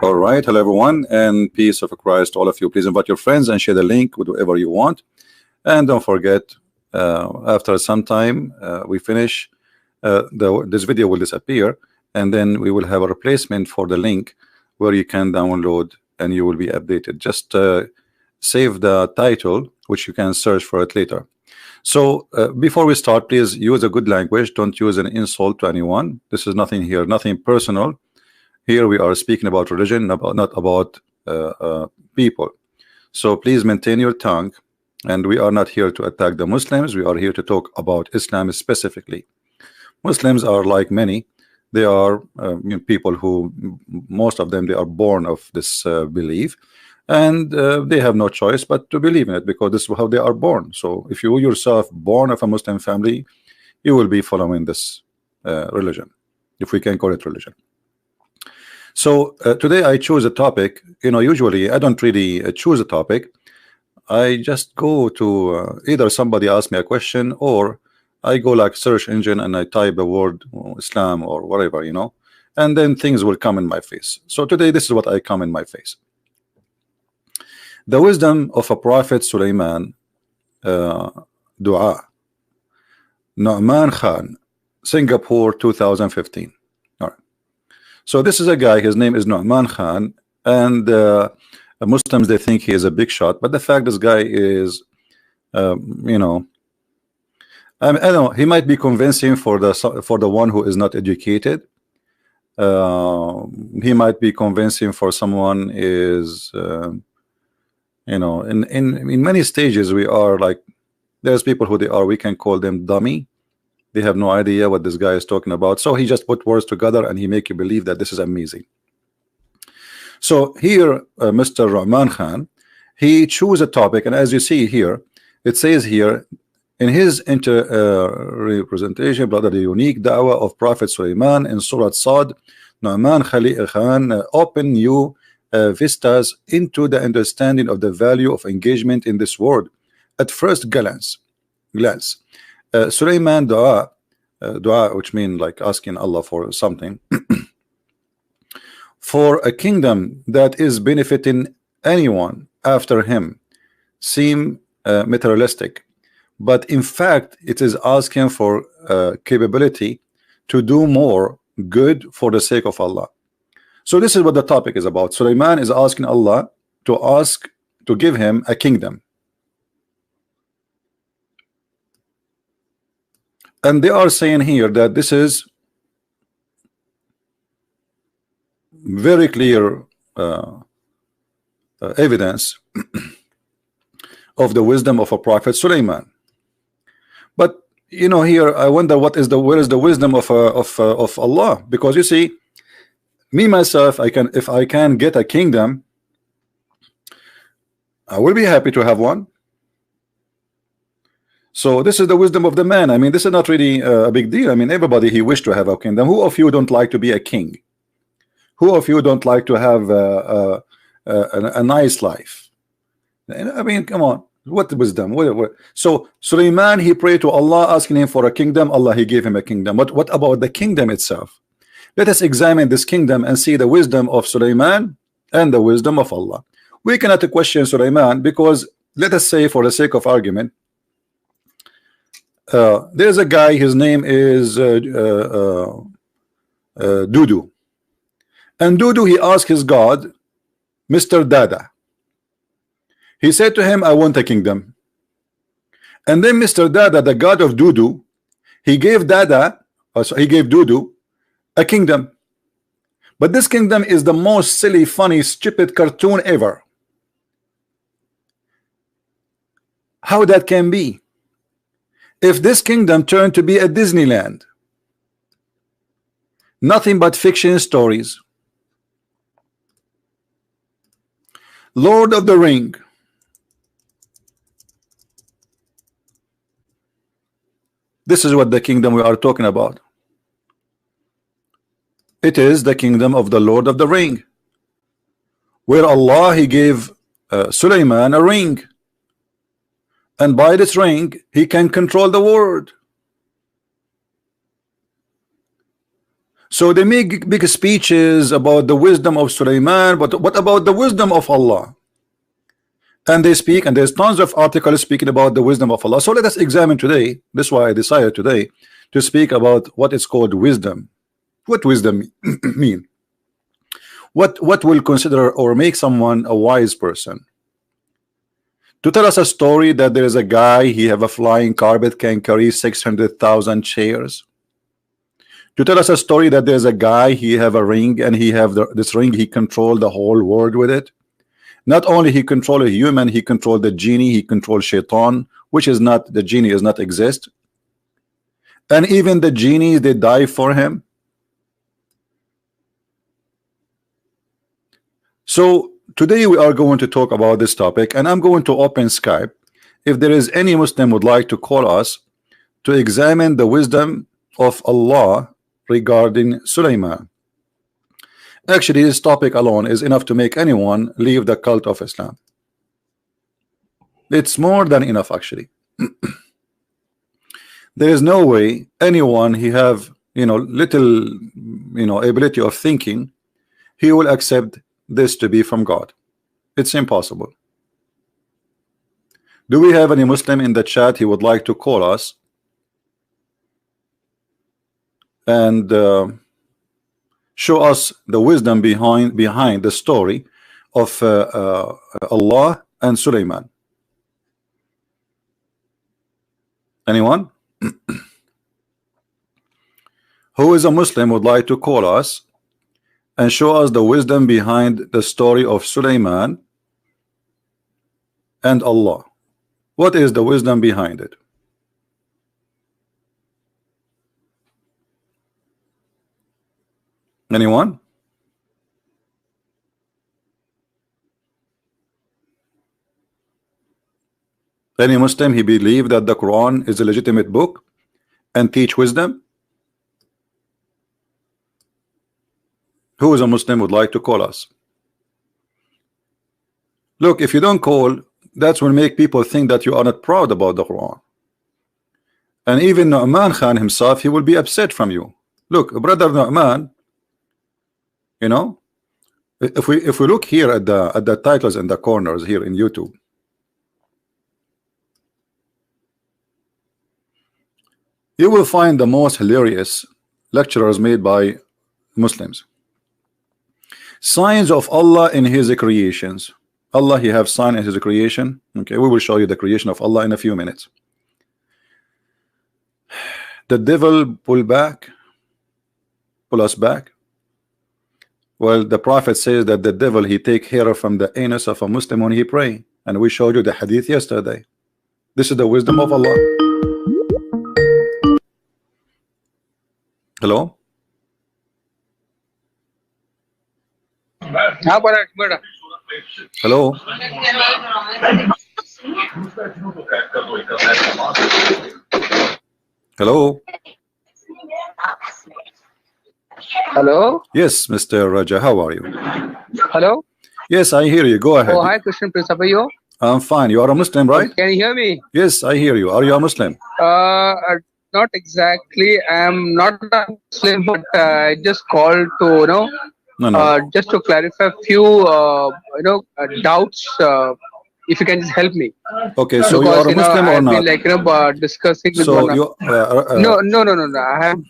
All right, hello everyone, and peace of Christ to all of you. Please invite your friends and share the link with whoever you want. And don't forget, after some time we finish, this video will disappear, and then we will have a replacement for the link where you can download and you will be updated. Just save the title, which you can search for it later. So before we start, please use a good language. Don't use an insult to anyone. This is nothing here, nothing personal. Here we are speaking about religion, not about people. So please maintain your tongue, and we are not here to attack the Muslims. We are here to talk about Islam specifically. Muslims are like many. They are people who, most of them, they are born of this belief, and they have no choice but to believe in it because this is how they are born. So if you yourself born of a Muslim family, you will be following this religion, if we can call it religion. So today I choose a topic. Usually I don't really choose a topic. I just go to either somebody asks me a question, or I go like search engine and I type the word Islam or whatever, and then things will come in my face. So today this is what I come in my face. The wisdom of a prophet Sulaiman, dua, Nu'man Khan, Singapore 2015. So this is a guy, his name is Nu'man Khan, and Muslims, they think he is a big shot, but the fact this guy is, I don't know, he might be convincing for the one who is not educated. He might be convincing for someone is, in many stages we are like, there's people who they are, we can call them dummy. They have no idea what this guy is talking about. So he just put words together and he make you believe that this is amazing. So here, Mr. Rahman Khan, he choose a topic, and as you see here, it says here in his representation, brother, the unique da'wah of Prophet Sulaiman in Surah Sad, Nu'man Khan open new vistas into the understanding of the value of engagement in this world. At first glance. Sulaiman dua, which means like asking Allah for something, for a kingdom that is benefiting anyone after him, seem materialistic, but in fact it is asking for capability to do more good for the sake of Allah. So this is what the topic is about. Sulaiman is asking Allah to give him a kingdom. And they are saying here that this is very clear evidence of the wisdom of a prophet Sulaiman. But here I wonder where is the wisdom of Allah? Because you see, me myself, if I can get a kingdom, I will be happy to have one. So this is the wisdom of the man. I mean, this is not really a big deal. I mean, everybody he wished to have a kingdom. Who of you don't like to be a king? Who of you don't like to have a nice life? I mean, come on, what wisdom? What? So Sulaiman, he prayed to Allah, asking him for a kingdom. Allah, he gave him a kingdom. But what about the kingdom itself? Let us examine this kingdom and see the wisdom of Sulaiman and the wisdom of Allah. We cannot question Sulaiman because, let us say, for the sake of argument, there's a guy, his name is Dudu, and Dudu, he asked his God, Mr. Dada. He said to him, I want a kingdom. And then Mr. Dada, the God of Dudu, he gave Dudu a kingdom. But this kingdom is the most silly, funny, stupid cartoon ever. How that can be? If this kingdom turned to be a Disneyland, nothing but fiction stories. Lord of the Ring. This is what the kingdom we are talking about. It is the kingdom of the Lord of the Ring, where Allah, he gave Sulaiman a ring, and by this ring he can control the world. So they make big speeches about the wisdom of Sulaiman, but what about the wisdom of Allah? And they speak, and there's tons of articles speaking about the wisdom of Allah. So let us examine today. This is why I decided today to speak about what is called wisdom. What wisdom mean? What will consider or make someone a wise person? To tell us a story that there is a guy, he have a flying carpet, can carry 600,000 chairs. To tell us a story that there's a guy, he have a ring, and he have this ring, he control the whole world with it. Not only he control a human, he control the genie, he control shaitan, which is not, the genie is not exist. And even the genies, they die for him. So today we are going to talk about this topic, and I'm going to open Skype. If there is any Muslim would like to call us to examine the wisdom of Allah regarding Sulaiman. Actually, this topic alone is enough to make anyone leave the cult of Islam. It's more than enough, actually. There is no way anyone he have little ability of thinking, he will accept this to be from God. It's impossible. Do we have any Muslim in the chat? He would like to call us and show us the wisdom behind the story of Allah and Sulaiman. Anyone who is a Muslim would like to call us and show us the wisdom behind the story of Sulaiman and Allah? What is the wisdom behind it? Anyone? Any Muslim, he believe that the Quran is a legitimate book and teach wisdom? Who is a Muslim would like to call us? Look, if you don't call, that's will make people think that you are not proud about the Quran. And even Nu'man Khan himself, he will be upset from you. Look, brother Nu'man, if we look here at the titles in the corners here in YouTube, you will find the most hilarious lectures made by Muslims. Signs of Allah in his creations. Allah, he have sign in his creation. Okay, we will show you the creation of Allah in a few minutes. The devil pull us back. Well, the Prophet says that the devil, he take hair from the anus of a Muslim when he pray, and we showed you the hadith yesterday. This is the wisdom of Allah. Hello? Hello? Hello? Hello? Yes, Mr. Raja, how are you? Hello? Yes, I hear you. Go ahead. Oh, hi, Christian Prince. How are you? I'm fine. You are a Muslim, right? Can you hear me? Yes, I hear you. Are you a Muslim? Not exactly. I'm not a Muslim, but I just called to, just to clarify a few, doubts. If you can just help me. Okay, so because, you are a Muslim or I've not? been discussing with So one you, No. I am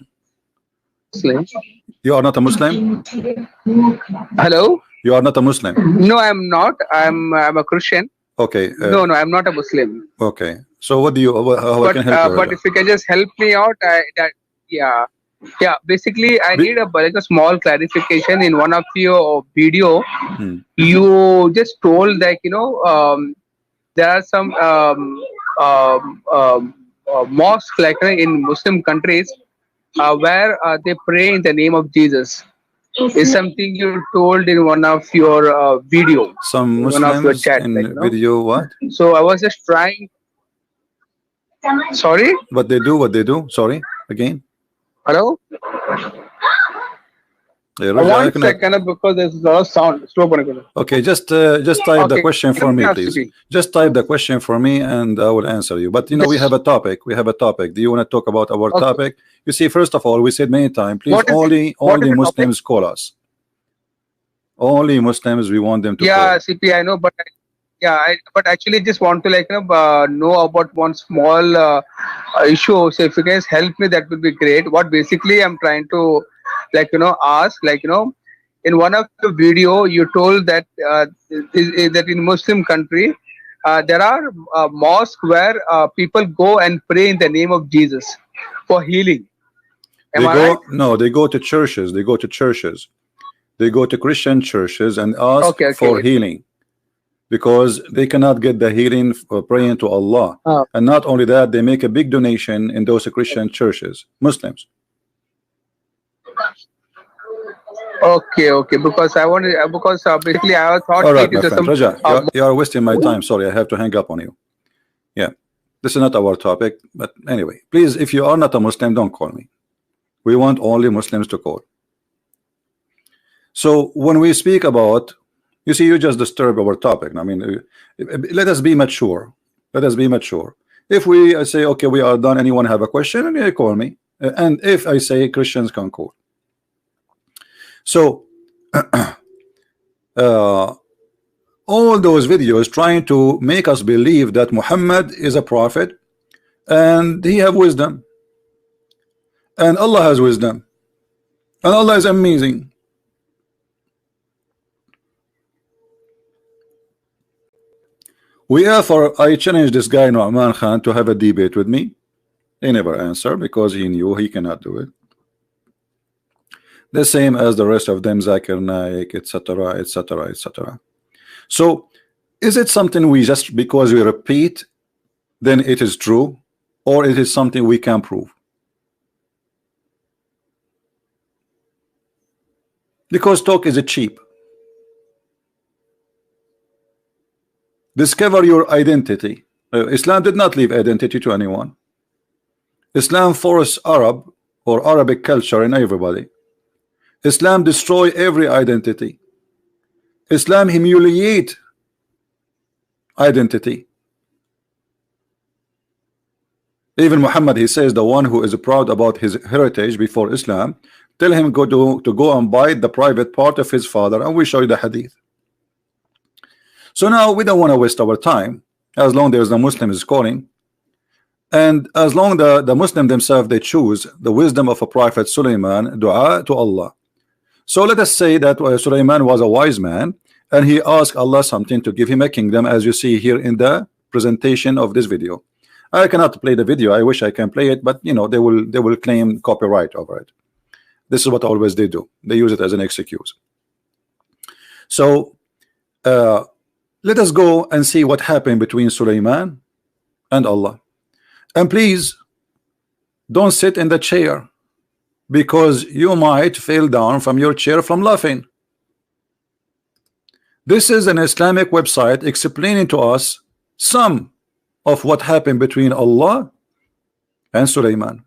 Muslim. You are not a Muslim? Hello? You are not a Muslim? No, I'm not. I'm a Christian. Okay. No, I'm not a Muslim. Okay. So what do you? How I can help you? But if you can just help me out, Basically, I need a small clarification in one of your video. You just told that there are some mosques in Muslim countries where they pray in the name of Jesus. Is something you told in one of your video. Some Muslims in video what? So I was just trying. Sorry? What they do? Sorry, again. Hello? One second, because there's a lot of sound. Okay, just type the question for me, please. Just type the question for me, and I will answer you. But you know, we have a topic. We have a topic. Do you want to talk about our topic? You see, first of all, we said many times, please, only Muslims call us. Only Muslims, we want them to call. CP, I know, but but actually just want to know about one small issue. So if you guys help me, that would be great. What basically I'm trying to ask, in one of the video you told that that in Muslim country there are mosques where people go and pray in the name of Jesus for healing. Am I right? No, they go to churches. They go to churches. They go to Christian churches and ask for healing, because they cannot get the healing for praying to Allah. And not only that, they make a big donation in those Christian churches, Muslims. Okay, because I wanted, basically I thought. All right, my friend, Raja, you are wasting my time. Sorry, I have to hang up on you. Yeah, this is not our topic, but anyway, please, if you are not a Muslim, don't call me. We want only Muslims to call. So when we speak about, you see, you just disturb our topic. I mean, let us be mature. Let us be mature. If we say, okay, we are done, anyone have a question, and you call me. And if I say Christians can call. So all those videos trying to make us believe that Muhammad is a prophet and he have wisdom, and Allah has wisdom, and Allah is amazing. I challenged this guy Nu'man Khan to have a debate with me. He never answered because he knew he cannot do it. The same as the rest of them, Zakir Naik, etc., etc., etc. So, is it something we just because we repeat, then it is true, or it is something we can prove? Because talk is cheap. Discover your identity. Islam did not leave identity to anyone. Islam forced Arab or Arabic culture in everybody. Islam destroy every identity. Islam humiliate identity. Even Muhammad, he says, the one who is proud about his heritage before Islam, tell him to go and bite the private part of his father, and we show you the hadith. So now we don't want to waste our time, as long as the Muslim is calling, and as long the Muslim themselves, they choose the wisdom of a prophet Sulaiman, dua to Allah. So let us say that Sulaiman was a wise man, and he asked Allah something to give him a kingdom, as you see here in the presentation of this video. I cannot play the video. I wish I can play it, but you know, they will claim copyright over it. This is what always they do. They use it as an excuse. So let us go and see what happened between Sulaiman and Allah. And please don't sit in the chair, because you might fall down from your chair from laughing. This is an Islamic website explaining to us some of what happened between Allah and Sulaiman.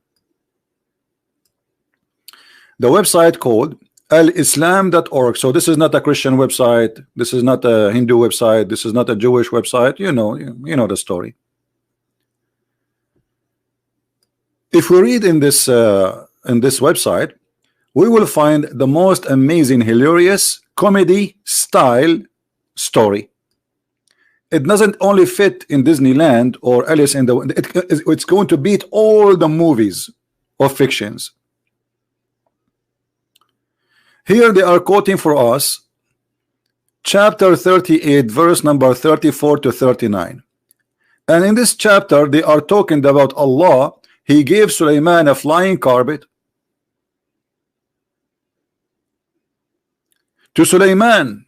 The website called alislam.org. So this is not a Christian website, this is not a Hindu website, this is not a Jewish website. You know the story. If we read in this website, we will find the most amazing, hilarious comedy style story. It doesn't only fit in Disneyland or Alice in the it's going to beat all the movies of fictions. Here they are quoting for us chapter 38, verse number 34 to 39. And in this chapter they are talking about Allah. He gave Sulaiman a flying carpet. To Sulaiman,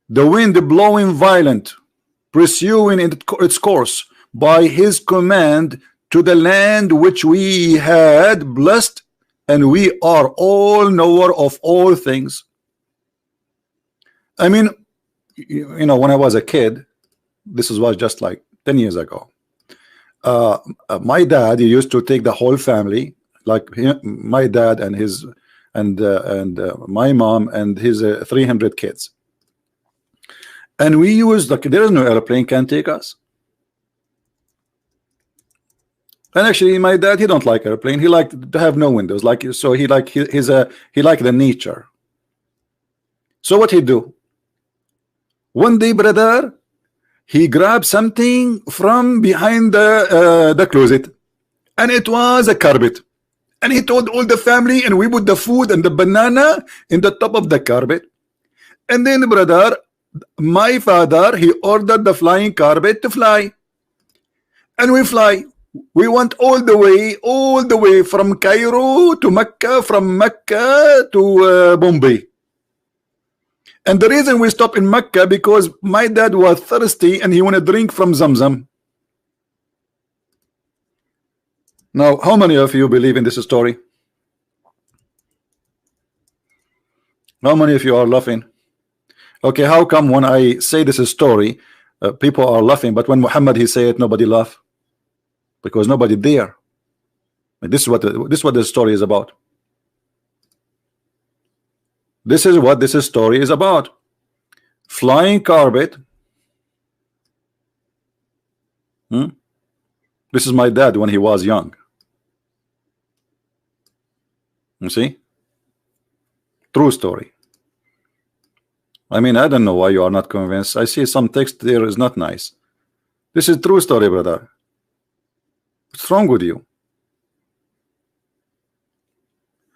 the wind blowing violent, pursuing its course by his command to the land which we had blessed, and we are all knower of all things. I mean, you know, when I was a kid, this was just like 10 years ago. My dad, he used to take the whole family, like my dad and his and my mom and his 300 kids. And we use, like, there is no airplane can take us. And actually, my dad, he don't like airplane. He liked to have no windows, like, so he like he like the nature. So what he do? One day, brother, he grabbed something from behind the closet, and it was a carpet. And he told all the family, and we put the food and the banana in the top of the carpet. And then, brother, my father, he ordered the flying carpet to fly, and we fly. We went all the way from Cairo to Mecca, from Mecca to Bombay. And the reason we stopped in Mecca because my dad was thirsty and he wanted to drink from Zamzam. Now, how many of you believe in this story? How many of you are laughing? Okay, how come when I say this is story, people are laughing, but when Muhammad he say it, nobody laugh? Because nobody there. This is what the story is about. This is what this story is about. Flying carpet. This is my dad when he was young. You see? True story. I mean, I don't know why you are not convinced. I see some text there is not nice. This is true story, brother. What's wrong with you?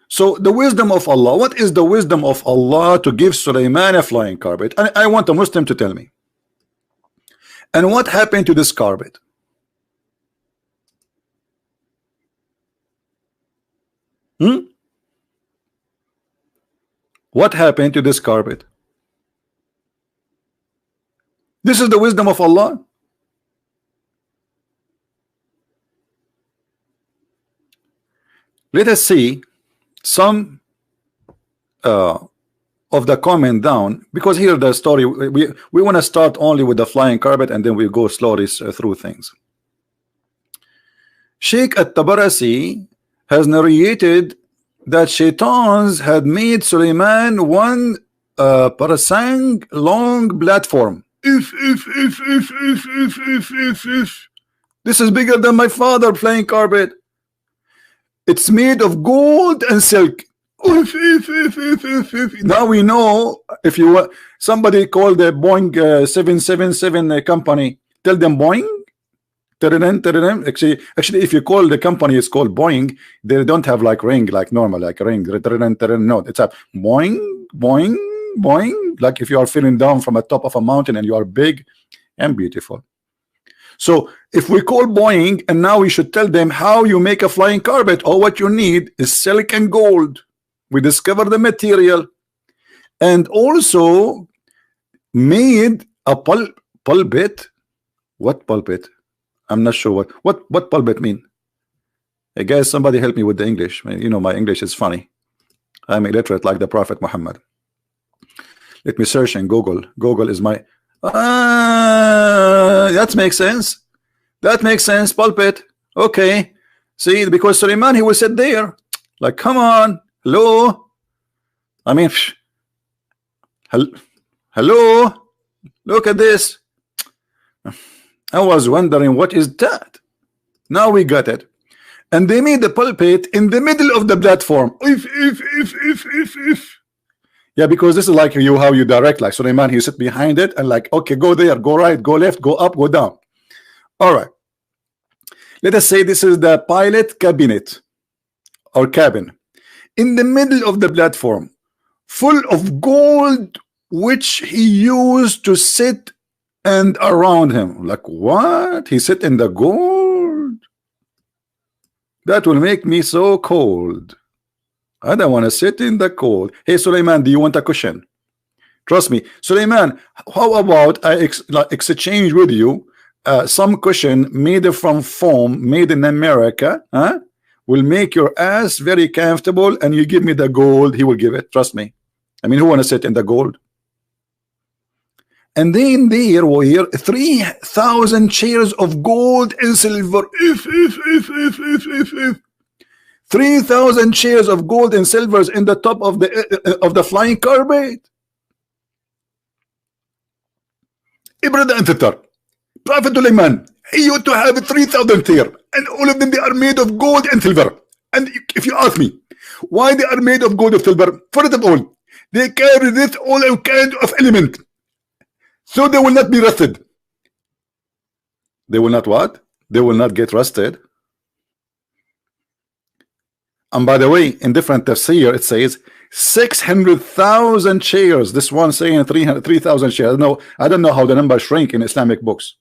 So the wisdom of Allah, what is the wisdom of Allah to give Sulaiman a flying carpet? I want a Muslim to tell me. And what happened to this carpet? What happened to this carpet? This is the wisdom of Allah. Let us see some of the comment down, because here the story we want to start only with the flying carpet and then we go slowly through things. Sheikh At-Tabarasi has narrated that shaitans had made Sulaiman one parasang long platform. If. This is bigger than my father flying carpet. It's made of gold and silk. Now we know, if you want somebody called the Boeing 777 company, tell them Boeing. Actually, if you call the company, it's called Boeing. They don't have like ring, like normal, like ring. No, it's a Boeing, Boeing, Boeing. Like if you are feeling down from the top of a mountain and you are big and beautiful. So if we call Boeing and now we should tell them how you make a flying carpet, or what you need is silk and gold. We discover the material and also made a pulpit. What pulpit? I'm not sure what pulpit mean. Hey guys, somebody help me with the English. You know my English is funny. I'm illiterate like the Prophet Muhammad. Let me search in Google. Google is my that makes sense. That makes sense. Pulpit. Okay. See, because Sulaiman he will sit there. Like, come on. Hello. I mean, hello. Look at this. I was wondering what is that. Now we got it. And they made the pulpit in the middle of the platform. If. Yeah, because this is like you how you direct, like Sulaiman, he sit behind it and like, okay, go there, go right, go left, go up, go down. All right. Let us say this is the pilot cabinet or cabin in the middle of the platform, full of gold, which he used to sit and around him. Like what? He sit in the gold? That will make me so cold. I don't want to sit in the cold. Hey Sulaiman, do you want a cushion? Trust me, Sulaiman, how about I exchange with you some cushion made from foam, made in America, will make your ass very comfortable, and you give me the gold, he will give it. Trust me. I mean, who want to sit in the gold? And then there were 3,000 chairs of gold and silver. If. 3,000 shares of gold and silvers in the top of the flying carpet. Brother and sister, Prophet Sulaiman, he used to have 3,000 there, and all of them, they are made of gold and silver. And if you ask me why they are made of gold and silver, first of all, they carry this all kind of element, so they will not be rusted. They will not what? They will not get rusted. And by the way, in different tafsir, it says 600,000 shares. This one saying 3,000 shares. No, I don't know how the number shrink in Islamic books.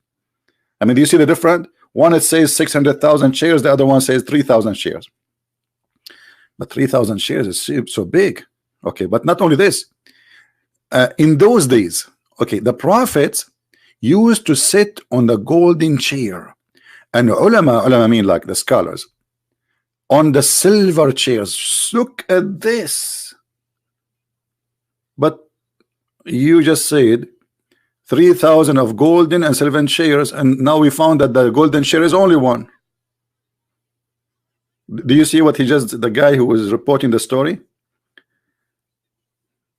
I mean, do you see the difference? One, it says 600,000 shares. The other one says 3,000 shares. But 3,000 shares is so big. Okay, but not only this. In those days, okay, the prophets used to sit on the golden chair, and ulama mean like the scholars, on the silver chairs. Look at this. But you just said 3,000 of golden and silver chairs, and now we found that the golden chair is only one. Do you see what the guy who was reporting the story?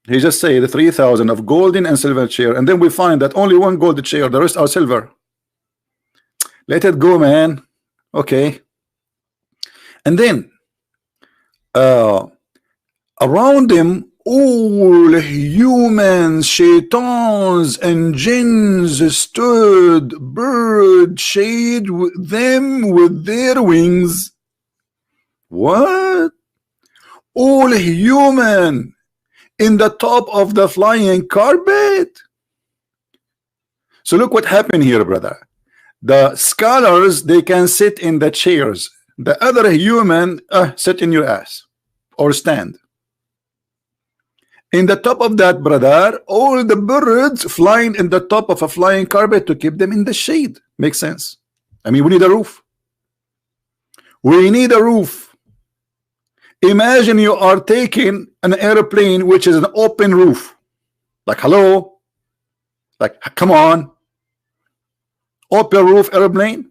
He just said 3,000 of golden and silver chair, and then we find that only one golden chair, the rest are silver. Let it go, man. Okay. And then around him, all humans, shaitans, and jinns stood, birds shade them with their wings. What? All human in the top of the flying carpet. So look what happened here, brother. The scholars, they can sit in the chairs. The other human sit in your ass or stand. In the top of that, brother, all the birds flying in the top of a flying carpet to keep them in the shade. Makes sense. I mean, we need a roof. We need a roof. Imagine you are taking an airplane which is an open roof. Like, hello? Like, come on. Open roof airplane?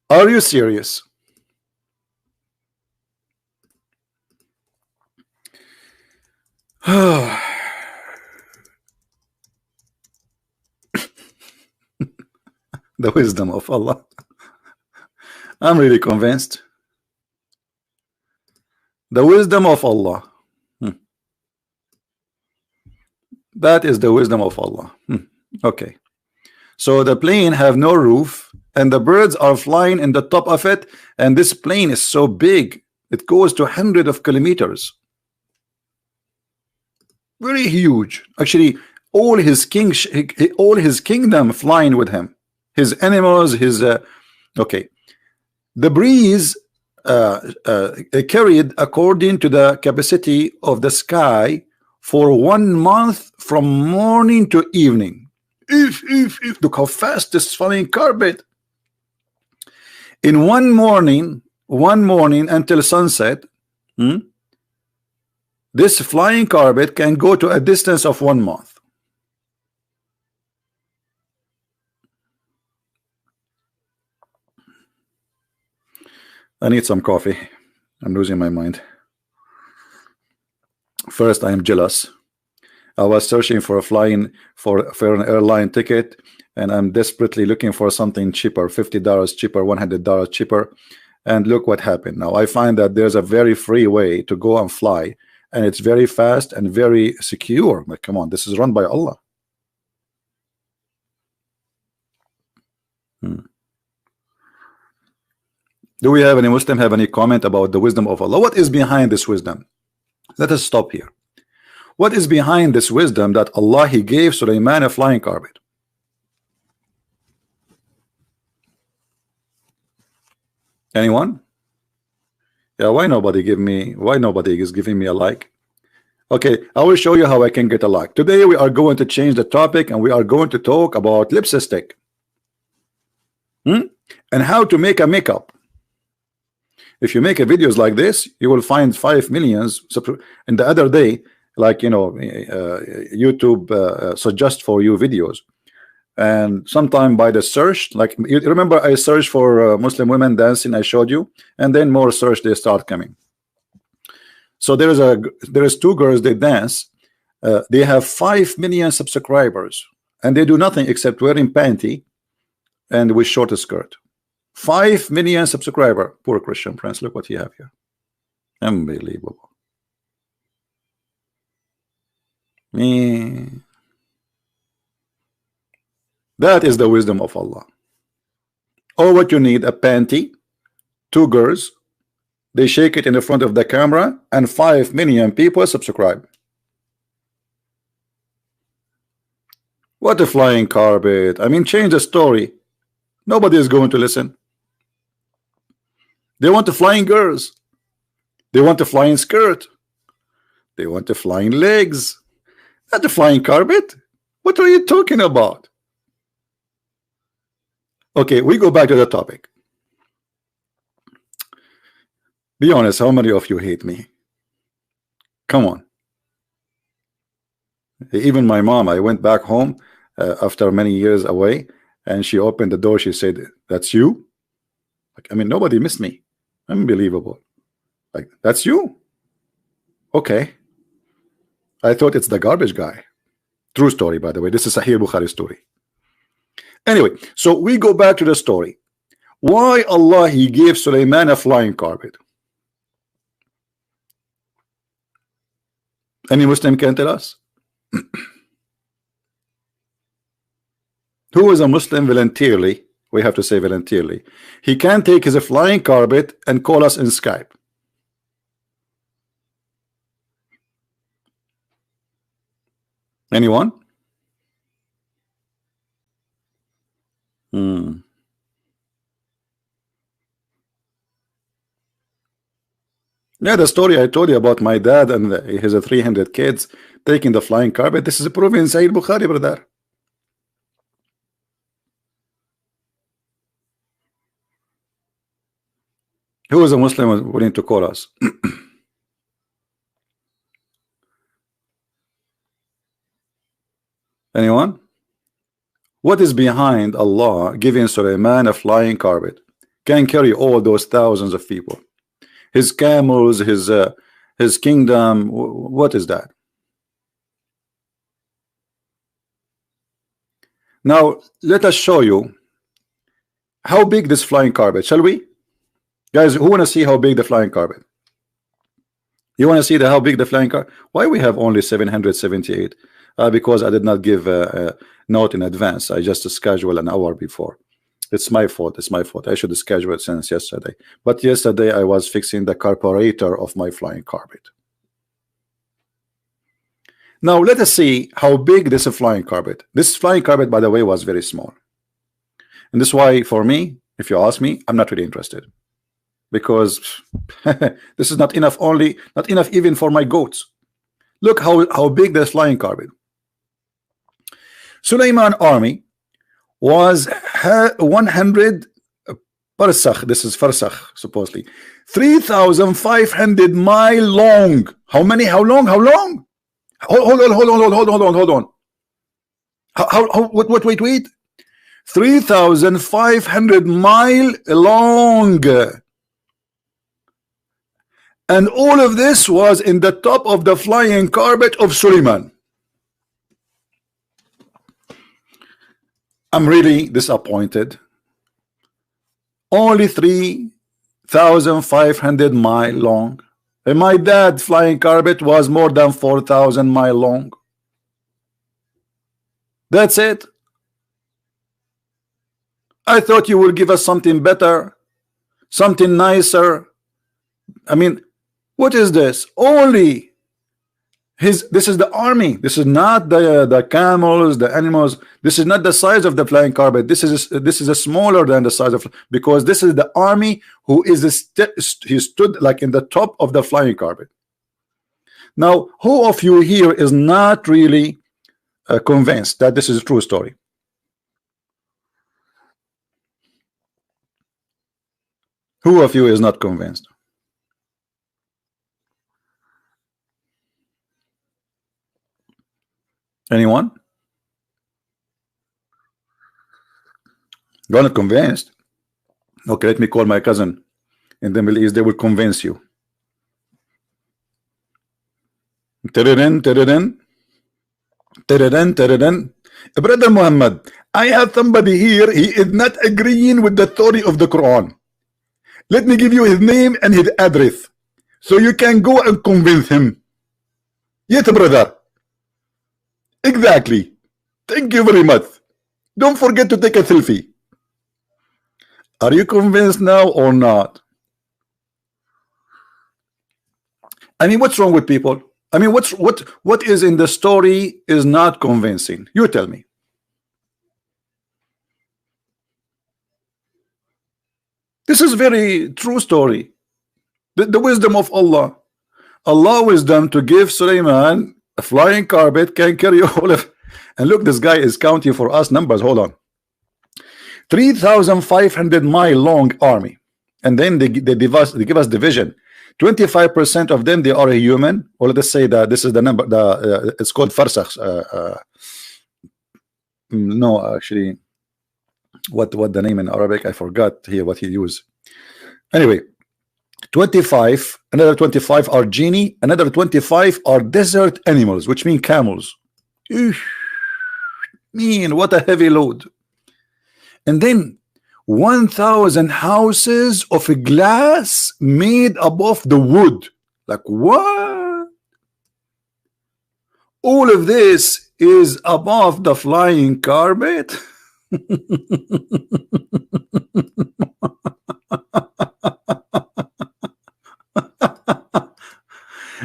Are you serious? The wisdom of Allah. I'm really convinced. The wisdom of Allah. That is the wisdom of Allah. Okay. So the plane have no roof, and the birds are flying in the top of it, and this plane is so big, it goes to hundreds of kilometers. Very huge. Actually, all his kingdom flying with him. His animals, his okay. The breeze carried according to the capacity of the sky for 1 month from morning to evening. Look how fast this flying carpet. In one morning until sunset, this flying carpet can go to a distance of 1 month. I need some coffee. I'm losing my mind. First, I am jealous. I was searching for an airline ticket, and I'm desperately looking for something cheaper, $50 cheaper, $100 cheaper. And look what happened. Now I find that there's a very free way to go and fly, and it's very fast and very secure. Like, come on, this is run by Allah. Do we have any Muslim have any comment about the wisdom of Allah? What is behind this wisdom? Let us stop here. What is behind this wisdom that Allah He gave Sulaiman a flying carpet? Anyone? Yeah, why nobody is giving me a like? Okay, I will show you how I can get a like. Today we are going to change the topic, and we are going to talk about lipstick and how to make a makeup. If you make a videos like this, you will find 5 million. And the other day, like, you know, YouTube suggest for you videos. and sometime by the search, like you remember I searched for Muslim women dancing, I showed you, and then more search they start coming. So there is two girls, they dance, they have 5 million subscribers, and they do nothing except wearing panty and with short skirt. 5 million subscriber. Poor Christian Prince, look what you have here. Unbelievable. Me. That is the wisdom of Allah. All what you need, a panty, two girls, they shake it in the front of the camera, and 5 million people subscribe. What a flying carpet. I mean, change the story. Nobody is going to listen. They want the flying girls. They want the flying skirt. They want the flying legs. Not the flying carpet. What are you talking about? Okay, we go back to the topic. Be honest, how many of you hate me? Come on. Even my mom, I went back home after many years away, and she opened the door. She said, "That's you?" Like, I mean, nobody missed me. Unbelievable. Like, that's you? Okay. I thought it's the garbage guy. True story, by the way. This is Sahih Bukhari story. Anyway, so we go back to the story. Why Allah He gave Sulaiman a flying carpet? Any Muslim can tell us? Who is a Muslim voluntarily? We have to say voluntarily. He can take his flying carpet and call us in Skype. Anyone? Yeah, the story I told you about my dad and his 300 kids taking the flying carpet. This is proven in Sahih Bukhari, brother. Who is a Muslim willing to call us? Anyone? What is behind Allah giving Sulaiman a flying carpet? Can carry all those thousands of people. His camels, his kingdom. What is that? Now let us show you how big this flying carpet. Shall we, guys? Who want to see how big the flying carpet? You want to see how big the flying carpet? Why we have only 778? Because I did not give a note in advance. I just scheduled an hour before. It's my fault. It's my fault. I should schedule it since yesterday. But yesterday I was fixing the carburetor of my flying carpet. Now let us see how big this flying carpet. This flying carpet, by the way, was very small. And this is why, for me, if you ask me, I'm not really interested. Because this is not enough, not enough even for my goats. Look how big this flying carpet. Sulaiman army was 100 parsakh. This is farsakh, supposedly 3,500 mile long. How many? How long? How long? Hold on. Wait. 3,500 mile long. And all of this was in the top of the flying carpet of Sulaiman. I'm really disappointed. Only 3,500 mile long. And my dad's flying carpet was more than 4,000 mile long. That's it. I thought you would give us something better, something nicer. I mean, what is this? Only this is the army. This is not the camels, the animals. This is not the size of the flying carpet. This is a smaller than the size of, because this is the army who is he stood like in the top of the flying carpet. Now, who of you here is not really convinced that this is a true story? Who of you is not convinced? Anyone? You're not convinced? Okay, let me call my cousin in the Middle East. They will convince you. Brother Muhammad, I have somebody here. He is not agreeing with the story of the Quran. Let me give you his name and his address, so you can go and convince him. Yes, brother. Exactly. Thank you very much. Don't forget to take a selfie. Are you convinced now or not? I mean, what's wrong with people? I mean, what is in the story is not convincing? You tell me. This is very true story. The wisdom of Allah. Allah wisdom to give Sulaiman a flying carpet can carry all of. And look, this guy is counting for us numbers. Hold on. 3,500 mile long army, and then they give us division. 25% of them, they are a human, or let us say that this is the number. It's called farsakh. No, actually, what the name in Arabic? I forgot here what he used. Anyway, 25. Another 25 are genie. Another 25 are desert animals, which mean camels. Man, what a heavy load. And then 1,000 houses of glass made above the wood. Like what? All of this is above the flying carpet.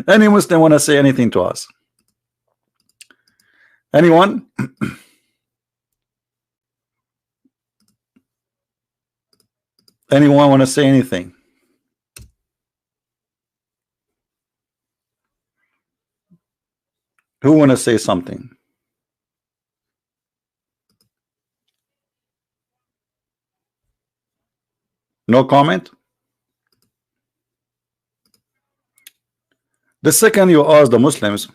Any Muslim want to say anything to us? Anyone? Anyone want to say anything? Who want to say something? No comment? The second you ask the Muslims,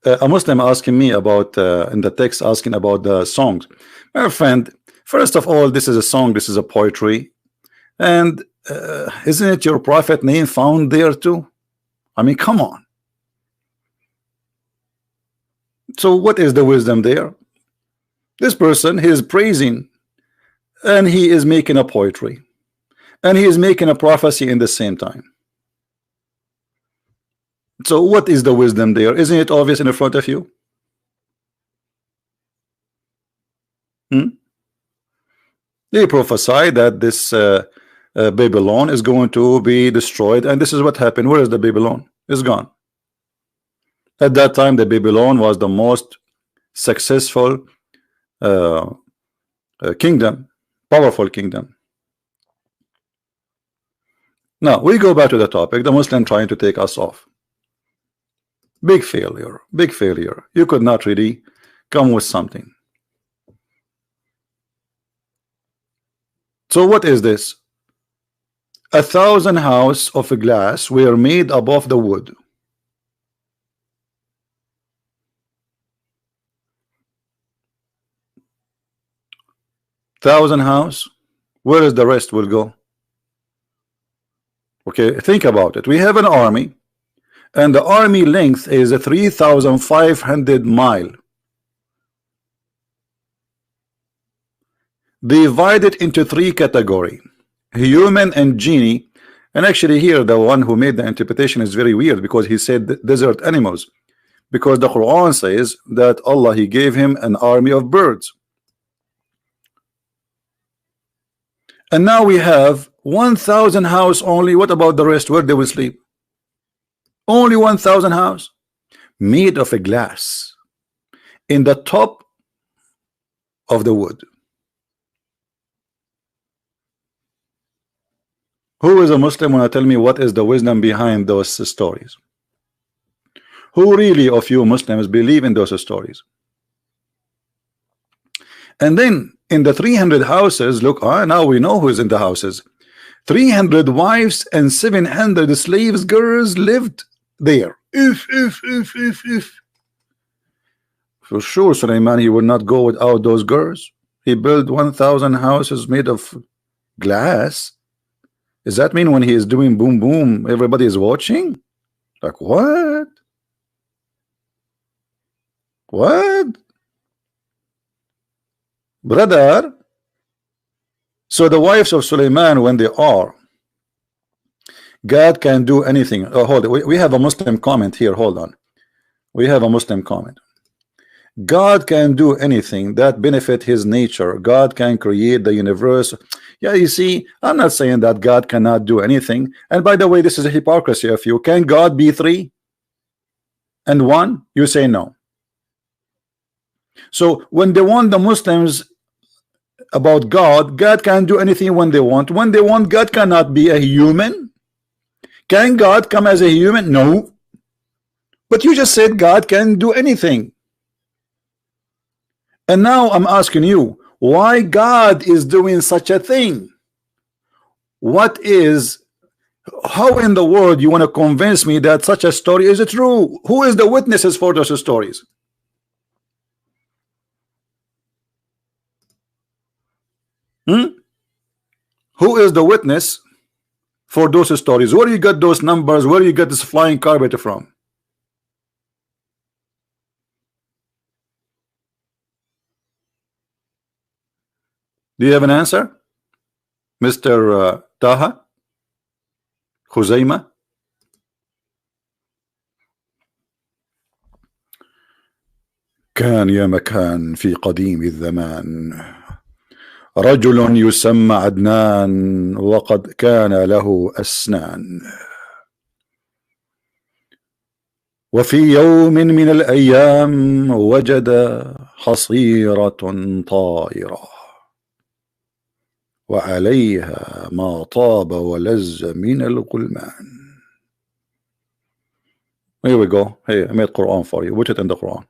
a Muslim asking me about in the text, asking about the songs. My friend, first of all, this is a song, this is a poetry, and isn't it your prophet name found there too? I mean, come on. So what is the wisdom there? This person, he is praising, and he is making a poetry, and he is making a prophecy in the same time. So what is the wisdom there? Isn't it obvious in front of you? They prophesy that this Babylon is going to be destroyed, and this is what happened. Where is the Babylon? It's gone. At that time, the Babylon was the most successful kingdom, powerful kingdom. Now we go back to the topic. The Muslim trying to take us off. Big failure, big failure. You could not really come with something. So what is this? 1,000 houses of glass were made above the wood. Thousand house. Where is the rest will go? Okay, think about it. We have an army, and the army length is a 3,500 mile. Divided into three categories: human and genie. And actually here the one who made the interpretation is very weird, because he said desert animals, because the Quran says that Allah, he gave him an army of birds. And now we have 1,000 house only. What about the rest? Where they will sleep? Only 1,000 house made of a glass in the top of the wood. Who is a Muslim want to tell me what is the wisdom behind those stories? Who really of you Muslims believe in those stories? And then in the 300 houses, look, now we know who is in the houses. 300 wives and 700 slaves, girls lived there. If. For sure, Suleiman, he would not go without those girls. He built 1,000 houses made of glass. Does that mean when he is doing boom boom, everybody is watching? Like what? What? Brother. So the wives of Suleiman, when they are, God can do anything. Oh, hold it. We have a Muslim comment here. Hold on. We have a Muslim comment. God can do anything that benefit his nature. God can create the universe. Yeah, you see, I'm not saying that God cannot do anything. And by the way, this is a hypocrisy of you. Can God be three and one? You say no. So when they want the Muslims about God, God can do anything when they want. When they want, God cannot be a human. Can God come as a human? No. But you just said God can do anything. And now I'm asking you, why God is doing such a thing? How in the world you want to convince me that such a story is true? Who is the witnesses for those stories? Who is the witness for those stories? Where you got those numbers? Where you get this flying carpet from? Do you have an answer, Mr. Taha Khuzaima? كان يا مكان في قديم الزمان رجل يسمى عدنان وقد كان له أسنان وفي يوم من الأيام وجد حصيرة طائرة وعليها ما طاب ولذ من الغلمان. Here we go. Hey, I made Quran for you. Put it in the Quran.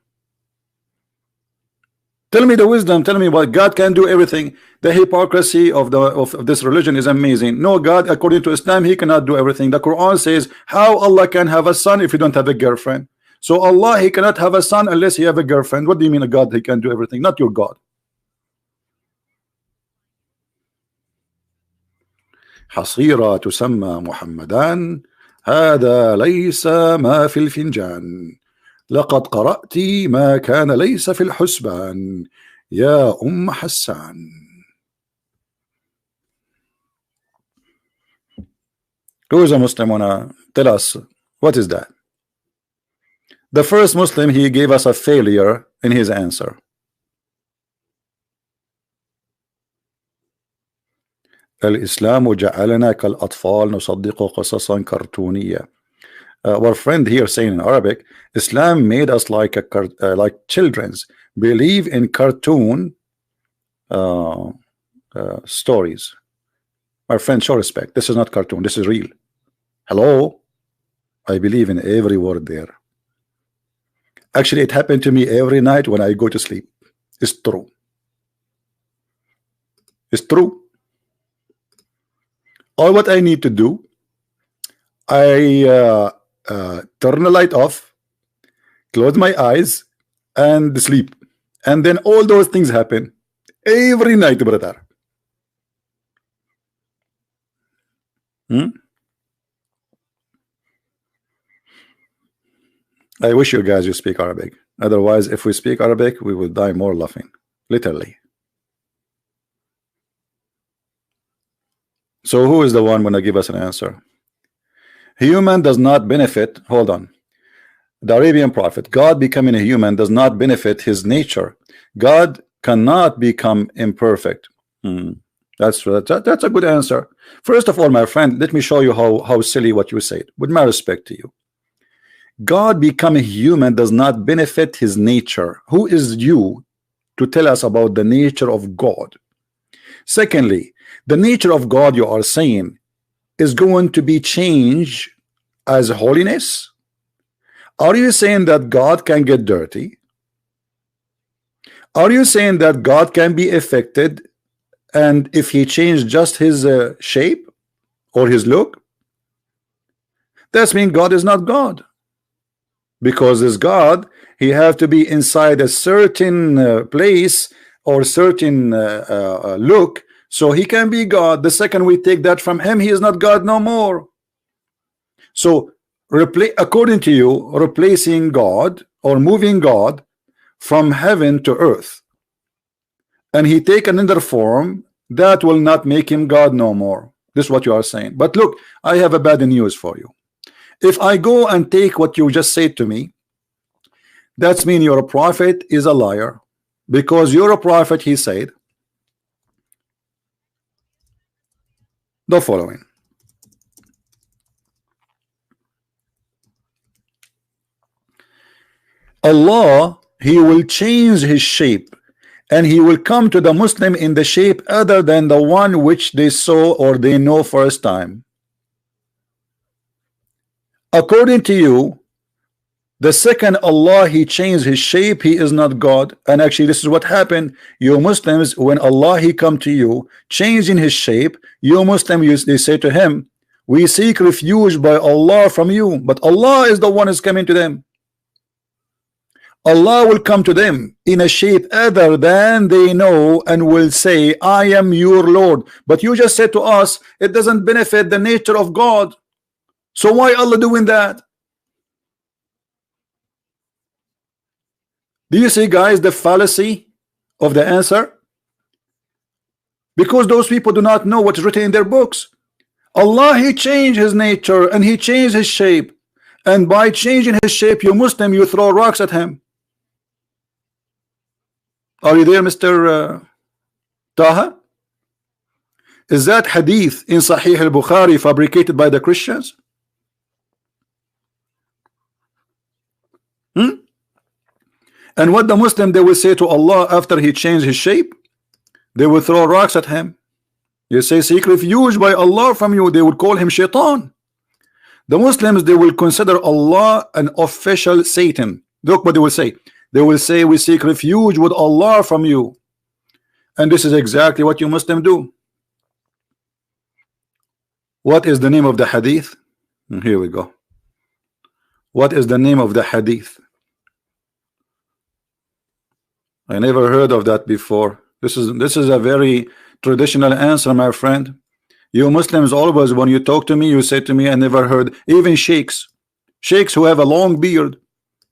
Tell me the wisdom. Tell me what God can do everything. The hypocrisy of this religion is amazing. No, God, according to Islam, he cannot do everything. The Quran says how Allah can have a son if you don't have a girlfriend. So Allah, he cannot have a son unless he have a girlfriend. What do you mean a God he can do everything? Not your God. حصيرة تسمى محمدان هذا ليس ما في الفنجان لقد قرأت ما كان ليس في الحسبان يا أم حسان. Who is a Muslim? Wanna tell us what is that? The first Muslim, he gave us a failure in his answer. الإسلام جعلنا كالأطفال نصدق قصصا كرتونية. Our friend here saying in Arabic, Islam made us like children's, believe in cartoon stories. My friend, show respect. This is not cartoon. This is real. Hello, I believe in every word there. Actually, it happened to me every night when I go to sleep. It's true. It's true. All what I need to do, I turn the light off, close my eyes, and sleep. And then all those things happen every night, brother. I wish you guys you speak Arabic. Otherwise, if we speak Arabic, we will die more laughing. Literally. So who is the one going to give us an answer? Human does not benefit. Hold on. The Arabian prophet, God becoming a human does not benefit his nature. God cannot become imperfect. That's a good answer. First of all, my friend, let me show you how silly what you said. With my respect to you, God becoming human does not benefit his nature. Who is you to tell us about the nature of God? Secondly, the nature of God you are saying is going to be changed as holiness. Are you saying that God can get dirty? Are you saying that God can be affected, and if he changed just his shape or his look, that means God is not God. because this God, he have to be inside a certain place or certain look, so he can be God. The second we take that from him, he is not God no more. So according to you, replacing God or moving God from heaven to earth, and he take another form, that will not make him God no more. This is what you are saying. But look, I have a bad news for you. If I go and take what you just said to me, that's mean your prophet is a liar, because you're a prophet. He said the following: Allah, he will change his shape, and he will come to the Muslim in the shape other than the one which they saw or they know first time. According to you, the second Allah he changed his shape, he is not God. And actually this is what happened. You Muslims, when Allah he come to you changing his shape, you Muslims, they say to him, we seek refuge by Allah from you. But Allah is the one who is coming to them. Allah will come to them in a shape other than they know and will say, I am your Lord. But you just said to us, it doesn't benefit the nature of God. So why Allah doing that? Do you see, guys, the fallacy of the answer? Because those people do not know what's written in their books. Allah, he changed his nature and he changed his shape. And by changing his shape, you Muslim, you throw rocks at him. Are you there, Mr. Taha? Is that hadith in Sahih al-Bukhari fabricated by the Christians? And what the Muslim, they will say to Allah after he changed his shape? They will throw rocks at him. You say, seek refuge by Allah from you. They would call him shaitan. The Muslims, they will consider Allah an official Satan. Look what they will say. They will say, we seek refuge with Allah from you. And this is exactly what you Muslims do. What is the name of the hadith? Here we go. What is the name of the hadith? I never heard of that before. This is a very traditional answer, my friend. You Muslims always, when you talk to me, you say to me, I never heard. Even sheikhs who have a long beard,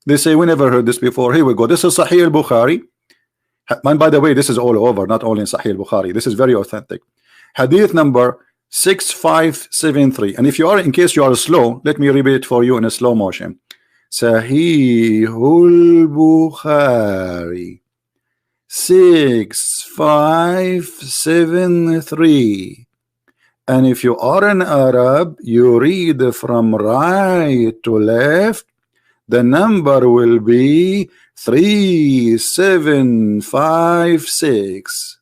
they say, we never heard this before. Here we go. This is Sahih al-Bukhari. And by the way, this is all over, not only in Sahih al-Bukhari. This is very authentic. Hadith number 6573. And if you are, in case you are slow, let me repeat it for you in a slow motion. Sahih al-Bukhari 6573. And if you are an Arab, you read from right to left. The number will be 3756.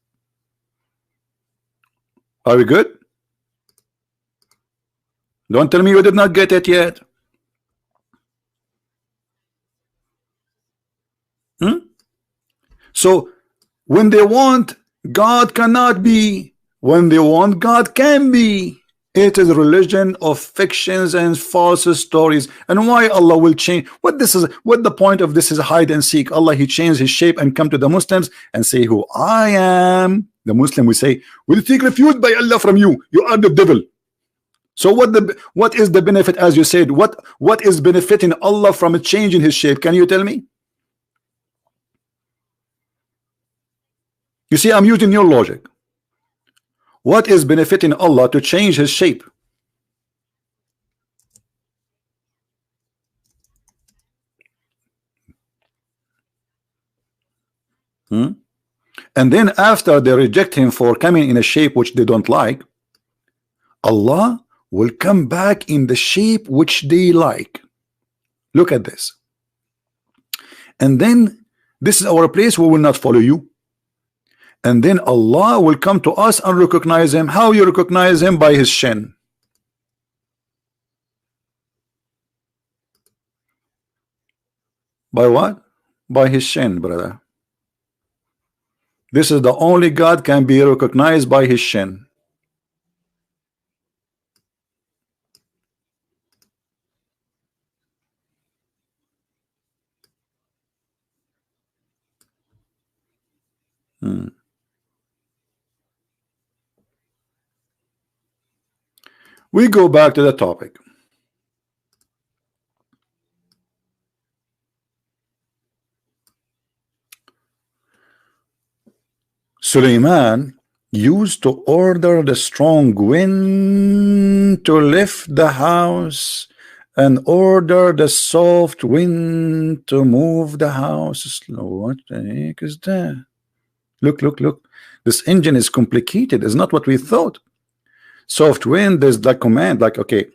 Are we good? Don't tell me you did not get it yet. So when they want, God cannot be. When they want, God can be. It is a religion of fictions and false stories. And why Allah will change? What the point of this is hide and seek. Allah, he changed his shape and come to the Muslims and say who I am. The Muslim will say, we'll seek refuge by Allah from you. You are the devil. So what is the benefit, as you said? What is benefiting Allah from changing his shape? Can you tell me? You see, I'm using your logic. What is benefiting Allah to change his shape? And then after they reject him for coming in a shape which they don't like, Allah will come back in the shape which they like. Look at this. And then this is our place, we will not follow you. And then Allah will come to us and recognize him. How you recognize him? By his shin. By what? By his shin, brother. This is the only God can be recognized by his shin. We go back to the topic. Suleiman used to order the strong wind to lift the house and order the soft wind to move the house slow. What the heck is that? Look, look, look. This engine is complicated. It's not what we thought. Soft wind is the command, like, okay,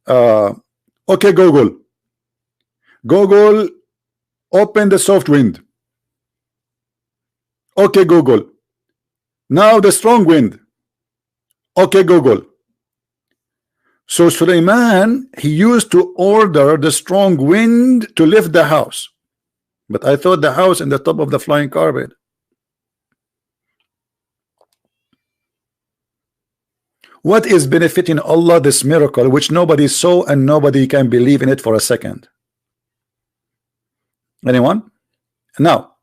okay, Google, open the soft wind. Okay, Google, now the strong wind. Okay, Google. So Suleiman, he used to order the strong wind to lift the house, but I thought the house in the top of the flying carpet. What is benefiting Allah this miracle which nobody saw and nobody can believe in it for a second? Anyone? Now,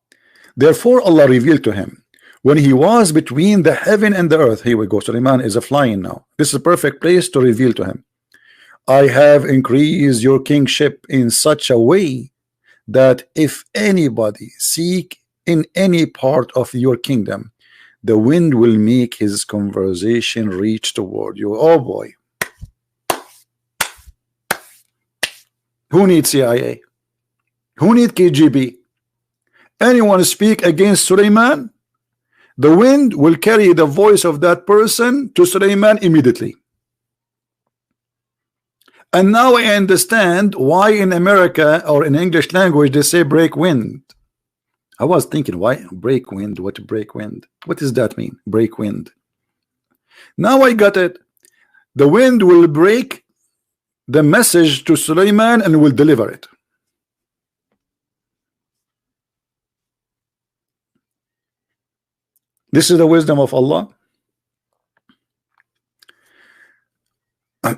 therefore Allah revealed to him when he was between the heaven and the earth. Here we go. Suleiman is a flying now. This is a perfect place to reveal to him, I have increased your kingship in such a way that if anybody seek in any part of your kingdom, the wind will make his conversation reach toward you. Oh boy. Who needs CIA? Who needs KGB? Anyone speak against Suleiman, the wind will carry the voice of that person to Suleiman immediately. And now I understand why in America or in English language they say break wind. I was thinking, why break wind? What break wind? What does that mean? Break wind. Now I got it. The wind will break the message to Suleiman and will deliver it. This is the wisdom of Allah. I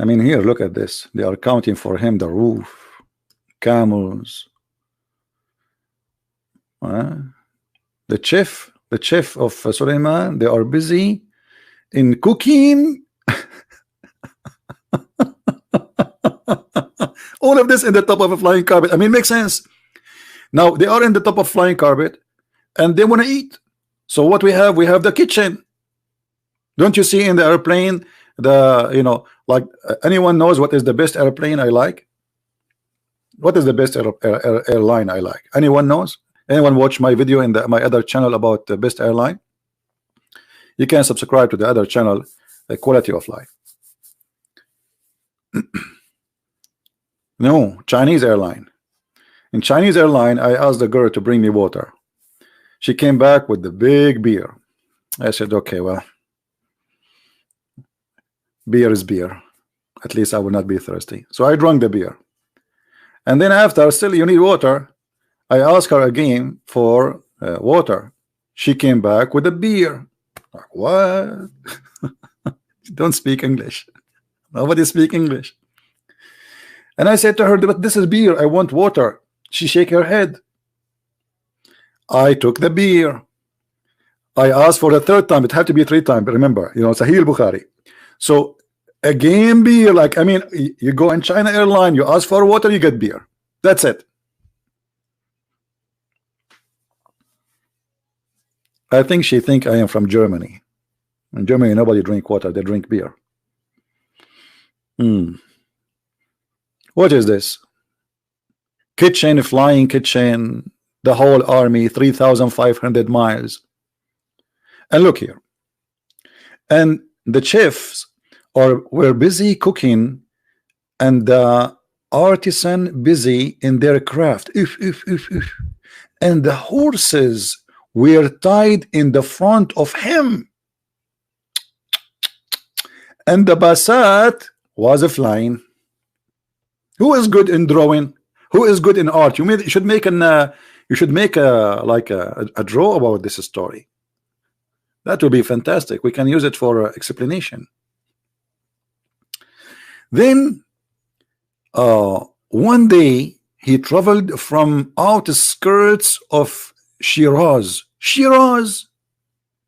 mean, here, look at this. They are counting for him the roof, camels. The chef of Suleiman, they are busy in cooking. All of this in the top of a flying carpet. I mean, makes sense. Now they are in the top of flying carpet and they want to eat. So what we have the kitchen. Don't you see in the airplane, like anyone knows what is the best airplane I like? What is the best airline I like? Anyone knows? Anyone watch my video in my other channel about the best airline? You can subscribe to the other channel, the quality of life. No, Chinese airline. In Chinese airline, I asked the girl to bring me water. She came back with the big beer. I said, okay, well, beer is beer. At least I will not be thirsty. So I drank the beer. And then after, still you need water. I asked her again for water. She came back with a beer. Like, what? Don't speak English. Nobody speak English. And I said to her, but this is beer. I want water. She shake her head. I took the beer. I asked for the third time. It had to be 3 times. But remember, Sahih Bukhari. So again, beer. Like, I mean, you go in China airline, you ask for water, you get beer. That's it. I think she think I am from Germany. In Germany, nobody drink water; they drink beer. What is this? Kitchen, flying kitchen, the whole army, 3,500 miles. And look here. And the chefs were busy cooking, and the artisan busy in their craft. And the horses were tied in the front of him. And the Basat was flying. Who is good in drawing? Who is good in art? You should make a draw about this story. That would be fantastic. We can use it for explanation. Then one day he traveled from outskirts of Shiraz. Shiraz,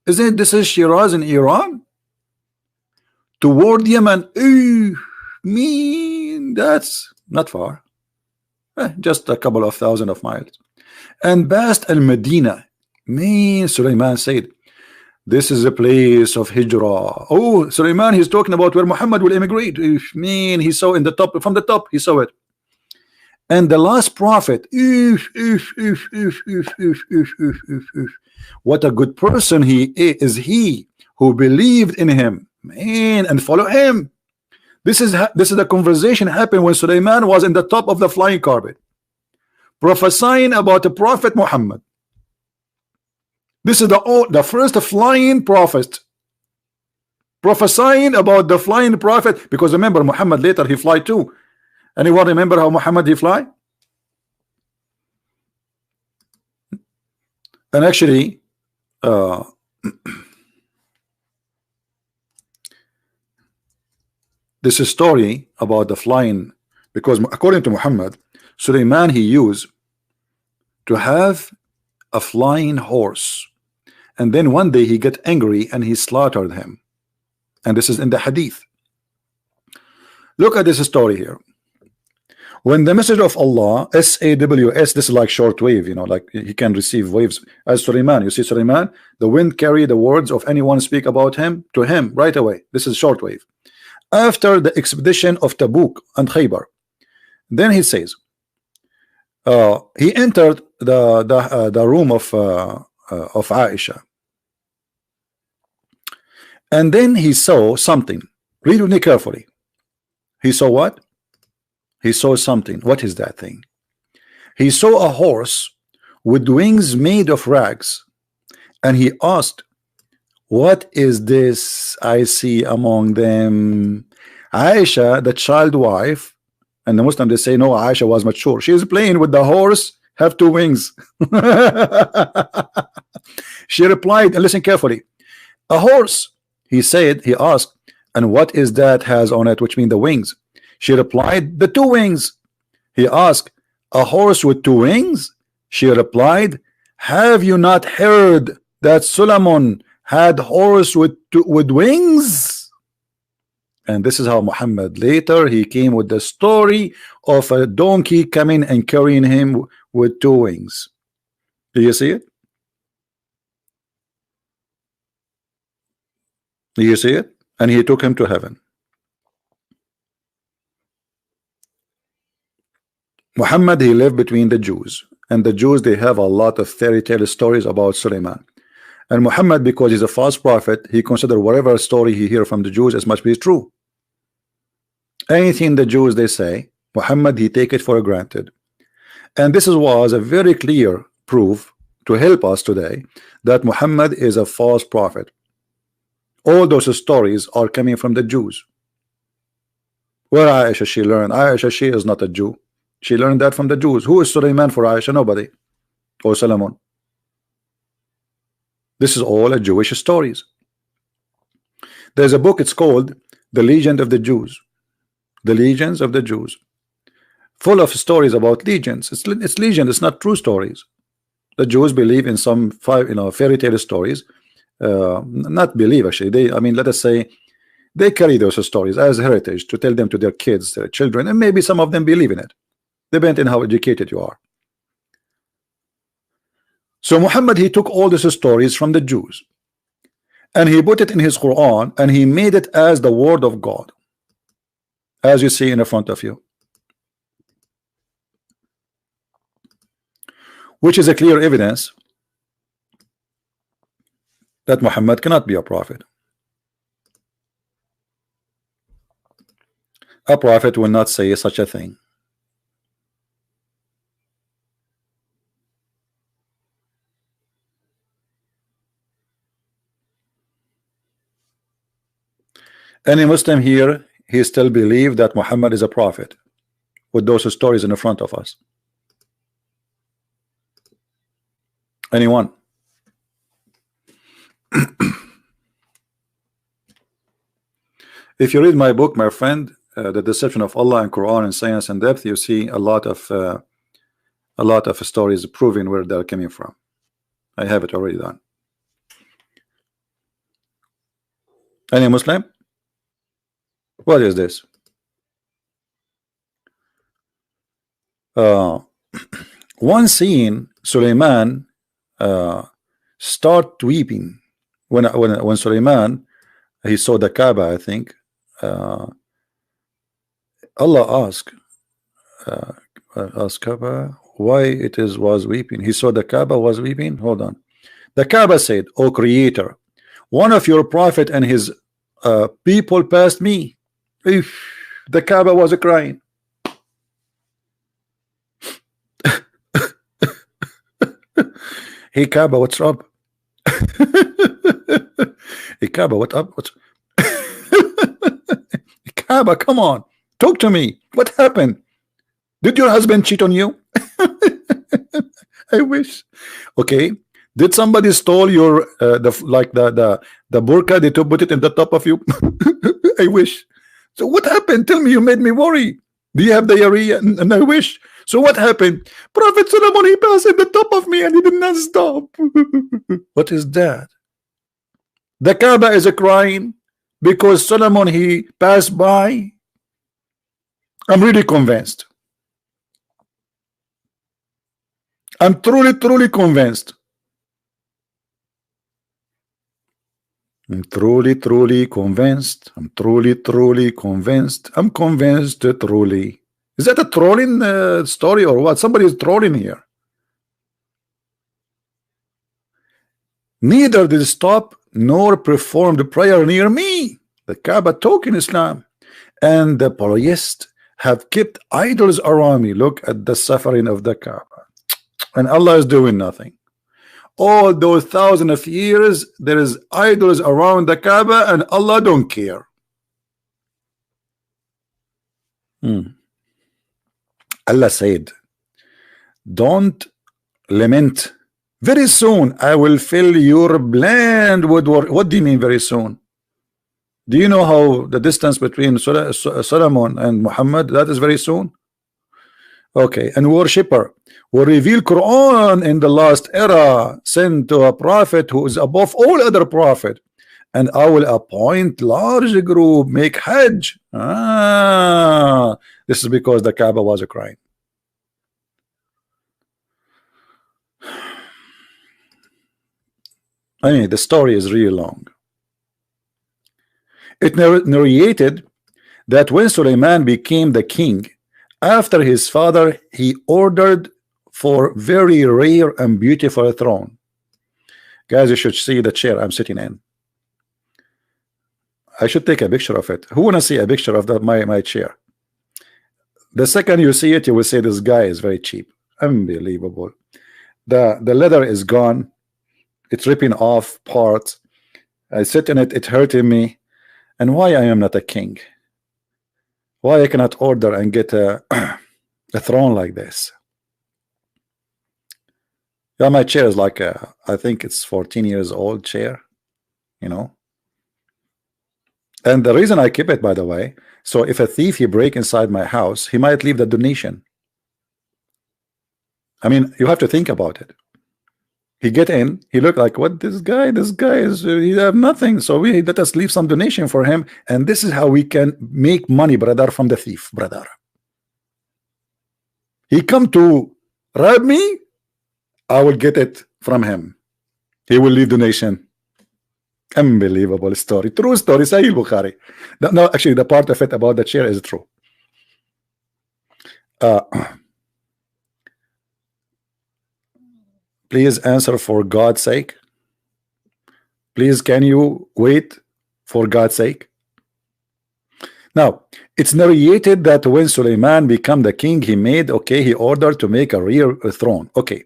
isn't this is Shiraz in Iran? Toward Yemen. That's not far. Just a couple of thousand of miles. And past Al-Medina. Sulaiman said, this is a place of hijrah. Oh, Sulaiman, he's talking about where Muhammad will immigrate. He saw in the top, from the top, he saw it. And the last prophet, what a good person he is, he who believed in him, and follow him. This is the conversation happened when Sulaiman was in the top of the flying carpet, prophesying about the Prophet Muhammad. This is the first flying prophet, prophesying about the flying prophet. Because remember, Muhammad later he fly too. Anyone remember how Muhammad he fly? And actually, this is story about the flying, because according to Muhammad, Sulaiman he used to have a flying horse, and then one day he get angry and he slaughtered him. And this is in the hadith. Look at this story here. When the message of Allah, SAWS, this is like shortwave, like he can receive waves. As Sulaiman, you see Sulaiman, the wind carry the words of anyone speak about him to him right away. This is shortwave. After the expedition of Tabuk and Khaybar, then he says, he entered the room of Aisha, and then he saw something. Read with me carefully. He saw what? He saw something. What is that thing? He saw a horse with wings made of rags, and he asked, what is this I see among them? Aisha, the child wife, and the Muslims they say no, Aisha was mature. She is playing with the horse, have two wings. She replied, and listen carefully, a horse. He said, he asked, and what is that has on it, which mean the wings? She replied, the two wings. He asked, a horse with two wings? She replied, have you not heard that Solomon had horse with wings? And this is how Muhammad later he came with the story of a donkey coming and carrying him with two wings. Do you see it? Do you see it? And he took him to heaven. Muhammad he lived between the Jews, and the Jews they have a lot of fairy tale stories about Sulaiman. And Muhammad, because he's a false prophet, he considered whatever story he hear from the Jews as must be true. Anything the Jews they say, Muhammad he take it for granted. And this was a very clear proof to help us today that Muhammad is a false prophet. All those stories are coming from the Jews. Where Aisha she learned? Aisha she is not a Jew. She learned that from the Jews. Who is Sulaiman for Aisha? Nobody. Or Solomon. This is all a Jewish stories. There's a book, it's called The Legend of the Jews. The Legends of the Jews. Full of stories about legends. It's legend, it's not true stories. The Jews believe in some fairy tale stories. Not believe actually. Let us say they carry those stories as heritage to tell them to their kids, their children, and maybe some of them believe in it. Depending on how educated you are. So Muhammad he took all these stories from the Jews and he put it in his Quran and he made it as the word of God, as you see in the front of you, which is a clear evidence that Muhammad cannot be a prophet. A prophet will not say such a thing. Any Muslim here, he still believes that Muhammad is a prophet with those stories in the front of us. Anyone? If you read my book, my friend, The Deception of Allah and Quran and Science and Depth, you see a lot of a lot of stories proving where they're coming from. I have it already done. Any Muslim? What is this? One scene, Suleiman start weeping when Suleiman he saw the Kaaba. I think Allah asked Kaaba why it was weeping. He saw the Kaaba was weeping. Hold on. The Kaaba said, "O Creator, one of your prophet and his people passed me." The Kaaba was crying. Hey Kaaba, what's up? Hey Kaaba, what up? What's Kaaba, come on, talk to me. What happened? Did your husband cheat on you? I wish. Okay. Did somebody stole your the burqa they to put it in the top of you? I wish. So what happened? Tell me, you made me worry. Do you have diarrhea? And I wish. So what happened? Prophet Solomon, he passed at the top of me and he did not stop. What is that? The Kaaba is crying because Solomon he passed by. I'm really convinced. I'm truly convinced. I'm truly convinced. I'm truly convinced. I'm convinced truly. Is that a trolling story or what? Somebody is trolling here. Neither did stop nor performed prayer near me. The Kaaba talk in Islam, and the polytheists have kept idols around me. Look at the suffering of the Kaaba, and Allah is doing nothing. All those thousands of years there is idols around the Kaaba and Allah don't care. Allah said, don't lament. Very soon I will fill your land with water. What do you mean very soon? Do you know how the distance between Solomon and Muhammad? That is very soon. Okay, and worshipper will reveal Quran in the last era, sent to a prophet who is above all other prophet, and I will appoint large group, make Hajj. This is because the Kaaba was crying. I mean, the story is really long. It narrated that when Suleiman became the king, after his father, he ordered for very rare and beautiful throne. Guys, you should see the chair I'm sitting in. I should take a picture of it. Who wanna see a picture of my chair? The second you see it, you will say this guy is very cheap. Unbelievable. The leather is gone. It's ripping off parts. I sit in it, it's hurting me. And why I am not a king? Why I cannot order and get a throne like this? Yeah, my chair is like I think it's 14 years old chair, you know. And the reason I keep it, by the way, so if a thief he break inside my house, he might leave the donation. I mean, you have to think about it. He get in, he look like, what, this guy is, he have nothing, so we let us leave some donation for him, and this is how we can make money, brother, from the thief, brother. He come to rob me, I will get it from him. He will leave donation. Unbelievable story, true story, Sahih Bukhari. No, actually, the part of it about the chair is true. Please answer for God's sake. Please, can you wait for God's sake? Now, it's narrated that when Suleiman became the king, he made, okay, he ordered to make a rear throne. Okay,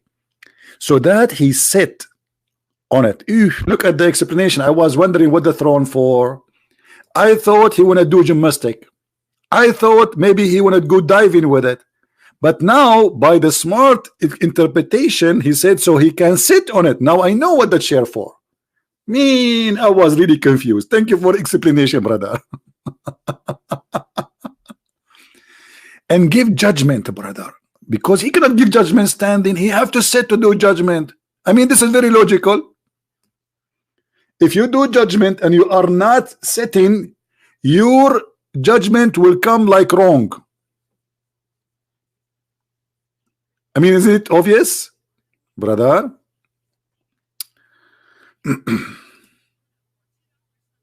so that he sat on it. Look at the explanation. I was wondering what the throne for. I thought he wanna do gymnastic. I thought maybe he wanna go diving with it. But now, by the smart interpretation, he said so he can sit on it. Now I know what the chair for. I was really confused. Thank you for explanation, brother. And give judgment, brother. because he cannot give judgment standing. He have to sit to do judgment. I mean, this is very logical. If you do judgment and you are not sitting, your judgment will come like wrong. I mean, is it obvious, brother?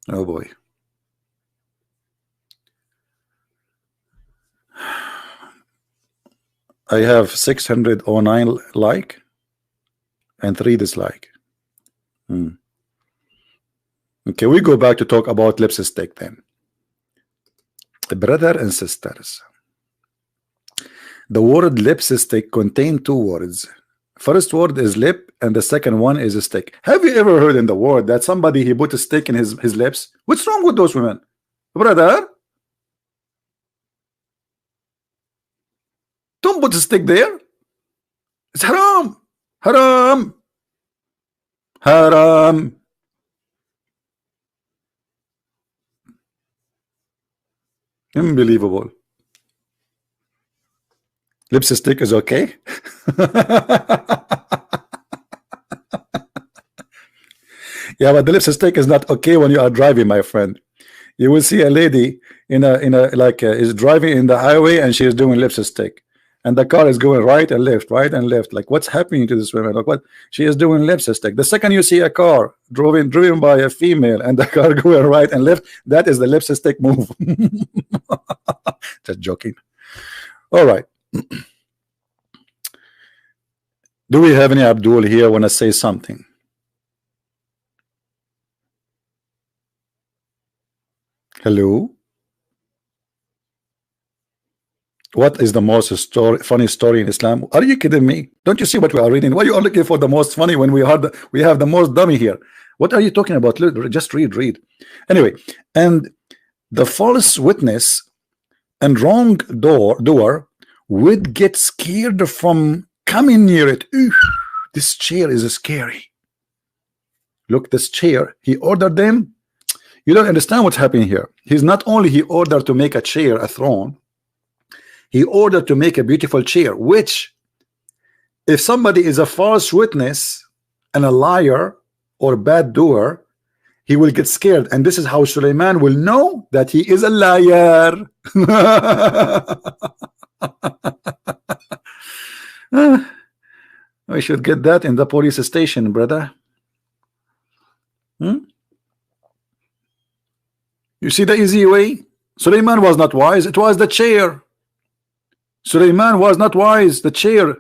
Oh boy. I have 609 like and 3 dislike. Okay, we go back to talk about lipstick then. Brother and sisters, the word lipstick contains 2 words. First word is lip and the second one is a stick. Have you ever heard in the world that somebody he put a stick in his lips? What's wrong with those women, brother? Don't put a stick there. It's haram. Haram. Haram. Unbelievable. Lipstick is okay. Yeah, but the lipstick is not okay when you are driving, my friend. You will see a lady in a is driving in the highway and she is doing lipstick, and the car is going right and left, right and left. Like, what's happening to this woman? Like, what? She is doing lipstick. The second you see a car driven by a female and the car going right and left, that is the lipstick move. Just joking. All right. Do we have any Abdul here want to say something? Hello. What is the most funny story in Islam? Are you kidding me? Don't you see what we are reading? Why you are looking for the most funny when we have the most dummy here? What are you talking about? Just read. Anyway, and the false witness and wrong doer would get scared from coming near it. Ooh, this chair is scary. Look, this chair. He ordered them. You don't understand what's happening here. He's not only he ordered to make a chair, a throne. He ordered to make a beautiful chair, which if somebody is a false witness and a liar or bad doer, he will get scared. And this is how Suleiman will know that he is a liar. We should get that in the police station, brother. You see the easy way? Suleiman was not wise. It was the chair. Suleiman was not wise. The chair.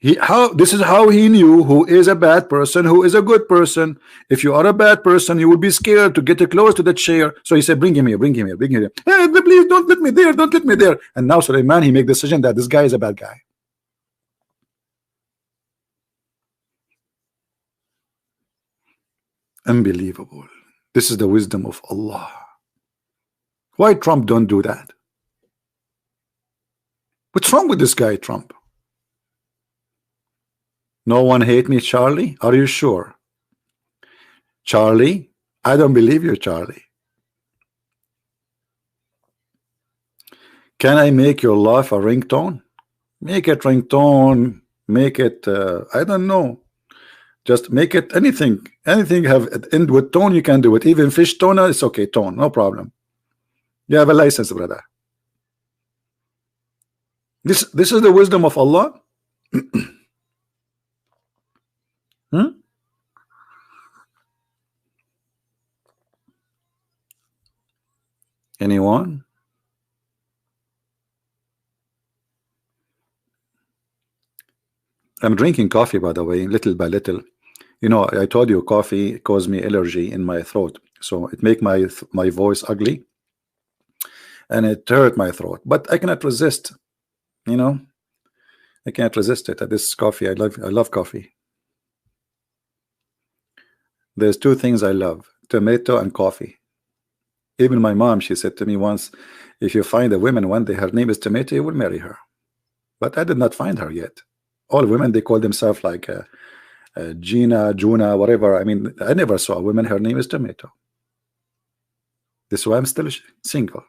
This is how he knew who is a bad person, who is a good person. If you are a bad person, you will be scared to get close to the chair. So he said, bring him here, bring him here, bring him here. Hey, please don't let me there, don't let me there. And now Suleiman, he make the decision that this guy is a bad guy. Unbelievable. This is the wisdom of Allah. Why Trump don't do that? What's wrong with this guy, Trump? No one hate me, Charlie? Are you sure? Charlie? I don't believe you, Charlie. Can I make your laugh a ringtone? Make it ringtone. Make it, I don't know. Just make it anything. Anything have it end with tone, you can do it. Even fish toner, it's okay, tone, no problem. You have a license, brother. This is the wisdom of Allah. Anyone? I'm drinking coffee, by the way, little by little. You know, I told you coffee caused me allergy in my throat, so it make my voice ugly, and it hurt my throat. But I cannot resist. You know, I can't resist it. This coffee, I love coffee. There's 2 things I love: tomato and coffee. Even my mom, she said to me once, if you find a woman one day her name is Tomato, you will marry her. But I did not find her yet. All women, they call themselves like Gina, Juna, whatever. I mean, I never saw a woman her name is Tomato. This is why I'm still single.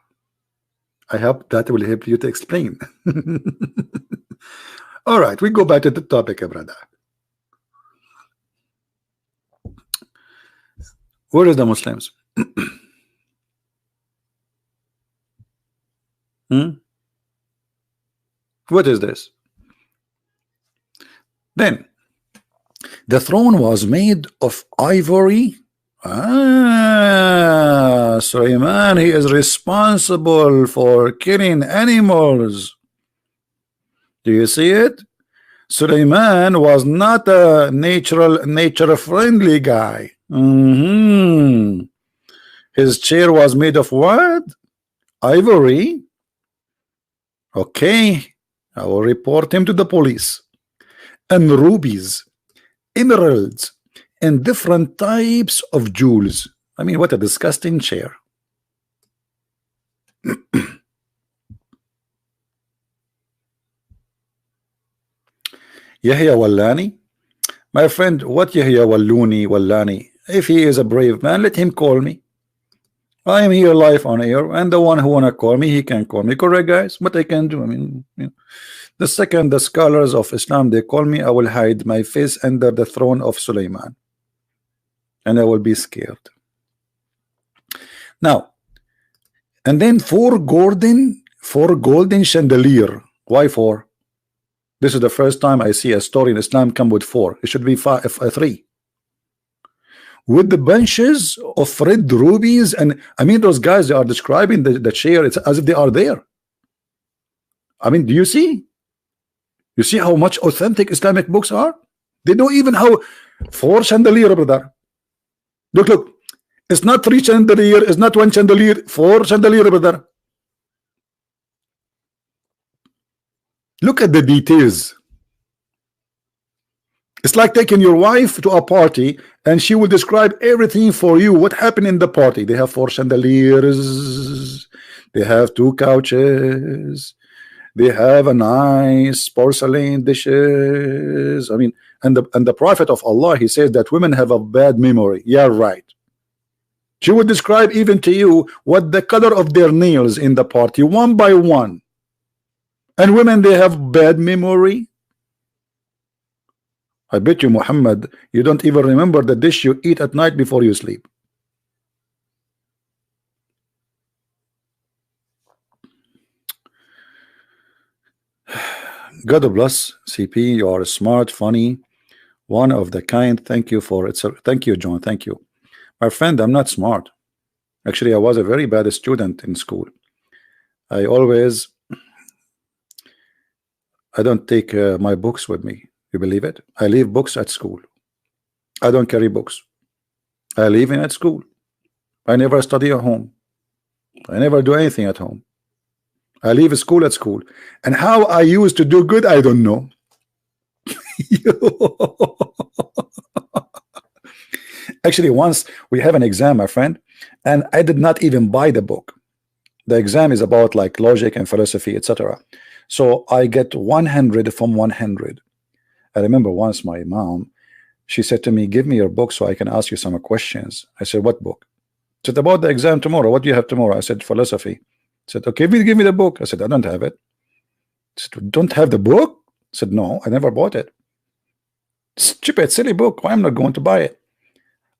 I hope that will help you to explain. All right, we go back to the topic, brother. Where is the Muslims? What is this? Then the throne was made of ivory. Sulaiman, he is responsible for killing animals. Do you see it? Sulaiman was not a nature friendly guy. His chair was made of what? Ivory. Okay, I will report him to the police. And rubies, emeralds, and different types of jewels. I mean, what a disgusting chair. Yahya Wallani, my friend, what Yahya Wallani? If he is a brave man, let him call me. I am here live on air, and the one who wanna call me, he can call me. Correct, guys? What I can do? I mean, you know, the second the scholars of Islam they call me, I will hide my face under the throne of Sulaiman, and I will be scared. Now, and then four golden chandelier. Why four? This is the first time I see a story in Islam come with four. It should be three. With the bunches of red rubies, and I mean those guys, they are describing the chair, it's as if they are there. I mean, do you see? You see how much authentic Islamic books are? They know even how four chandelier, brother. Look, it's not three chandelier, it's not one chandelier, four chandelier, brother. Look at the details. It's like taking your wife to a party and she will describe everything for you. What happened in the party? They have four chandeliers, they have two couches, they have a nice porcelain dishes. I mean, and the Prophet of Allah, he says that women have a bad memory. Yeah, right. She would describe even to you what the color of their nails in the party, one by one. And women, they have bad memory. I bet you, Muhammad, you don't even remember the dish you eat at night before you sleep. God bless CP. You are smart, funny, one of the kind. Thank you for it. Thank you, John. Thank you, my friend. I'm not smart. Actually, I was a very bad student in school. I don't take my books with me. You believe it? I leave books at school. I don't carry books. I leave them at school. I never study at home. I never do anything at home. I leave school at school. And how I used to do good, I don't know. Actually, once we have an exam, my friend, and I did not even buy the book. The exam is about like logic and philosophy, etc. So I get 100 from 100. I remember once my mom, she said to me, give me your book so I can ask you some questions. I said, what book? She said, about the exam tomorrow. What do you have tomorrow? I said, philosophy. She said, okay, give me the book. I said, I don't have it. She said, don't have the book? I said, no, I never bought it. Stupid, silly book. Why am I not going to buy it?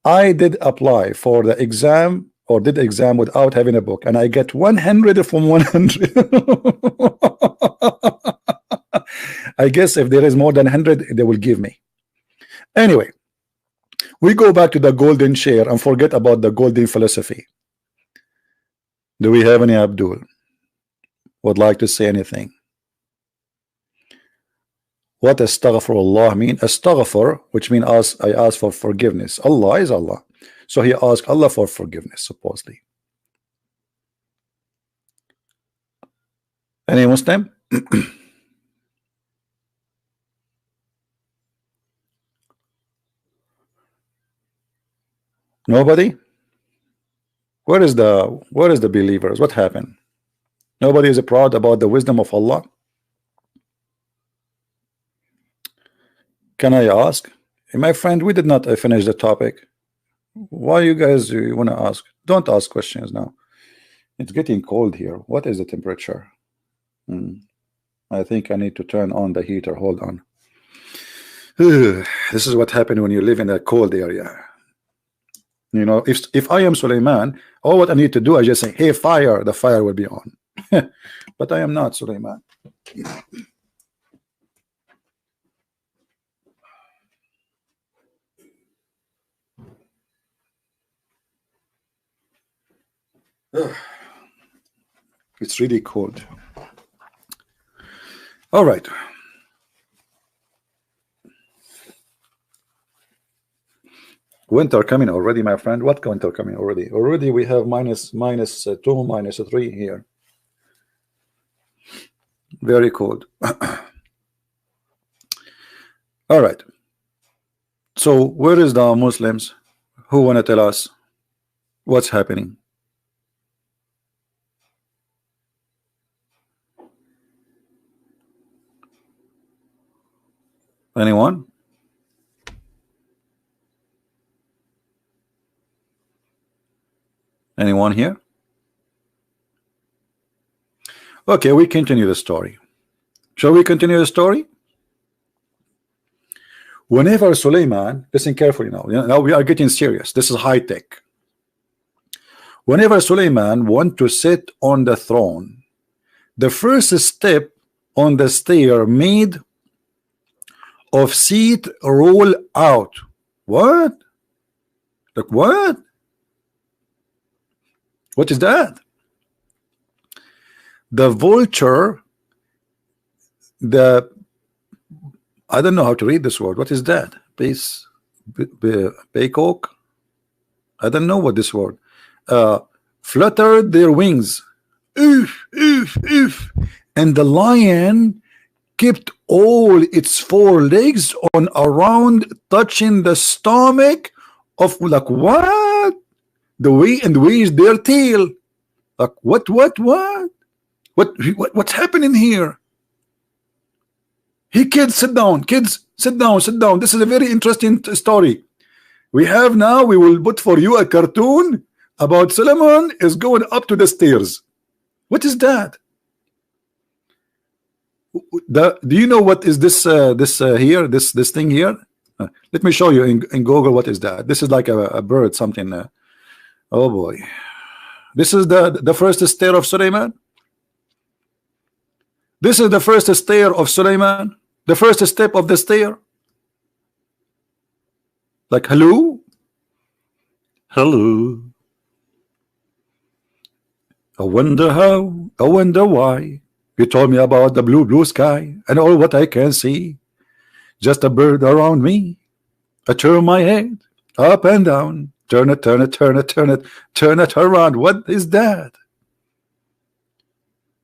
I did apply for the exam or did the exam without having a book, and I get 100 from 100. I guess if there is more than 100, they will give me. Anyway, we go back to the golden chair and forget about the golden philosophy. Do we have any Abdul would like to say anything? What astaghfirullah mean? Astaghfir, which means I ask for forgiveness. Allah is Allah. So he asked Allah for forgiveness, supposedly. Any Muslim? Nobody? Where is the believers? What happened? Nobody is proud about the wisdom of Allah. Can I ask? My friend, we did not finish the topic. Why you guys want to ask? Don't ask questions now. It's getting cold here. What is the temperature? I think I need to turn on the heater. Hold on. This is what happened when you live in a cold area. You know, if I am Suleiman, all what I need to do, I just say, hey, fire, the fire will be on. But I am not Suleiman. It's really cold. All right. Winter coming already, my friend. What winter coming already? Already we have minus 2, minus 3 here. Very cold. All right. So where is the Muslims who want to tell us what's happening? Anyone? Anyone here? Okay, we continue the story. Shall we continue the story? Whenever Suleiman, listen carefully now. Now we are getting serious. This is high tech. Whenever Suleiman want to sit on the throne, the first step on the stair made of seat roll out. What? Like what? What is that? The vulture, I don't know how to read this word. What is that? Peacock? I don't know what this word. Fluttered their wings. Oof, oof, oof. And the lion kept all its 4 legs on around, touching the stomach of, like, what? The way is their tail. Like what's happening here? Hey kids, sit down. Kids, sit down. This is a very interesting story. We will put for you a cartoon about Solomon is going up to the stairs. What is that? Do you know what is this here, this thing here? Let me show you in Google. What is that? This is like a bird, something. Oh boy, this is the first stair of Suleiman. This is the first stair of Suleiman, the first step of the stair. Like, hello. I wonder how, I wonder why. You told me about the blue sky and all what I can see. Just a bird around me. I turn my head up and down. Turn it around. What is that?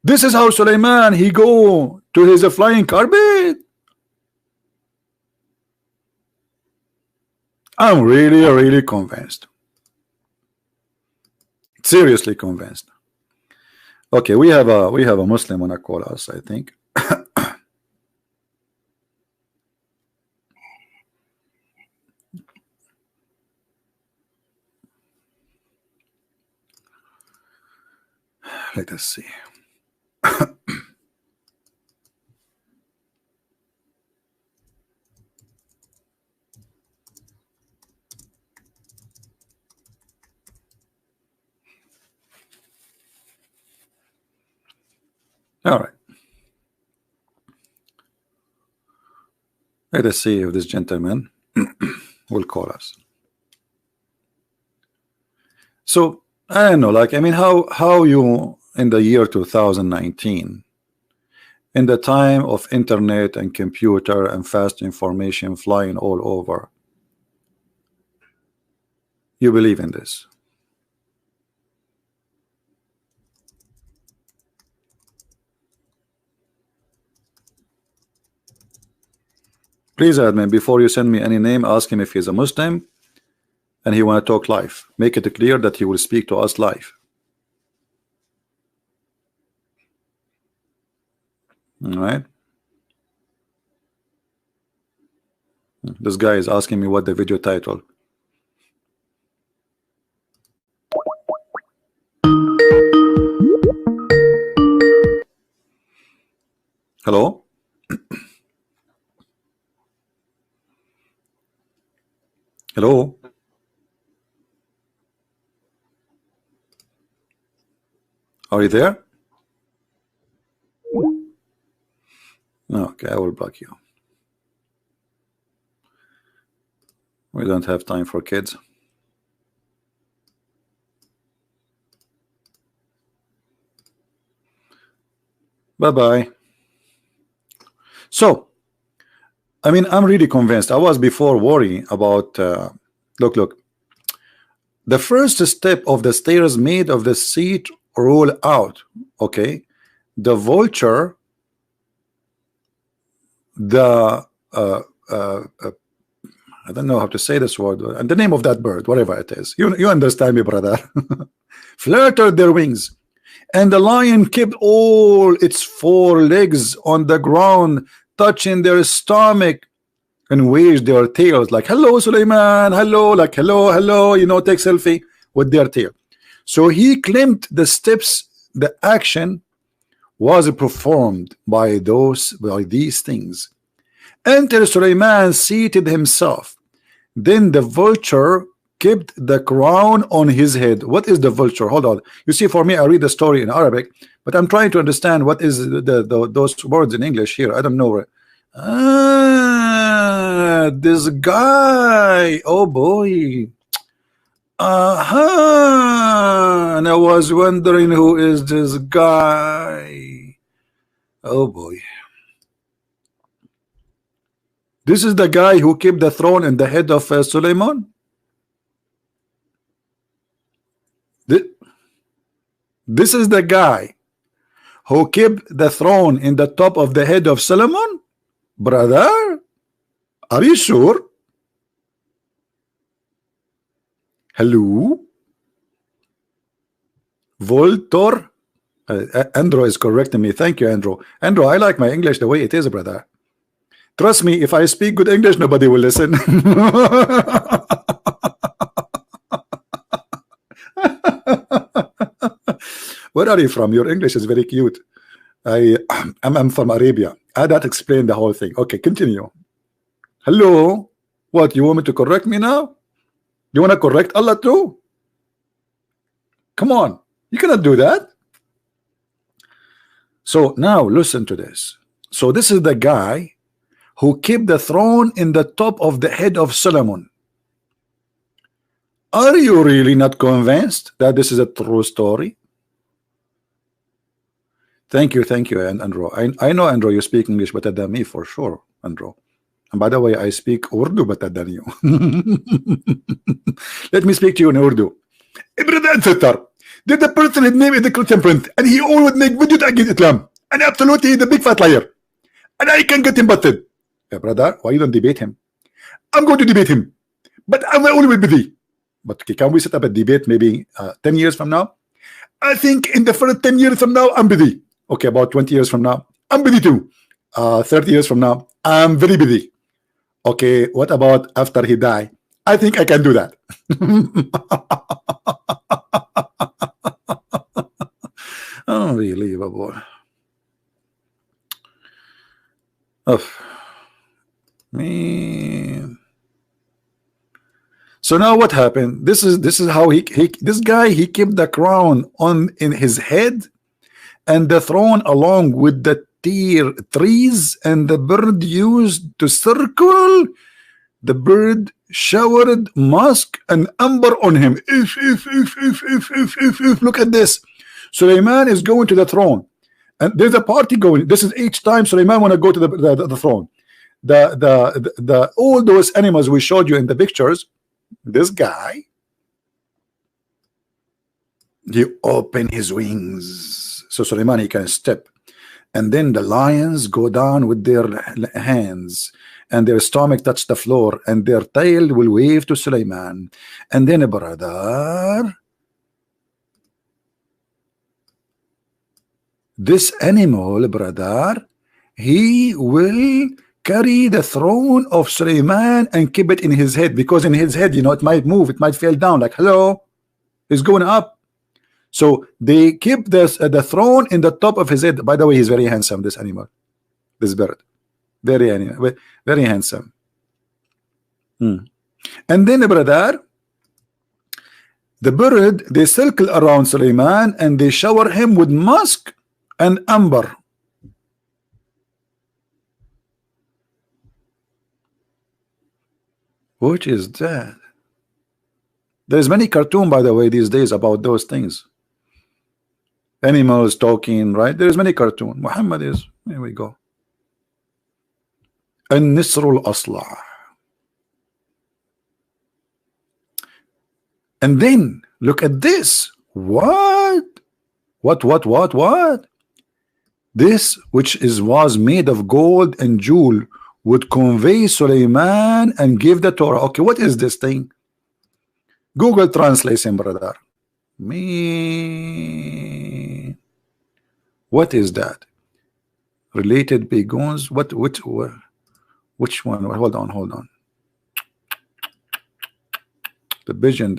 This is how Suleiman he go to his flying carpet. I'm really convinced. Seriously convinced. Okay, we have a Muslim wanna call us, I think. Let us see. All right. Let us see if this gentleman will call us. So I don't know, like, I mean, how you in the year 2019, in the time of internet and computer and fast information flying all over, you believe in this? Please, admin, before you send me any name, ask him if he's a Muslim and he want to talk live. Make it clear that he will speak to us live. All right. This guy is asking me what the video title. Hello? Hello? Are you there? Okay, I will block you. We don't have time for kids. Bye-bye. So, I mean, I'm really convinced. I was before worrying about, look. The first step of the stairs made of the seat roll out, okay? The vulture, I don't know how to say this word, and the name of that bird, whatever it is, you understand me, brother. Fluttered their wings, and the lion kept all its 4 legs on the ground, touching their stomach, and waved their tails like hello Suleiman, hello, like hello, you know, take selfie with their tail. So he claimed the steps, the action was performed by these things. Enter Suleiman seated himself. Then the vulture kept the crown on his head. What is the vulture? Hold on. You see, for me, I read the story in Arabic, but I'm trying to understand what is those words in English here. I don't know. This guy. Oh boy. And I was wondering who is this guy. Oh boy. This is the guy who kept the throne in the head of Suleiman. This is the guy who kept the throne in the top of the head of Solomon. Brother, are you sure? Hello? Voltor? Andrew is correcting me. Thank you, Andrew. Andrew, I like my English the way it is, brother. Trust me, if I speak good English, nobody will listen. Where are you from? Your English is very cute. I'm from Arabia. That explained the whole thing. Okay, continue. Hello? What, you want me to correct me now? You want to correct Allah too? Come on, you cannot do that. So now listen to this. So this is the guy who kept the throne in the top of the head of Solomon. Are you really not convinced that this is a true story? Thank you, Andrew. I know, Andrew, you speak English better than me for sure, Andrew. And by the way, I speak Urdu better than you. Let me speak to you in Urdu. Did the person his name is the Christian Prince, and he always make videos against Islam, and absolutely he's a big fat liar, and I can get him busted. Yeah, brother, why you don't debate him? I'm going to debate him, but I'm always busy. But can we set up a debate maybe 10 years from now? I think in the first 10 years from now, I'm busy. Okay, about 20 years from now, I'm busy too. 30 years from now, I'm very busy. Okay, what about after he die? I think I can do that. Unbelievable. Oh, man. So now what happened? This is how this guy kept the crown in his head and the throne along with the trees, and the bird used to circle. The bird showered musk and amber on him. Look at this. Suleiman is going to the throne, and there's a party going. This is each time Suleiman want to go to the throne. The all those animals we showed you in the pictures. This guy, he opened his wings so Suleiman he can step, and then the lions go down with their hands, and their stomach touch the floor, and their tail will wave to Suleiman. And then, brother, this animal, brother, he will carry the throne of Suleiman and keep it in his head, because in his head, you know, it might move, it might fall down, like hello, it's going up. So they keep this the throne in the top of his head. By the way, he's very handsome, this animal. this bird. Very very handsome. And then, brother, the bird, they circle around Suleiman and they shower him with musk and amber. Which is that? There's many cartoon, by the way, these days about those things. Animals talking, right? There's many cartoon. Muhammad is, here we go. An-Nisrul Asla. And then look at this. What? This which was made of gold and jewel would convey Suleiman and give the Torah. Okay, what is this thing? Google translation, brother. Me. What is that? Related begons. What? Which one? Hold on. The vision.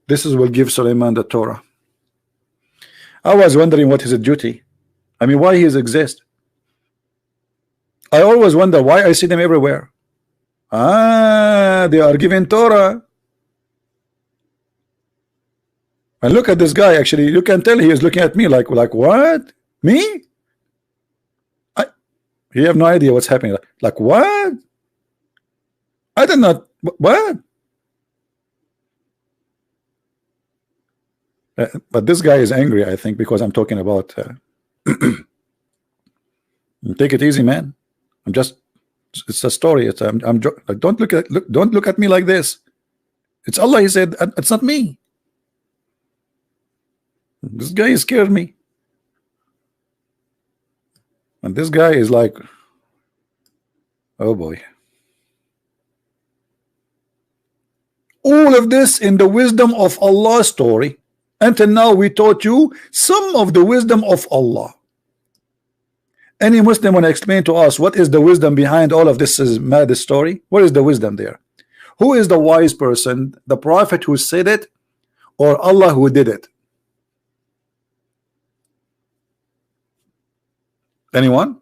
This is what gives Suleiman the Torah. I was wondering what is his duty. I mean, why he exist. I always wonder why I see them everywhere. They are given Torah. And look at this guy. Actually, you can tell he is looking at me like what? Me? He have no idea what's happening. Like what? I did not. What? But this guy is angry, I think, because I'm talking about. Take it easy, man. It's a story. Don't look at me like this. It's Allah. He said it's not me. This guy scared me. And this guy is like, oh boy. All of this in the wisdom of Allah story. Until now we taught you some of the wisdom of Allah. Any Muslim want to explain to us what is the wisdom behind all of this is mad story? What is the wisdom there? Who is the wise person? The prophet who said it or Allah who did it? Anyone?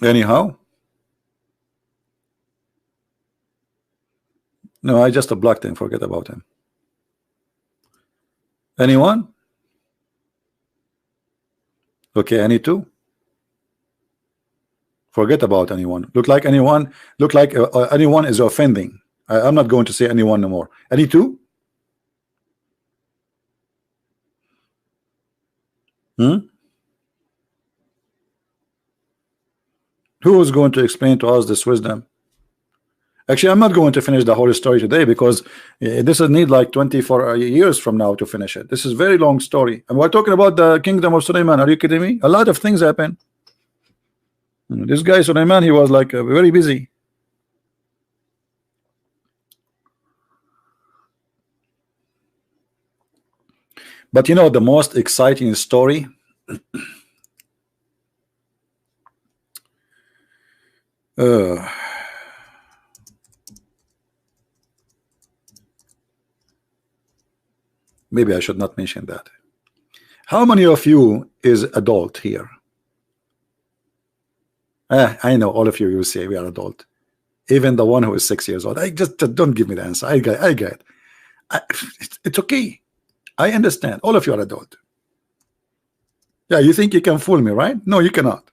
Anyhow? No, I just blocked him. Forget about him. Anyone? Okay, any two? Forget about anyone. Look like anyone is offending. I'm not going to say anyone no more. Any two? Who is going to explain to us this wisdom? Actually, I'm not going to finish the whole story today because this will need like 24 years from now to finish it. This is a very long story. And we're talking about the kingdom of Suleiman. Are you kidding me? A lot of things happen. This guy Suleiman, he was like very busy. But you know the most exciting story maybe I should not mention that. How many of you is adult here? I know all of you will say we are adult. Even the one who is 6 years old. I just don't give me the answer. I get it. It's okay. I understand. All of you are adult. Yeah, you think you can fool me, right? No, you cannot.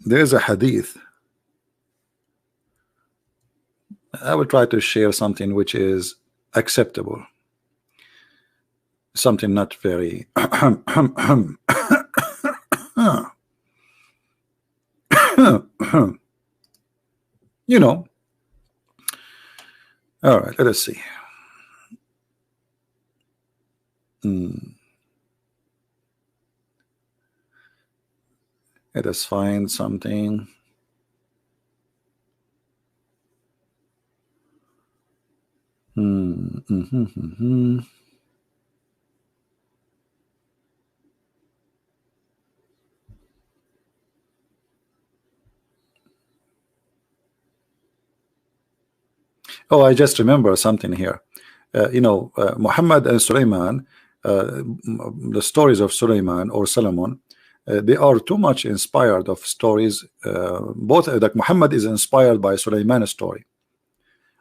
There's a hadith. I will try to share something which is acceptable. Something not very you know. All right, let us see. Let us find something. Oh, I just remember something here. Muhammad and Sulaiman, the stories of Sulaiman or Solomon, they are too much inspired of stories. Both like Muhammad is inspired by Sulaiman's story.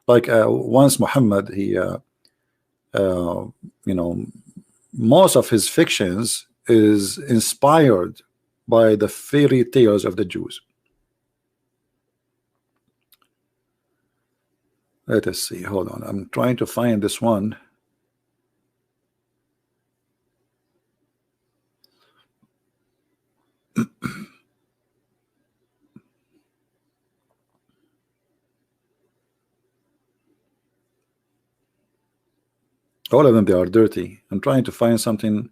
Like once Muhammad, he most of his fictions is inspired by the fairy tales of the Jews. Let us see. Hold on. I'm trying to find this one. All of them, they are dirty. I'm trying to find something.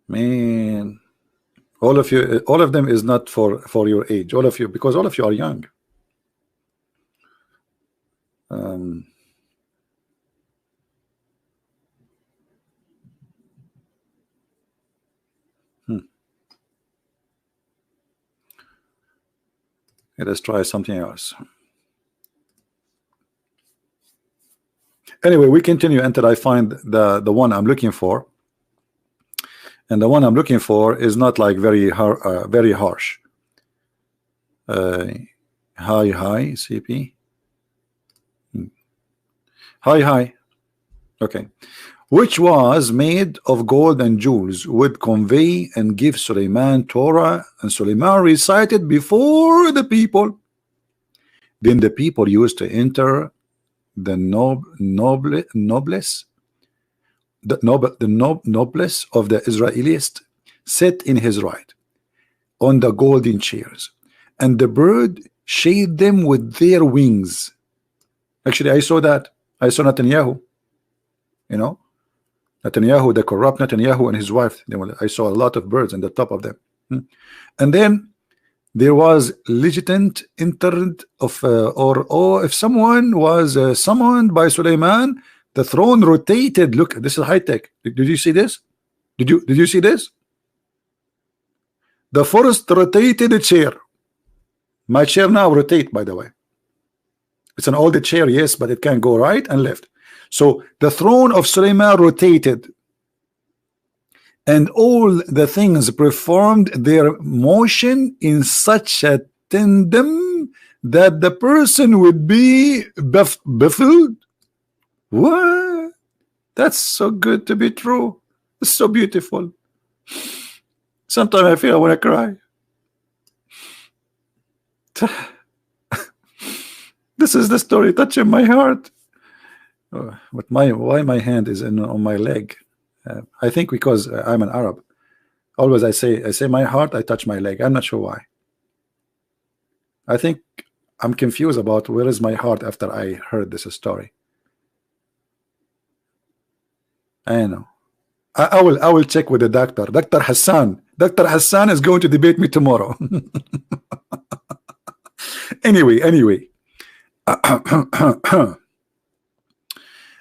Man, all of you, all of them is not for your age. All of you, because all of you are young. Let us try something else. Anyway, we continue until I find the one I'm looking for. And the one I'm looking for is not like very harsh. Hi CP. Hi. Okay. Which was made of gold and jewels, would convey and give Suleiman Torah, and Suleiman recited before the people. Then the people used to enter the noblesse of the Israelites, sat in his right on the golden chairs, and the bird shade them with their wings. Actually, I saw that. I saw Netanyahu. Netanyahu, the corrupt Netanyahu and his wife. I saw a lot of birds on the top of them. And then there was legitimate interest of or if someone was summoned by Suleiman, the throne rotated. Look, this is high tech. Did you see this? Did you see this? The first rotated chair. My chair now rotate, by the way. It's an older chair, yes, but it can go right and left. So the throne of Suleiman rotated, and all the things performed their motion in such a tandem that the person would be baffled. What? That's so good to be true. It's so beautiful. Sometimes I feel I want to cry. This is the story touching my heart. But why my hand is on my leg? I think because I'm an Arab. Always I say my heart, I touch my leg. I'm not sure why. I think I'm confused about where is my heart after I heard this story. I know. I will check with the doctor. Dr. Hassan. Dr. Hassan is going to debate me tomorrow. Anyway.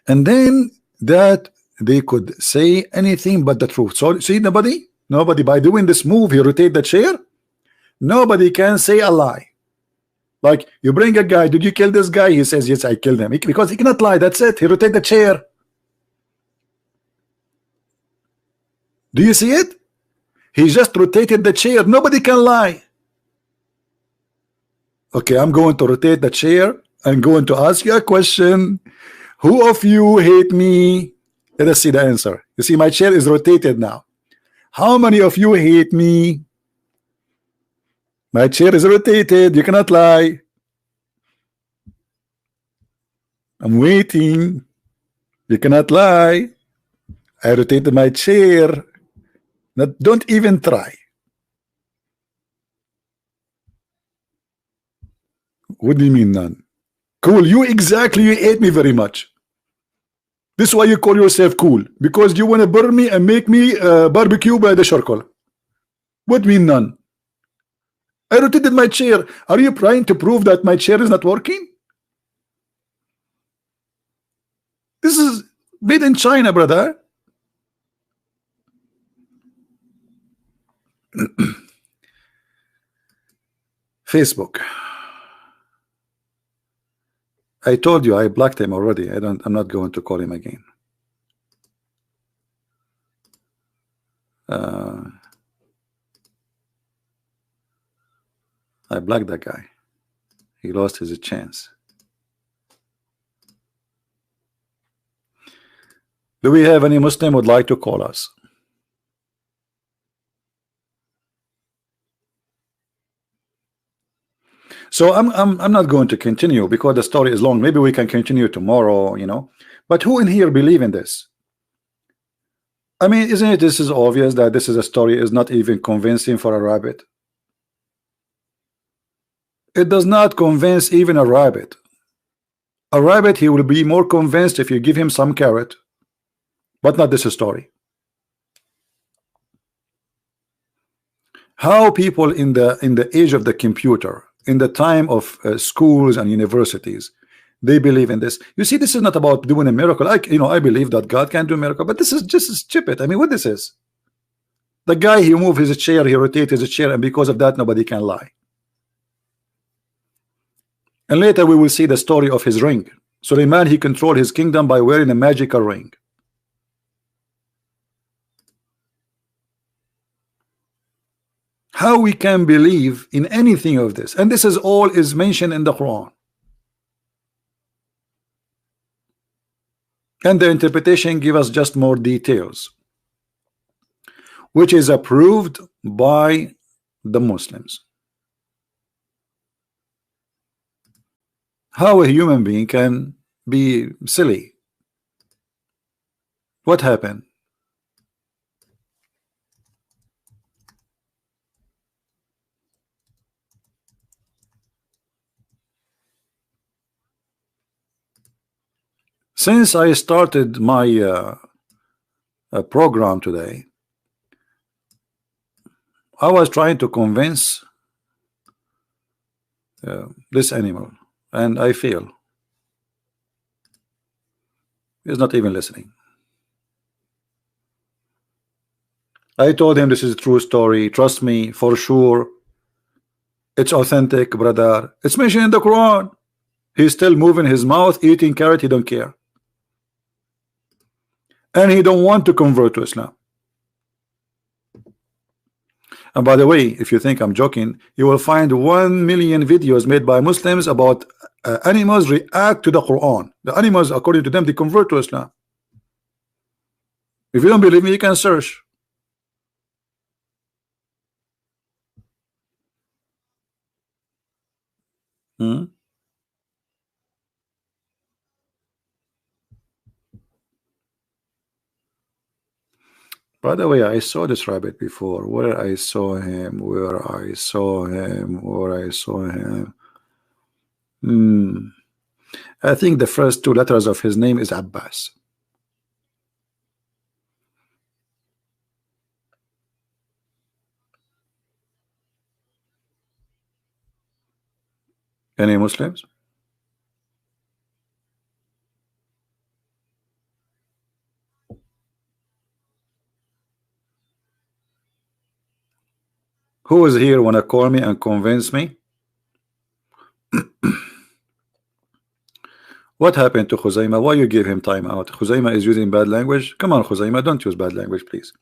And then that they could say anything but the truth. So see, nobody by doing this move, he rotate the chair. Nobody can say a lie. Like you bring a guy, did you kill this guy? He says, yes, I killed him. Because he cannot lie. That's it. He rotate the chair. Do you see it? He just rotated the chair. Nobody can lie. Okay, I'm going to rotate the chair. I'm going to ask you a question. Who of you hate me? Let us see the answer. You see, my chair is rotated now. How many of you hate me? My chair is rotated. You cannot lie. I'm waiting. You cannot lie. I rotated my chair. Don't even try. What do you mean none? Cool. You hate me very much. This is why you call yourself cool, because you want to burn me and make me barbecue by the charcoal. What do you mean none? I rotated my chair. Are you trying to prove that my chair is not working? This is made in China, brother. Facebook. I told you I blocked him already. I'm not going to call him again. I blocked that guy. He lost his chance. Do we have any Muslim would like to call us? So I'm not going to continue because the story is long. Maybe we can continue tomorrow, you know. But who in here believe in this? I mean, isn't it this is obvious that this is a story is not even convincing for a rabbit? It does not convince even a rabbit. A rabbit, he will be more convinced if you give him some carrot, but not this story. How people in the age of the computer, in the time of schools and universities, they believe in this. You see, this is not about doing a miracle. Like, you know, I believe that God can do a miracle, but this is just stupid. I mean, what this is? The guy, he moved his chair, he rotated his chair, and because of that, nobody can lie. And later we will see the story of his ring. Suleiman, he controlled his kingdom by wearing a magical ring. How we can believe in anything of this? And this is all is mentioned in the Quran. And the interpretation give us just more details, which is approved by the Muslims. How a human being can be silly? What happened? Since I started my program today, I was trying to convince this animal, and I fail. He's not even listening. I told him this is a true story. Trust me, for sure. It's authentic, brother. It's mentioned in the Quran. He's still moving his mouth, eating carrot. He don't care. And he don't want to convert to Islam. And by the way, if you think I'm joking, you will find 1 million videos made by Muslims about animals react to the Quran. The animals, according to them, they convert to Islam. If you don't believe me, you can search. By the way, I saw this rabbit before. Where I saw him, where I saw him, where I saw him. I think the first 2 letters of his name is Abbas. Any Muslims? Who is here wanna call me and convince me? What happened to Khuzaima? Why you give him time out? Khuzaima is using bad language. Come on, Khuzaima, don't use bad language, please.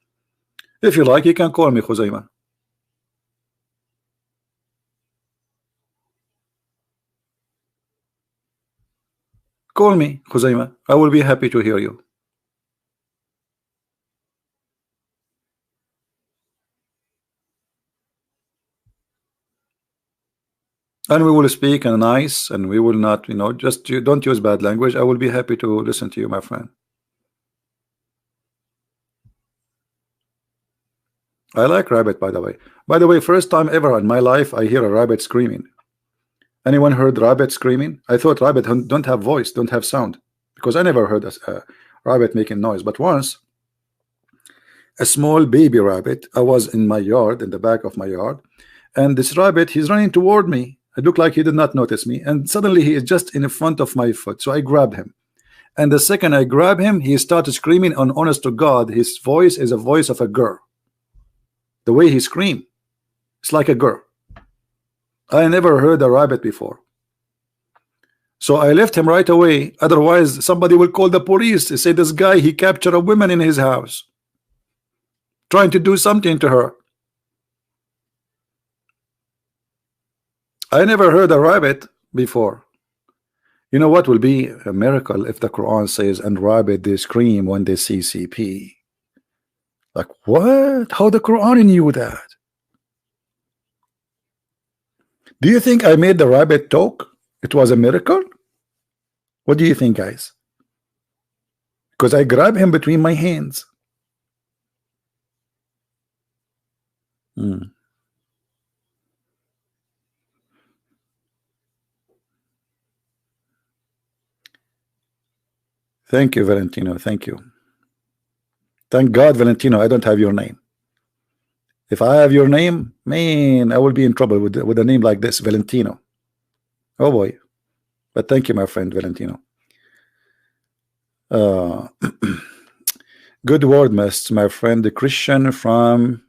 If you like, you can call me Khuzaima. Call me, Khuzaima. I will be happy to hear you. And we will speak and nice, and we will not, you know, just you don't use bad language. I will be happy to listen to you, my friend. I like rabbit, by the way. By the way, first time ever in my life I hear a rabbit screaming. Anyone heard rabbit screaming? I thought rabbit don't have voice, don't have sound, because I never heard a rabbit making noise. But once, a small baby rabbit, I was in my yard, in the back of my yard, and this rabbit, he's running toward me. It looked like he did not notice me, and suddenly he is just in front of my foot. So I grab him, And the second I grab him, he started screaming, and honest to God, his voice is a voice of a girl. The way he screamed, it's like a girl. I never heard a rabbit before. So I left him right away. Otherwise, somebody will call the police. They say this guy, he captured a woman in his house, trying to do something to her. I never heard a rabbit before. You know what will be a miracle if the Quran says, and rabbit they scream when they see CP. Like what? How the Quran knew that? Do you think I made the rabbit talk? It was a miracle? What do you think, guys? Because I grab him between my hands. Thank you, Valentino. Thank you. Thank God, Valentino, I don't have your name. If I have your name, man, I will be in trouble with a name like this, Valentino. Oh boy. But thank you, my friend Valentino. Good word, my friend, the Christian from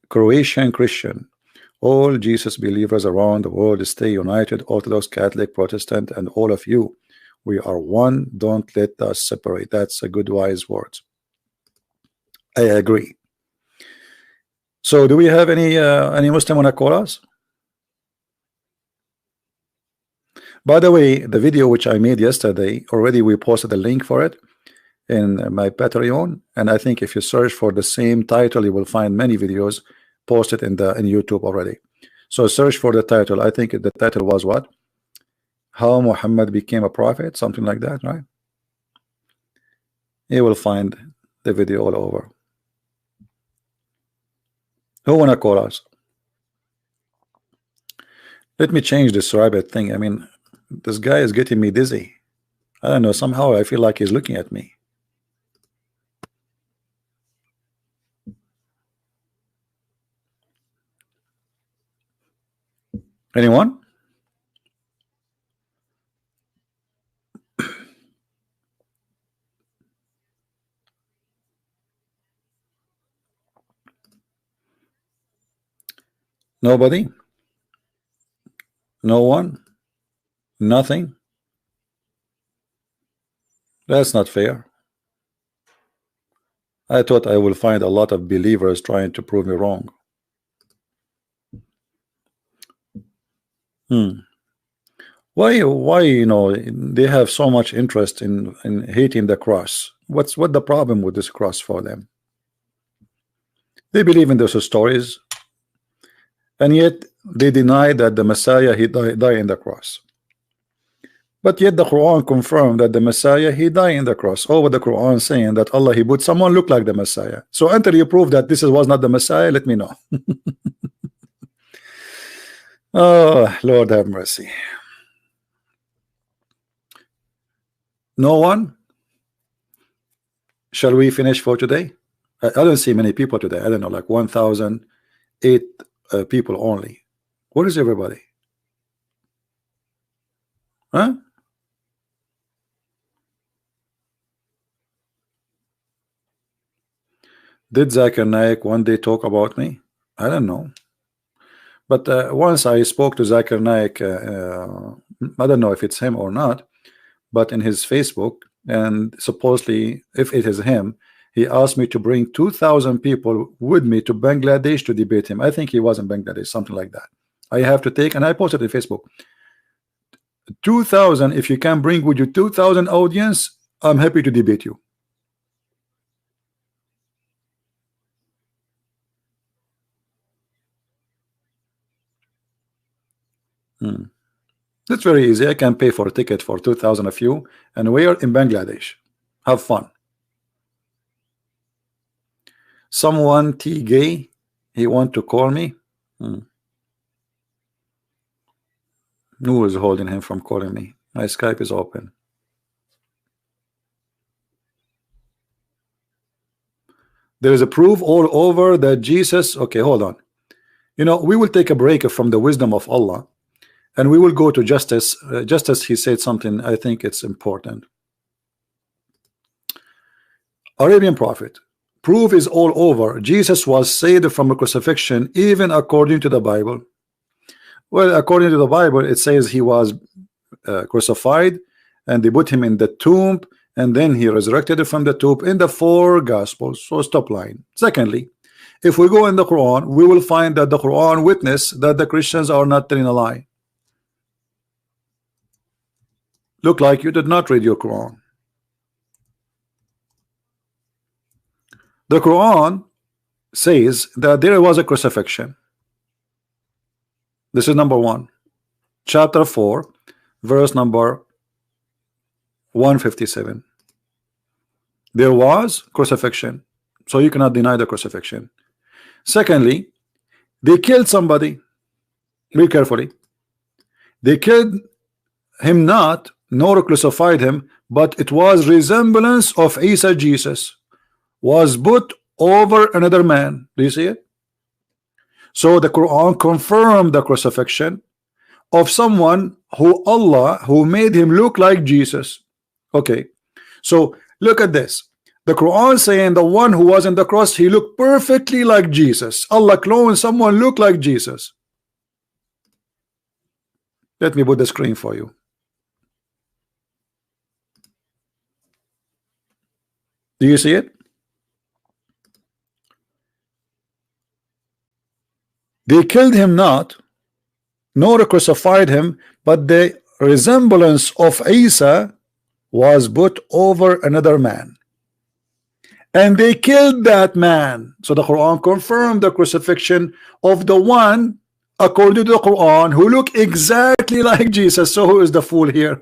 Croatian Christian. All Jesus believers around the world stay united, Orthodox, Catholic, Protestant, and all of you. We are one. Don't let us separate. That's a good, wise word. I agree. So, do we have any Muslim want to call us? By the way, the video which I made yesterday, already we posted a link for it in my Patreon, and I think if you search for the same title, you will find many videos posted in YouTube already. So search for the title. I think the title was what? How Muhammad became a prophet, something like that, right? You will find the video all over. Who wanna call us? Let me change this rabbit thing. I mean, this guy is getting me dizzy. I don't know, somehow I feel like he's looking at me. Anyone? Nobody? No one? Nothing? That's not fair. I thought I will find a lot of believers trying to prove me wrong. Why you know they have so much interest in hating the cross? What the problem with this cross for them? They believe in those stories, and yet they deny that the Messiah he died in the cross. But yet the Quran confirmed that the Messiah he died in the cross. Over the Quran saying that Allah he put someone look like the Messiah. So until you prove that this was not the Messiah, let me know. Oh Lord have mercy. No one? Shall we finish for today? I don't see many people today. I don't know, like 1,008 people only. What is everybody? Huh? Did Zakir Naik one day talk about me? I don't know. But once I spoke to Zakir Naik, I don't know if it's him or not, but in his Facebook, and supposedly if it is him, he asked me to bring 2,000 people with me to Bangladesh to debate him. I think he was in Bangladesh, something like that. I have to take, and I posted on Facebook, 2,000, if you can bring with you 2,000 audience, I'm happy to debate you. That's very easy. I can pay for a ticket for 2,000 of you, and we are in Bangladesh. Have fun. Someone T gay, he want to call me. Who is holding him from calling me? My Skype is open. There is a proof all over that Jesus. Okay, hold on. You know, we will take a break from the wisdom of Allah, and we will go to Justice. Justice, he said something, I think it's important. Arabian Prophet, proof is all over. Jesus was saved from a crucifixion, even according to the Bible. Well, according to the Bible, it says he was crucified, and they put him in the tomb, and then he resurrected from the tomb in the 4 Gospels. So stop lying. Secondly, if we go in the Quran, we will find that the Quran witness that the Christians are not telling a lie. Look like you did not read your Quran. The Quran says that there was a crucifixion. This is number 1, chapter 4, verse number 157. There was crucifixion, so you cannot deny the crucifixion. Secondly, they killed somebody. Be carefully. They killed him not, nor crucified him, but it was resemblance of Isa, Jesus was put over another man. Do you see it? So the Quran confirmed the crucifixion of someone who who made him look like Jesus. Okay, so look at this. The Quran saying the one who was on the cross, he looked perfectly like Jesus. Allah cloned someone look like Jesus. Let me put the screen for you. Do you see it? They killed him not, nor crucified him, but the resemblance of Isa was put over another man, and they killed that man. So the Quran confirmed the crucifixion of the one, according to the Quran, who looked exactly like Jesus. So who is the fool here?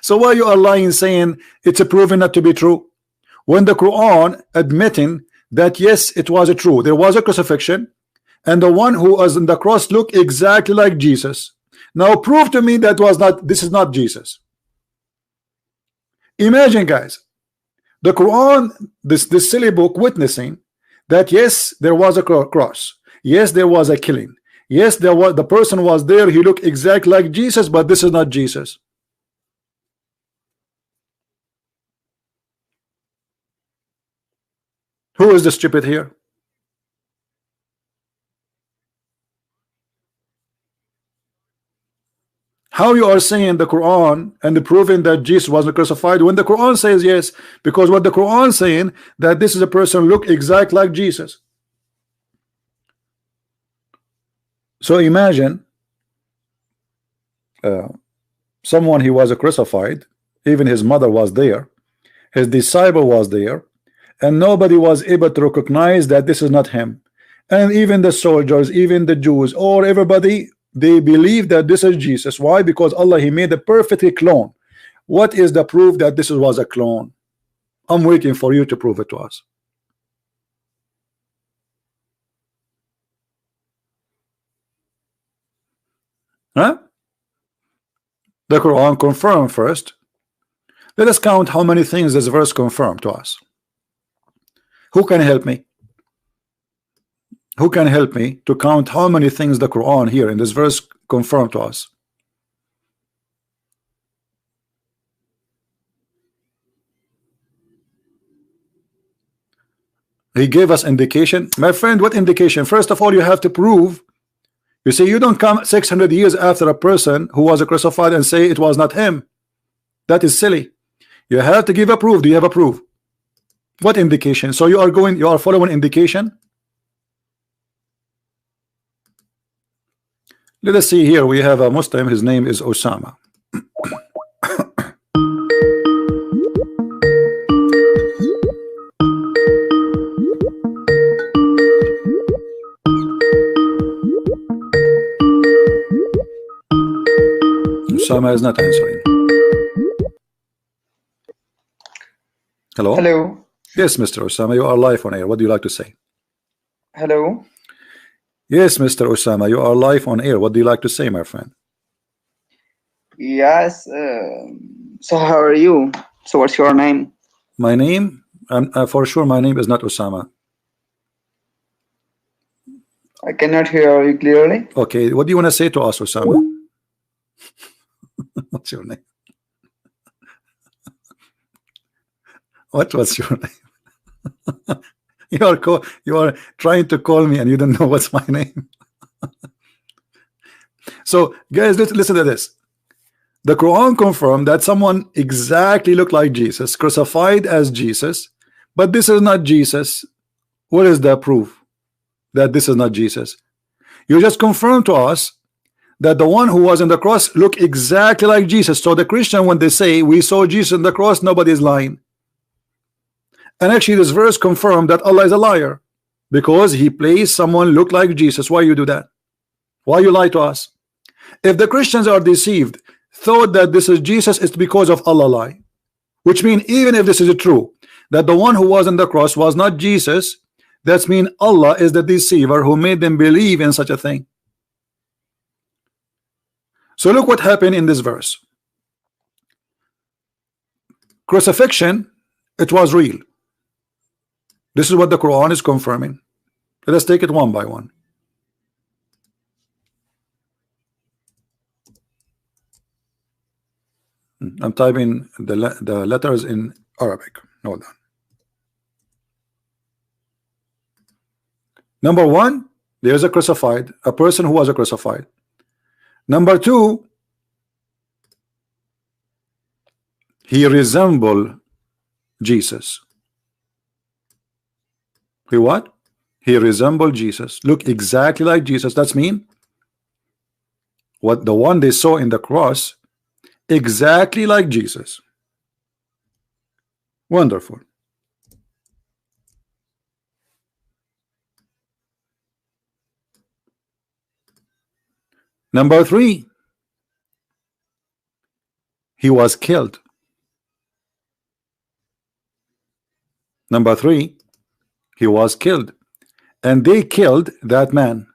So why you are lying, saying it's a proven not to be true, when the Quran admitting that yes, it was true, there was a crucifixion, and the one who was on the cross looked exactly like Jesus. Now prove to me that was not, this is not Jesus. Imagine, guys, the Quran, this silly book, witnessing that yes, there was a cross, yes, there was a killing, yes, there was, the person was there, he looked exactly like Jesus, but this is not Jesus. Who is the stupid here? How you are saying the Quran and proving that Jesus was crucified when the Quran says yes, because what the Quran saying that this is a person look exactly like Jesus. So imagine someone, he was crucified, even his mother was there, his disciple was there, and nobody was able to recognize that this is not him. And even the soldiers, even the Jews, or everybody, they believe that this is Jesus. Why? Because Allah, he made a perfect clone. What is the proof that this was a clone? I'm waiting for you to prove it to us. Huh? The Quran confirmed first. Let us count how many things this verse confirmed to us. Who can help me? Who can help me to count how many things the Quran here in this verse confirmed to us? He gave us indication. My friend, what indication? First of all, you have to prove. You see, you don't come 600 years after a person who was crucified and say it was not him. That is silly. You have to give a proof. Do you have a proof? What indication? So you are following indication. Let us see here. We have a Muslim. His name is Osama. Osama is not answering. Hello. Hello. Yes, Mr. Osama, you are live on air. What do you like to say? Hello. Yes, Mr. Osama, you are live on air. What do you like to say, my friend? Yes. So how are you? So what's your name? My name? For sure, my name is not Osama. I cannot hear you clearly. Okay, what do you want to say to us, Osama? What's your name? What was your name? You are trying to call me and you don't know what's my name. So guys, let's listen to this. The Quran confirmed that someone exactly looked like Jesus, crucified as Jesus, but this is not Jesus. What is the proof that this is not Jesus? You just confirmed to us that the one who was on the cross looked exactly like Jesus. So the Christian, when they say we saw Jesus on the cross, nobody is lying. And actually this verse confirmed that Allah is a liar, because he placed someone look like Jesus. Why you do that? Why you lie to us? If the Christians are deceived, thought that this is Jesus, it's because of Allah lie. Which means even if this is true, that the one who was on the cross was not Jesus, that means Allah is the deceiver who made them believe in such a thing. So look what happened in this verse. Crucifixion, it was real. This is what the Quran is confirming. Let us take it one by one. I'm typing the letters in Arabic. Hold on. Number one, there's a crucified, a person who was a crucified. Number two, he resembled Jesus. He what? He resembled Jesus. Look exactly like Jesus. That's mean what the one they saw in the cross, exactly like Jesus. Wonderful. Number three, he was killed. Number three, he was killed, and they killed that man.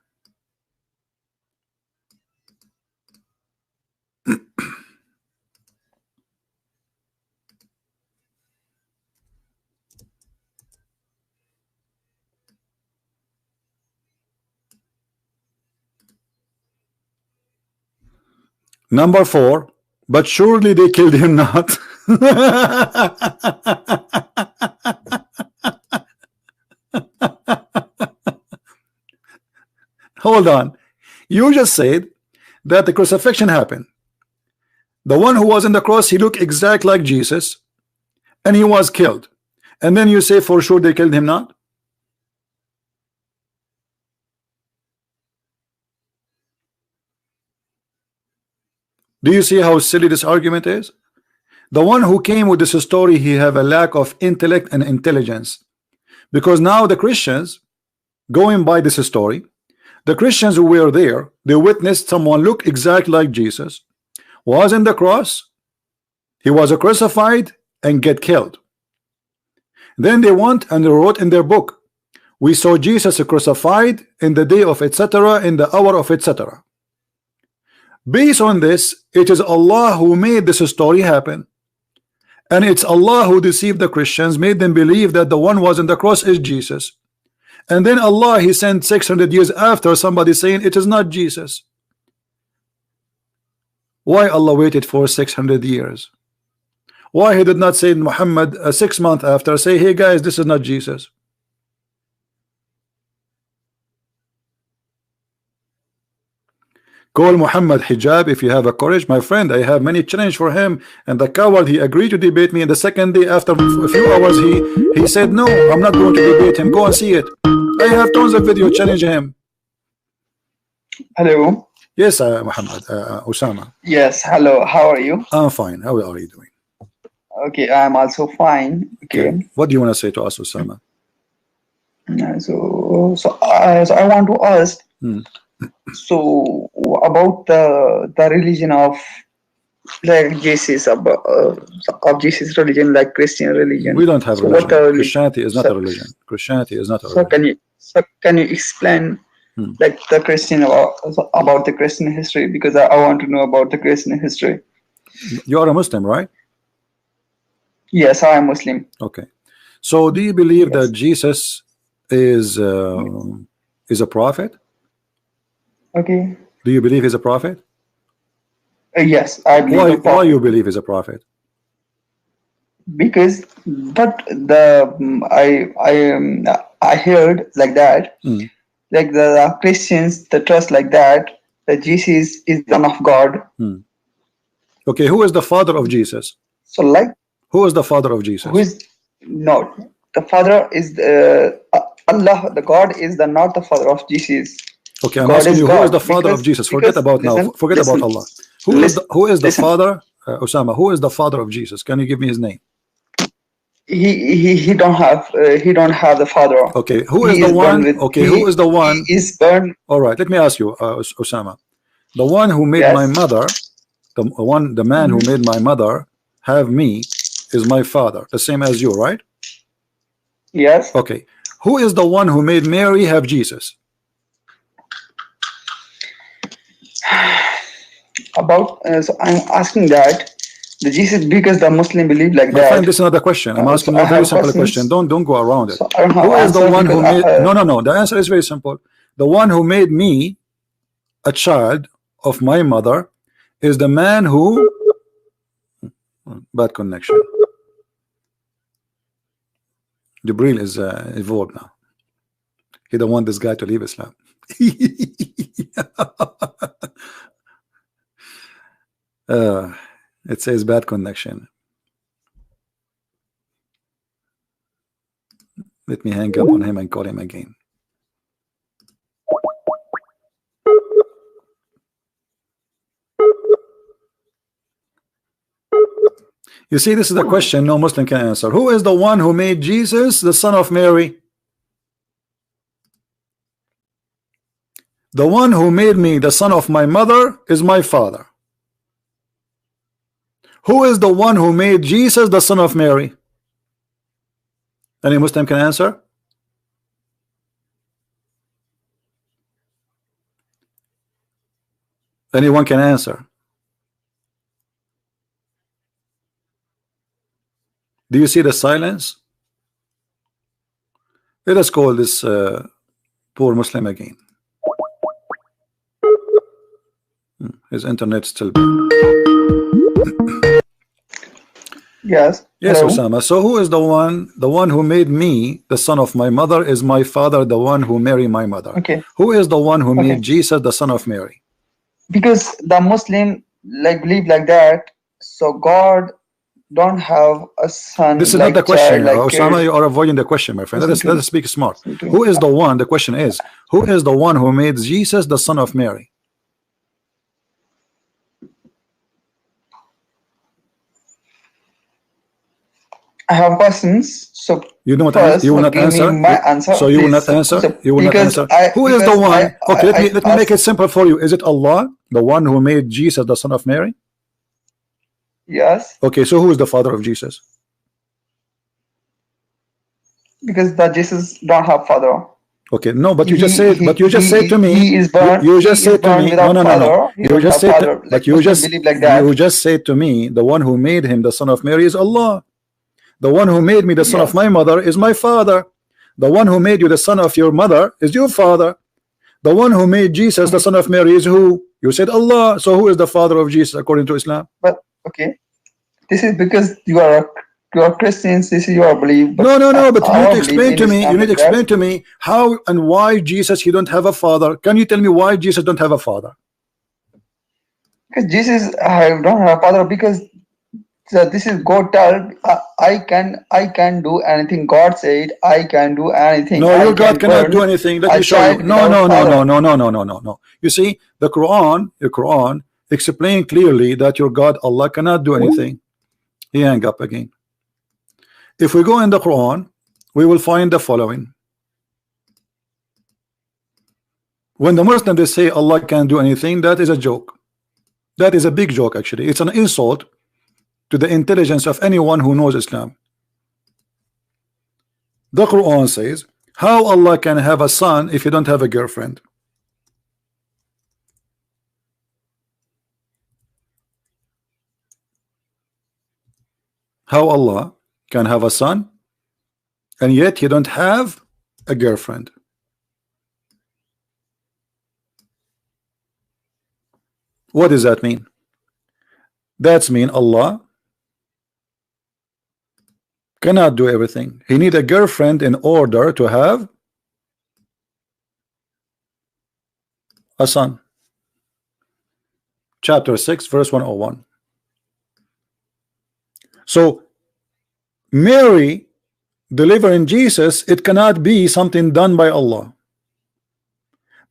Number four, but surely they killed him not. Hold on. You just said that the crucifixion happened. The one who was in the cross, he looked exactly like Jesus, and he was killed. And then you say for sure they killed him not? Do you see how silly this argument is? The one who came with this story, he have a lack of intellect and intelligence. Because now the Christians, going by this story, the Christians who were there, they witnessed someone look exactly like Jesus, was in the cross, he was crucified and get killed. Then they went and they wrote in their book, we saw Jesus crucified in the day of etc., in the hour of etc. Based on this, it is Allah who made this story happen, and it's Allah who deceived the Christians, made them believe that the one was in the cross is Jesus. And then Allah, he sent 600 years after somebody saying it is not Jesus. Why Allah waited for 600 years? Why he did not say Muhammad 6 months after, say, hey guys, this is not Jesus? Call Muhammad hijab if you have a courage. My friend, I have many challenge for him, and the coward, he agreed to debate me, and the second day after a few hours he said no, I'm not going to debate him. Go and see it. I have tons of video challenging him. Hello. Yes, Muhammad, Osama. Yes, hello. How are you? I'm fine. How are you doing? Okay, I'm also fine. Okay. What do you want to say to us, Osama? So I want to ask. So about the religion of like Jesus, of Jesus religion, like Christian religion. We don't have religion. Christianity is not a religion. Christianity is not a religion. Can you explain like the Christian about the Christian history, because I want to know about the Christian history. You are a Muslim, right? Yes, I am Muslim. Okay. So do you believe that Jesus is a prophet? Okay. Do you believe he's a prophet? Yes, I believe. Why you believe he's a prophet? Because, but I heard like that, like the Christians, the trust like that Jesus is the Son of God. Okay, who is the father of Jesus? So like, who is the father of Jesus? Who is no? The father is Allah. The God is not the father of Jesus. Okay, I'm God asking you, God, who is the father of Jesus? Forget about now. Forget about Allah. Who is the father, Osama? Who is the father of Jesus? Can you give me his name? He don't have the father. Okay, who is the one? Okay, who is the one? He is born. All right, let me ask you, Osama. The one who made my mother, the man who made my mother have me, is my father, the same as you, right? Yes. Okay, who is the one who made Mary have Jesus? About so I'm asking that the Jesus, because the Muslim believe like My that. friend, this is another question. I'm asking you a very simple question. Don't go around it. So who is the one who made? No. The answer is very simple. The one who made me a child of my mother is the man who. Bad connection. Jibril is evolved now. He don't want this guy to leave Islam. It says bad connection. Let me hang up on him and call him again. You see, this is the question no Muslim can answer. Who is the one who made Jesus the son of Mary? The one who made me the son of my mother is my father. Who is the one who made Jesus the son of Mary? Any Muslim can answer? Anyone can answer? Do you see the silence? Let us call this poor Muslim again. His internet still bad. Yes. Yes, Hello? Osama. So who is the one? The one who made me the son of my mother is my father, the one who married my mother. Okay. Who is the one who made Jesus the son of Mary? Because the Muslim believe like that, so God don't have a son. This is not the question, Osama. You are avoiding the question, my friend. Let us speak smart. Who is the one? The question is, who is the one who made Jesus the son of Mary? I have questions, so you will not answer. My answer. So you will not answer. You will not answer. Who is the one? Okay, let me make it simple for you. Is it Allah, the one who made Jesus the son of Mary? Yes. Okay, so who is the father of Jesus? Because that Jesus don't have father. Okay, no, but you just said. But you just said to me. He is born. You just said to me. No. You just said. But you just said to me, the one who made him the son of Mary is Allah. The one who made me the son of my mother is my father. The one who made you the son of your mother is your father. The one who made Jesus the son of Mary is who? You said Allah. So who is the father of Jesus according to Islam? But okay, this is because you are Christians. This is your belief. No. But you need to explain to me. You need to explain to me how and why Jesus he don't have a father. Can you tell me why Jesus don't have a father? Because Jesus don't have a father because. So this is God tell I can do anything. God said I can do anything. No, your God cannot do anything. Let me show you. No. You see, the Quran explain clearly that your God Allah cannot do anything. He hang up again. If we go in the Quran, we will find the following. When the Muslims they say Allah can't do anything, that is a joke. That is a big joke actually. It's an insult to the intelligence of anyone who knows Islam. The Quran says, how Allah can have a son if you don't have a girlfriend? How Allah can have a son and yet you don't have a girlfriend? What does that mean? That's mean Allah cannot do everything. He need a girlfriend in order to have a son. Chapter 6 verse 101. So Mary delivering Jesus, it cannot be something done by Allah,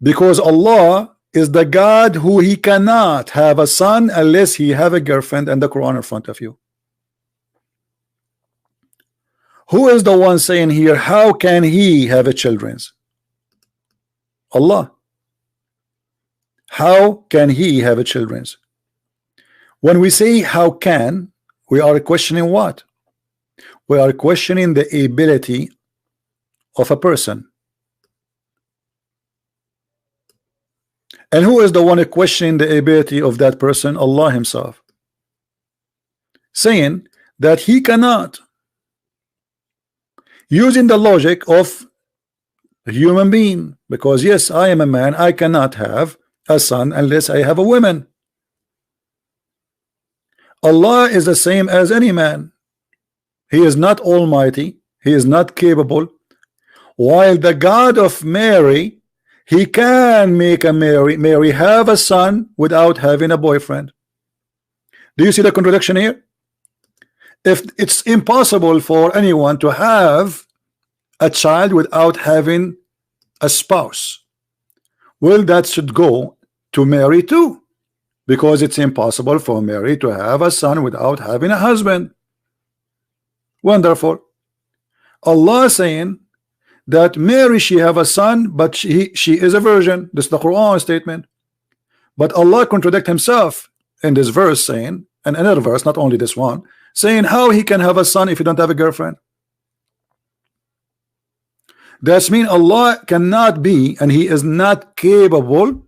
because Allah is the God who he cannot have a son unless he have a girlfriend, and the Quran in front of you. Who is the one saying here, how can he have a children? Allah. How can he have a children? When we say how can, we are questioning what? We are questioning the ability of a person. And who is the one questioning the ability of that person? Allah himself, saying that he cannot, using the logic of a human being, because yes, I am a man, I cannot have a son unless I have a woman. Allah is the same as any man. He is not almighty, he is not capable, while the God of Mary, he can make a Mary have a son without having a boyfriend. Do you see the contradiction here? If it's impossible for anyone to have a child without having a spouse, well, that should go to Mary too, because it's impossible for Mary to have a son without having a husband. Wonderful. Allah saying that Mary, she have a son, but she is a virgin. This is the Quran statement. But Allah contradict himself in this verse, saying, and another verse, not only this one, saying how he can have a son if he don't have a girlfriend. That's mean Allah cannot be, and he is not capable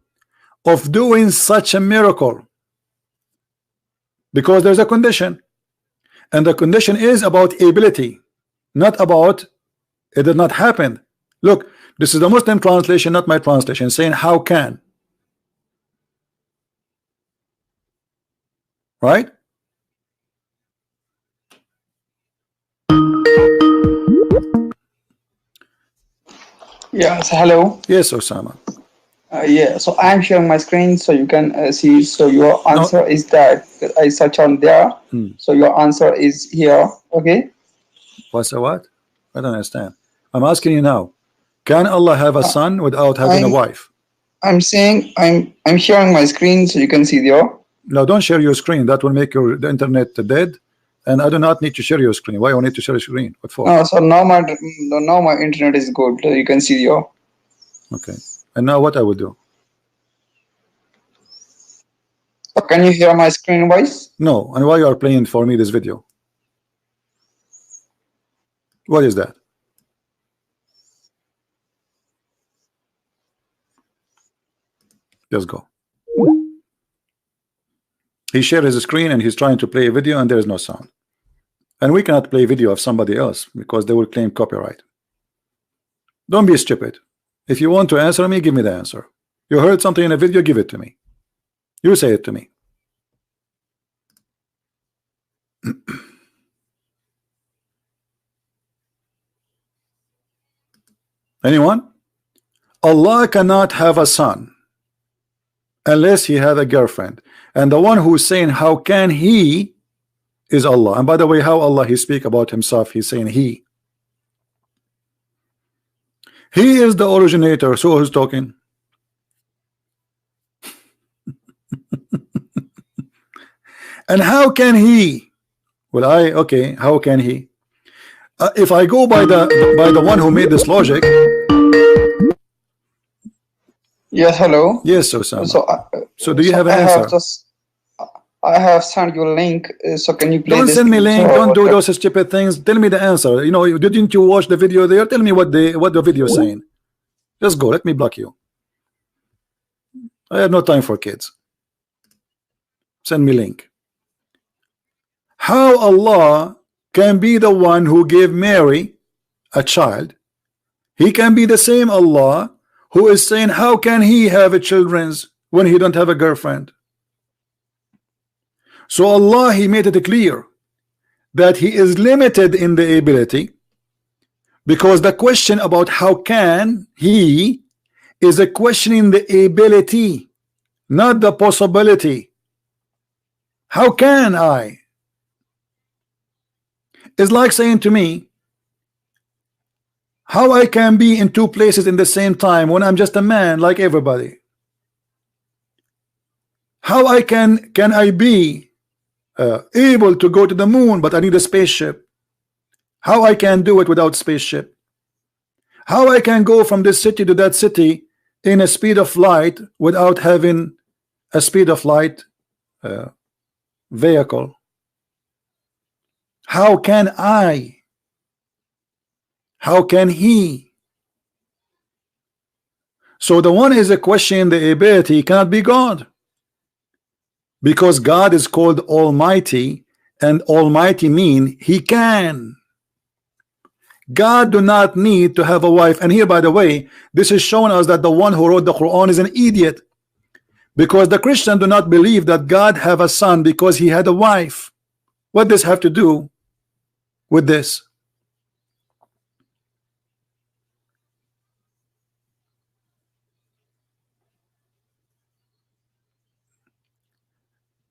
of doing such a miracle, because there's a condition, and the condition is about ability, not about it did not happen. Look, this is the Muslim translation, not my translation, saying how can, right? Yes, hello. Yes, Osama. Yeah, so I'm sharing my screen so you can see. So your answer is that I search on there. So your answer is here. Okay. What's the what? I don't understand. I'm asking you now. Can Allah have a son without having a wife? I'm saying I'm sharing my screen so you can see there. No, don't share your screen. That will make the internet dead. And I do not need to share your screen. Why you need to share your screen? What for? No, so now my internet is good. You can see there. Okay. And now what I will do? Can you hear my screen voice? No. And why you are playing for me this video? What is that? Just go. He shared his screen and he's trying to play a video and there is no sound. And we cannot play video of somebody else because they will claim copyright. Don't be stupid. If you want to answer me, give me the answer. You heard something in a video, give it to me. You say it to me. Anyone? Allah cannot have a son unless he had a girlfriend. And the one who's saying how can he is Allah. And by the way, how Allah he speak about himself, he's saying he. He is the originator. So who's talking? And how can he? Well, okay, how can he? If I go by the one who made this logic. Yes, hello. Yes, Osama. So do you have an answer? I have sent you a link. So can you play? Don't send me link. Don't do those stupid things. Tell me the answer. You know, didn't you watch the video there? Tell me what the video is saying. Just go. Let me block you. I have no time for kids. Send me link. How Allah can be the one who gave Mary a child? He can be the same Allah who is saying how can he have a children when he don't have a girlfriend? So Allah, He made it clear that He is limited in the ability, because the question about how can He is a question in the ability, not the possibility. How can I? It's like saying to me, how I can be in two places in the same time when I'm just a man like everybody? How I can I be able to go to the moon, but I need a spaceship? How I can do it without spaceship? How I can go from this city to that city in a speed of light without having a speed of light vehicle? How can I? How can He? So the one is a question in the ability, cannot be God, because God is called Almighty, and Almighty mean He can. God do not need to have a wife. And here, by the way, this is showing us that the one who wrote the Quran is an idiot, because the Christian do not believe that God have a son because he had a wife. What does this have to do with this?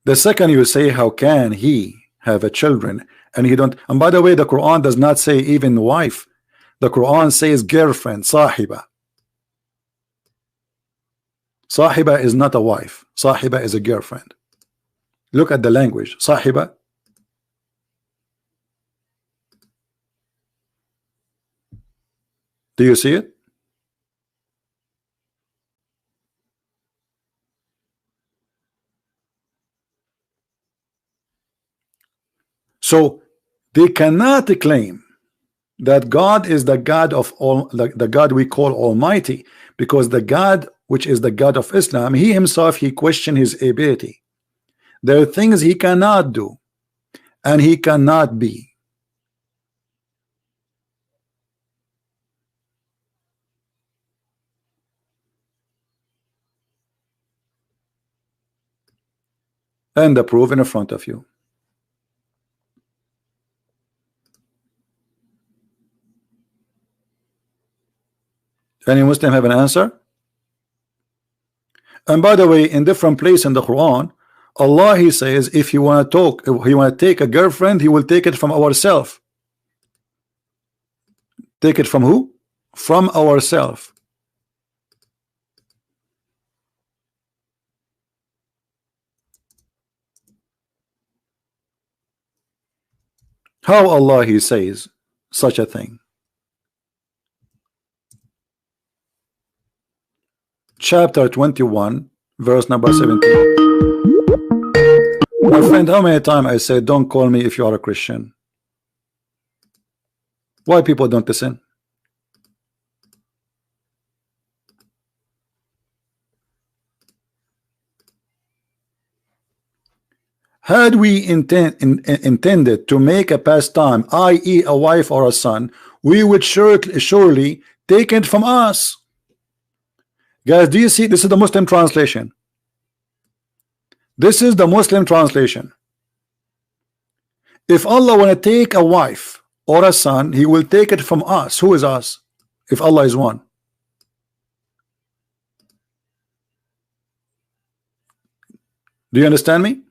The second you say, how can he have a children, and he don't? And by the way, the Quran does not say even wife. The Quran says girlfriend, sahiba. Sahiba is not a wife. Sahiba is a girlfriend. Look at the language. Sahiba. Do you see it? So they cannot claim that God is the God of all, the God we call Almighty, because the God which is the God of Islam, He himself, He questioned His ability. There are things He cannot do and He cannot be. And the proof in front of you. Any Muslim have an answer? And by the way, in different place in the Quran, Allah, He says, if you want to talk, if you want to take a girlfriend, He will take it from ourselves. Take it from who? From ourselves. How Allah, He says such a thing? Chapter 21, verse number 17. My friend, how many times I said, don't call me if you are a Christian? Why people don't listen? Had we intended to make a pastime, i.e. a wife or a son, we would surely take it from us. Guys, do you see? This is the Muslim translation. This is the Muslim translation. If Allah want to take a wife or a son, He will take it from us. Who is us? If Allah is one. Do you understand me?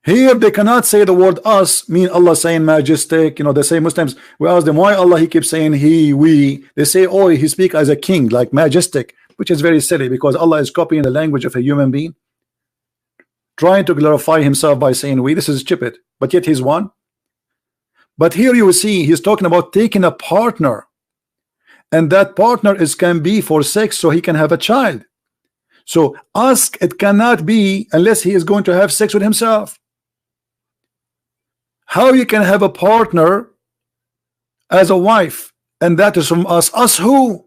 Here they cannot say the word us, mean Allah saying majestic. You know, they say Muslims, we ask them why Allah He keeps saying he, we. They say, oh, He speak as a king, like majestic, which is very silly, because Allah is copying the language of a human being, trying to glorify Himself by saying we. This is stupid, but yet He's one. But here you will see He's talking about taking a partner, and that partner can be for sex, so he can have a child. So ask, it cannot be unless he is going to have sex with himself. How you can have a partner as a wife, and that is from us? Us who?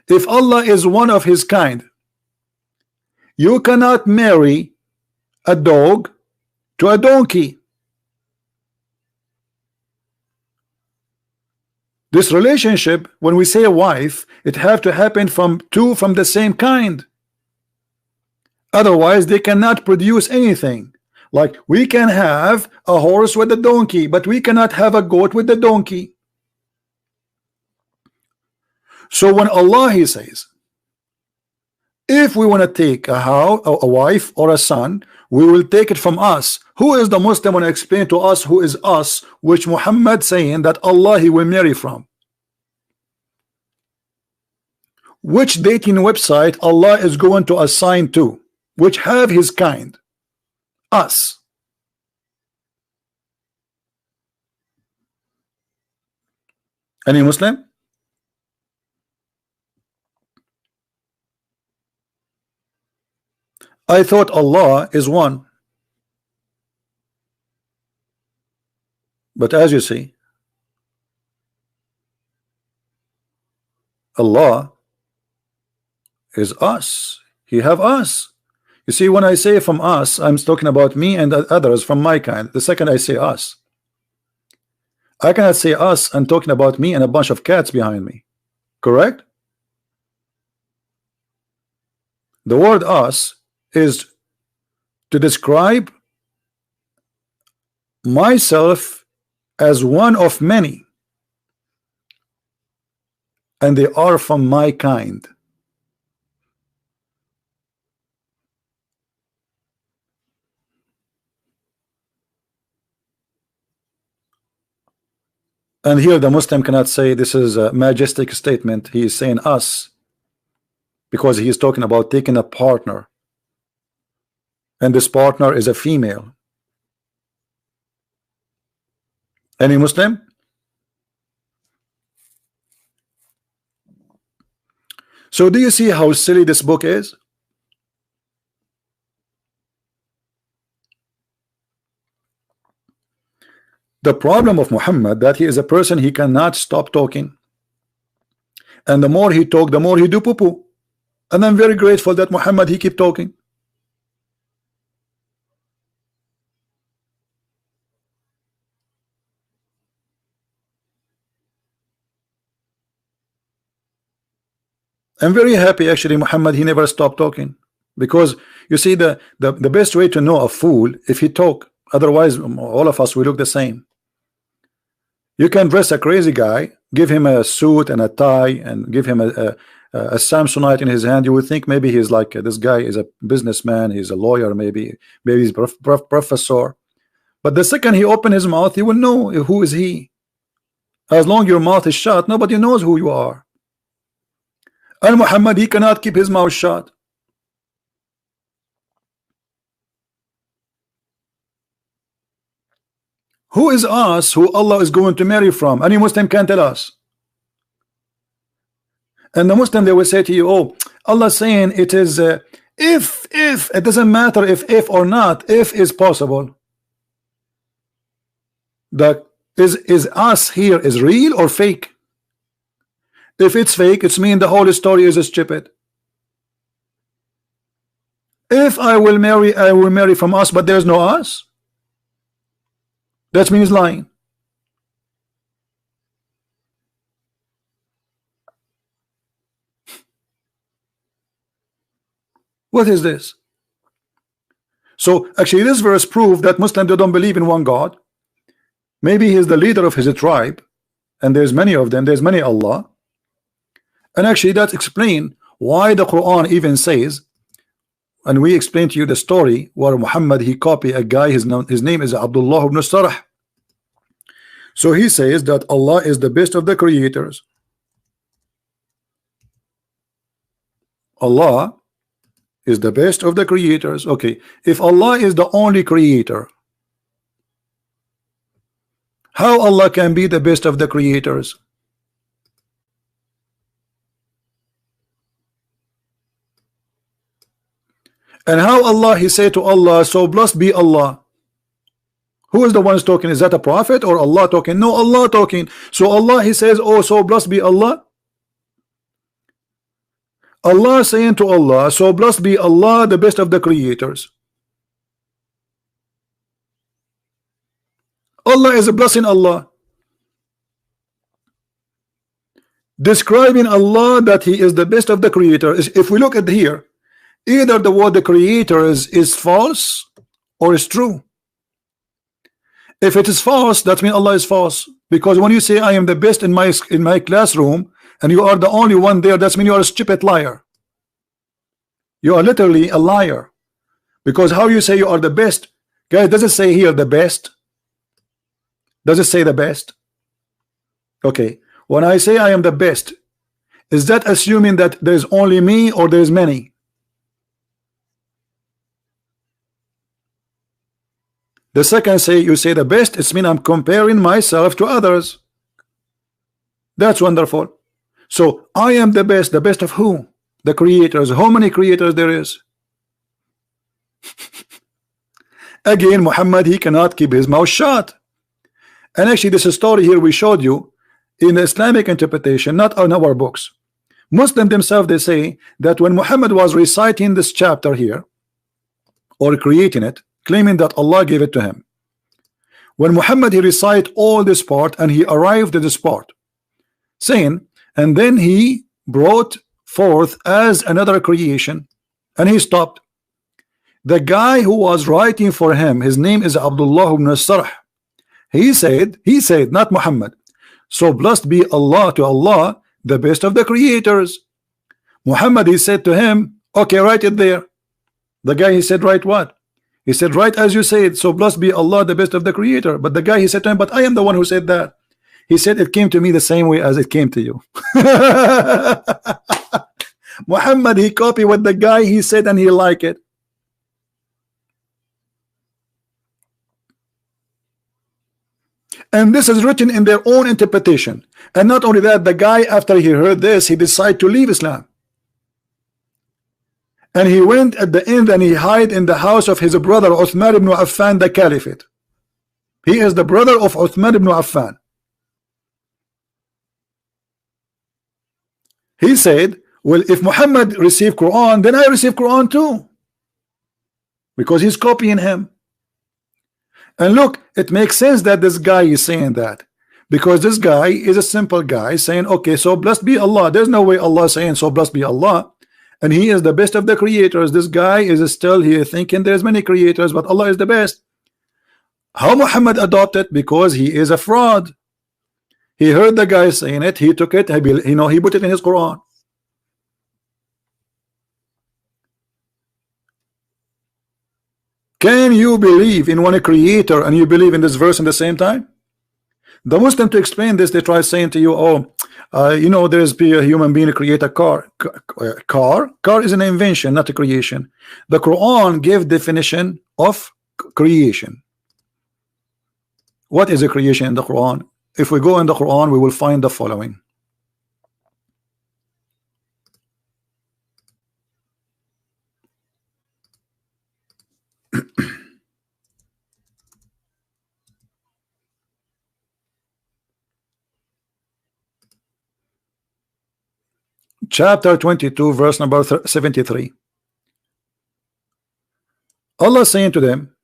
If Allah is one of His kind, you cannot marry a dog to a donkey. This relationship, when we say a wife, it have to happen from two from the same kind. Otherwise they cannot produce anything. Like we can have a horse with a donkey, but we cannot have a goat with a donkey. So when Allah, he says, if we want to take a wife or a son, we will take it from us. Who is the Muslim want to explain to us who is us, which Muhammad saying that Allah he will marry from? Which dating website Allah is going to assign to, which have his kind? Us. Any Muslim? I thought Allah is one. But as you see, Allah is us. He have us. You see, when I say from us, I'm talking about me and others from my kind. The second I say us, I cannot say us and talking about me and a bunch of cats behind me. Correct? The word us is to describe myself as one of many, and they are from my kind. And here the Muslim cannot say this is a majestic statement. He is saying us because he is talking about taking a partner, and this partner is a female. Any Muslim? So do you see how silly this book is? The problem of Muhammad that he is a person, he cannot stop talking, and the more he talk, the more he do poo-poo. And I'm very grateful that Muhammad he keep talking. I'm very happy actually Muhammad he never stopped talking, because you see the best way to know a fool if he talk. Otherwise all of us we look the same. You can dress a crazy guy, give him a suit and a tie, and give him a Samsonite in his hand. You would think maybe he's like this guy is a businessman, he's a lawyer, maybe he's professor. But the second he open his mouth, you will know who is he. As long your mouth is shut, nobody knows who you are. And Muhammad he cannot keep his mouth shut. Who is us who Allah is going to marry from? Any Muslim can tell us. And the Muslim they will say to you, oh, Allah saying it is if it doesn't matter if or not, if is possible. That is us here is real or fake? If it's fake, it's mean the whole story is stupid. If I will marry from us, but there's no us. That means lying. What is this? So actually this verse proves that Muslims don't believe in one God. Maybe he's the leader of his tribe, and there's many of them, there's many Allah. And actually that explains why the Quran even says, and we explained to you the story where Muhammad he copied a guy, his name is Abdullah ibn Sarh. So he says that Allah is the best of the creators. Allah is the best of the creators. Okay, if Allah is the only creator, how Allah can be the best of the creators? And how Allah he say to Allah, so blessed be Allah. Who is the one talking? Is that a prophet or Allah talking? No, Allah talking. So Allah he says, oh, so blessed be Allah. Allah saying to Allah, so blessed be Allah, the best of the creators. Allah is blessing Allah, describing Allah that he is the best of the creators. If we look at here, either the word the creator is false or is true. If it is false, that means Allah is false, because when you say I am the best in my classroom and you are the only one there, that means you are a stupid liar. You are literally a liar, because how you say you are the best? Guys, does it say here the best? Does it say the best? Okay, when I say I am the best, is that assuming that there is only me or there is many? The second say you say the best, it's mean I'm comparing myself to others. That's wonderful. So I am the best of who? The creators. How many creators there is? Again, Muhammad, he cannot keep his mouth shut. And actually this story here we showed you in the Islamic interpretation, not on our books. Muslims themselves, they say that when Muhammad was reciting this chapter here, or creating it, claiming that Allah gave it to him, when Muhammad he recite all this part and he arrived at this part, saying, and then he brought forth as another creation, and he stopped. The guy who was writing for him, his name is Abdullah ibn Sarh. He said, not Muhammad, so blessed be Allah, to Allah, the best of the creators. Muhammad, he said to him, okay, write it there. The guy, he said, write what? He said, right as you said, so blessed be Allah, the best of the creator. But the guy, he said to him, but I am the one who said that. He said, it came to me the same way as it came to you. Muhammad, he copied what the guy he said and he liked it. And this is written in their own interpretation. And not only that, the guy, after he heard this, he decided to leave Islam. And he went at the end and he hid in the house of his brother Uthman ibn Affan, the caliphate. He is the brother of Uthman ibn Affan. He said, well, if Muhammad received Quran, then I receive Quran too, because he's copying him. And look, it makes sense that this guy is saying that, because this guy is a simple guy saying, okay, so blessed be Allah. There's no way Allah saying so blessed be Allah, and he is the best of the creators. This guy is still here thinking there's many creators, but Allah is the best. How Muhammad adopted? Because he is a fraud. He heard the guy saying it, he took it, he put it in his Quran. Can you believe in one creator and you believe in this verse in the same time? The Muslim, to explain this, they try saying to you, there's a human being to create a car. Car is an invention, not a creation. The Quran gave definition of creation. What is a creation in the Quran? If we go in the Quran, we will find the following. Chapter 22, verse number 73. Allah saying to them,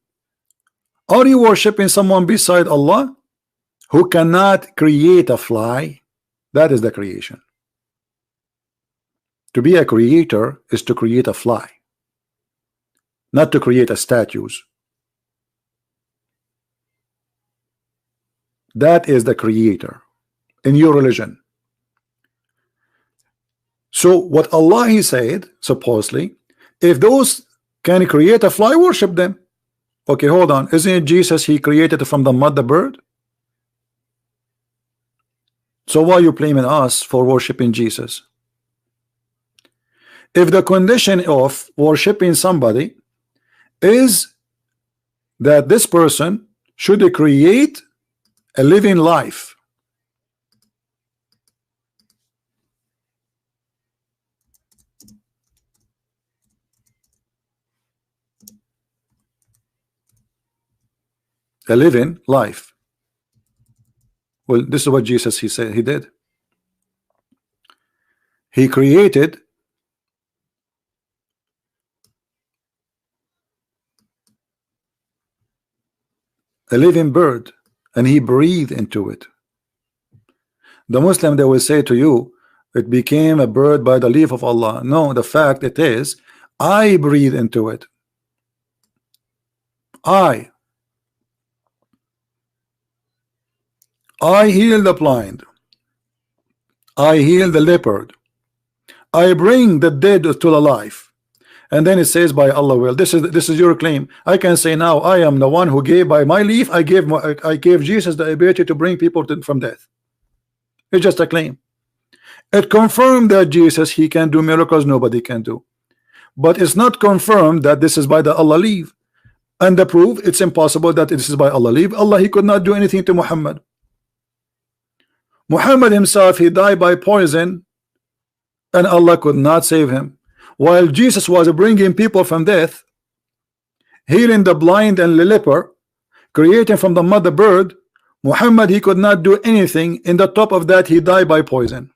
are you worshiping someone beside Allah who cannot create a fly? That is the creation. To be a creator is to create a fly, not to create a statues. That is the creator in your religion. So what Allah he said, supposedly, if those can create a fly, worship them. Okay, hold on. Isn't it Jesus, he created from the mud the bird? So why are you blaming us for worshiping Jesus? If the condition of worshiping somebody is that this person should create a living life, a living life. Well, this is what Jesus he said he did. He created a living bird and he breathed into it. The Muslim, they will say to you, it became a bird by the leave of Allah. No, the fact it is, I breathe into it. I heal the blind. I heal the leopard. I bring the dead to the life. And then it says by Allah will. This is your claim. I can say now I am the one who gave by my leave. I gave Jesus the ability to bring people from death. It's just a claim. It confirmed that Jesus, he can do miracles nobody can do. But it's not confirmed that this is by the Allah leave. And the proof, it's impossible that this is by Allah leave. Allah, he could not do anything to Muhammad. Muhammad himself, he died by poison, and Allah could not save him. While Jesus was bringing people from death, healing the blind and the leper, creating from the mother bird, Muhammad, he could not do anything. In the top of that, he died by poison.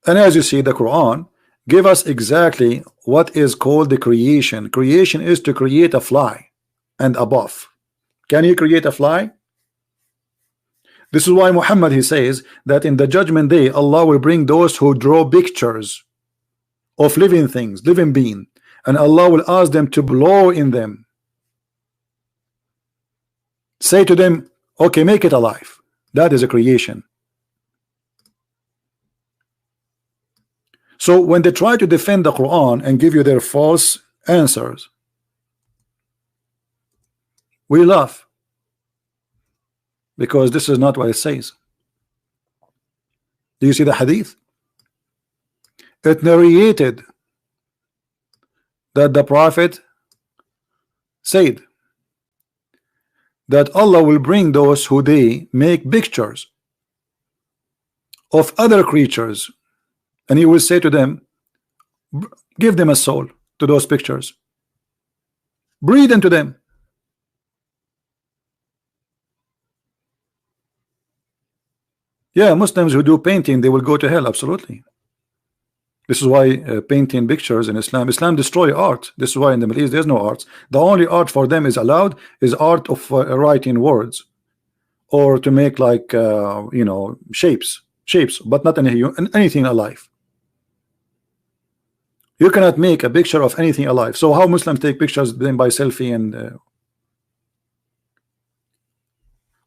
And as you see, the Quran give us exactly what is called the creation. Creation is to create a fly and above. Can you create a fly? This is why Muhammad, he says that in the judgment day, Allah will bring those who draw pictures of living things, living being, and Allah will ask them to blow in them. Say to them, okay, make it alive. That is a creation. So when they try to defend the Quran and give you their false answers, we laugh, because this is not what it says. Do you see the hadith? It narrated that the Prophet said that Allah will bring those who they make pictures of other creatures, and he will say to them, give them a soul to those pictures, breathe into them. Yeah, Muslims who do painting, they will go to hell, absolutely. This is why painting pictures in Islam destroy art. This is why in the Middle East there's no art. The only art for them is allowed is art of writing words, or to make like you know, shapes, but not anything alive. You cannot make a picture of anything alive. So how Muslims take pictures then by selfie? And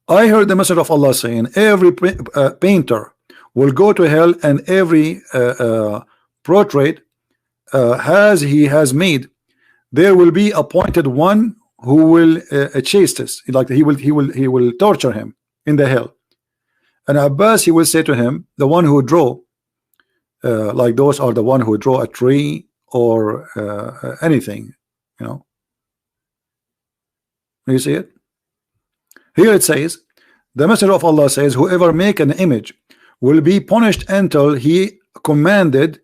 I heard the message of Allah saying every painter will go to hell, and every portrait he has made, there will be appointed one who will chase this, like he will torture him in the hell. And Abbas, he will say to him, the one who draw like those are the one who draw a tree or anything, you know. You see it here. It says the Messenger of Allah says whoever make an image will be punished until he commanded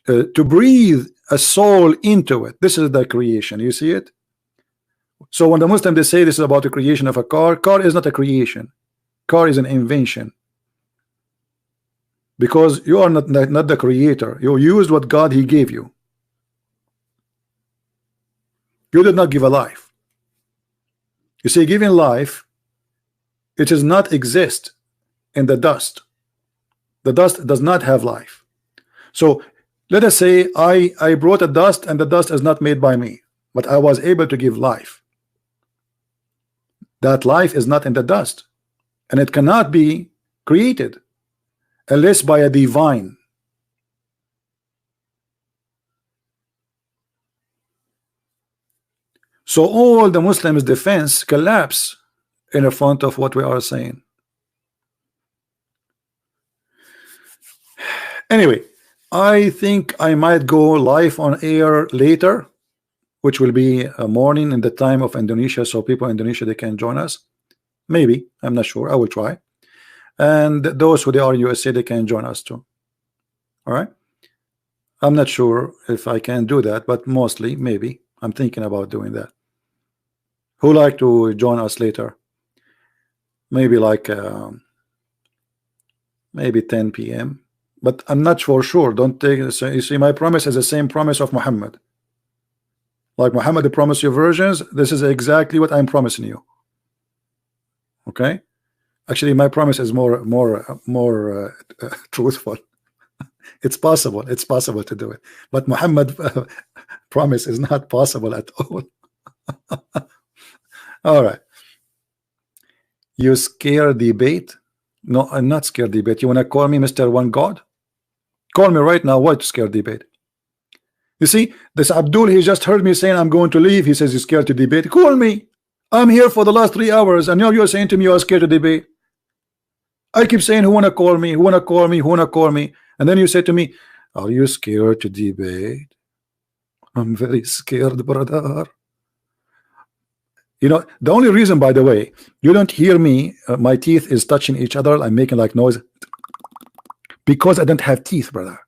to breathe a soul into it. This is the creation. You see it? So when the Muslims, they say this is about the creation of a car is not a creation. Car is an invention, because you are not the creator. You used what God he gave you. You did not give a life. You see, giving life, it does not exist in the dust. The dust does not have life. So let us say I brought a dust, and the dust is not made by me, but I was able to give life. That life is not in the dust, and it cannot be created unless by a divine. So all the Muslims' defense collapse in front of what we are saying. Anyway, I think I might go live on air later, which will be a morning in the time of Indonesia, so people in Indonesia, they can join us. Maybe, I'm not sure. I will try. And those who they are in USA, they can join us too. All right. I'm not sure if I can do that, but mostly maybe I'm thinking about doing that. Who like to join us later? Maybe like maybe 10 p.m. But I'm not for sure. Don't take it. So you see, my promise is the same promise of Muhammad. Like Muhammad promised you versions, this is exactly what I'm promising you. Okay, actually my promise is more truthful. It's possible to do it, but Muhammad promise is not possible at all. All right, you scare debate? No, I'm not scared debate. You want to call me Mr. One God? Call me right now. Why to scare debate? You see, this Abdul, he just heard me saying I'm going to leave. He says he's scared to debate. Call me. I'm here for the last 3 hours, and now you're saying to me you are scared to debate. I keep saying who wanna call me, who wanna call me, who wanna call me, and then you say to me, are you scared to debate? I'm very scared, brother. You know, the only reason, by the way, you don't hear me, my teeth is touching each other, I'm making like noise, because I don't have teeth, brother.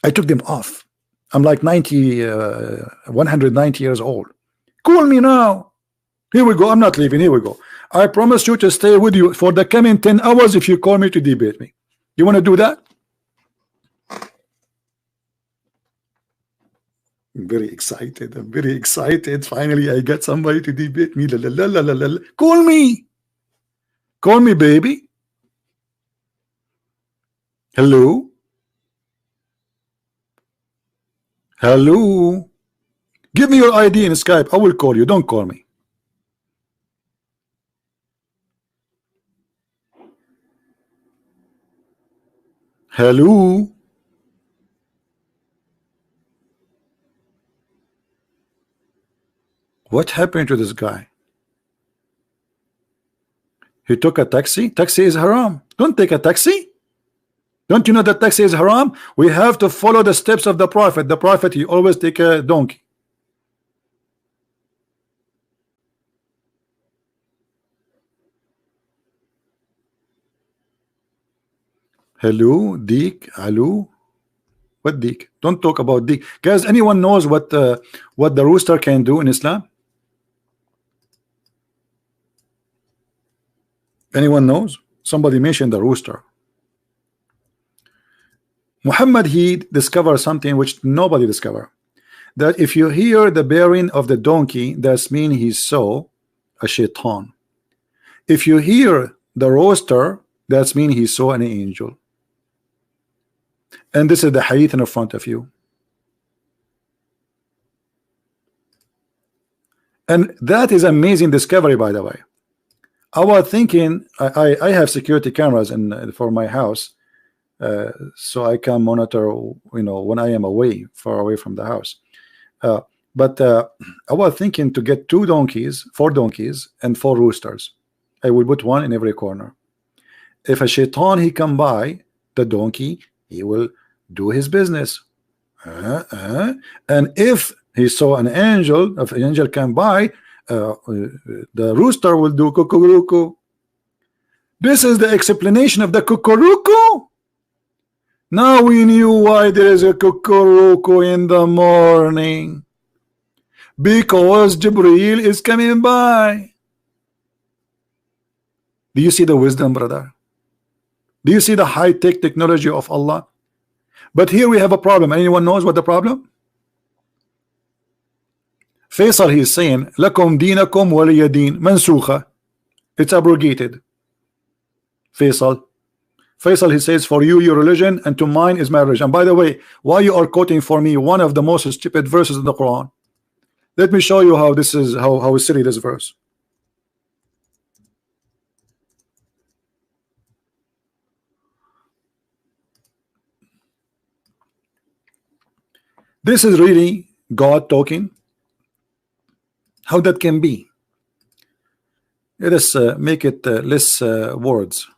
I took them off. I'm like 190 years old. Call me now. Here we go. I'm not leaving. Here we go. I promise you to stay with you for the coming 10 hours if you call me to debate me. You want to do that? I'm very excited. I'm very excited. Finally, I got somebody to debate me. La, la, la, la, la, la. Call me. Call me, baby. Hello? Hello? Give me your ID in Skype. I will call you. Don't call me. Hello? What happened to this guy? He took a taxi? Taxi is haram. Don't take a taxi. Don't you know that taxi is haram? We have to follow the steps of the Prophet. The Prophet, he always take a donkey. Hello, Deek, hello. What Deek? Don't talk about Deek. Guys, anyone knows what the rooster can do in Islam? Anyone knows? Somebody mentioned the rooster. Muhammad, he discovered something which nobody discovered. That if you hear the bearing of the donkey, that means he saw a shaitan. If you hear the rooster, that means he saw an angel. And this is the hadith in front of you. And that is amazing discovery, by the way. I was thinking, I have security cameras for my house, so I can monitor, you know, when I am away, far away from the house. But I was thinking to get 4 donkeys, and 4 roosters. I will put one in every corner. If a shaitan he come by the donkey, he will do his business. And if he saw an angel, if an angel come by, the rooster will do cuckoo. This is the explanation of the cuckoo. Now we knew why there is a cuckoo in the morning, because Jibreel is coming by. Do you see the wisdom, brother? Do you see the high-tech technology of Allah? But here we have a problem. Anyone knows what the problem? Faisal, he is saying, Lakum dinakum waliya din mansukha. It's abrogated. Faisal, he says, for you your religion, and to mine is my religion. And by the way, why you are quoting for me one of the most stupid verses in the Quran? Let me show you how this is how silly this verse. This is really God talking. How that can be? Let us make it less words.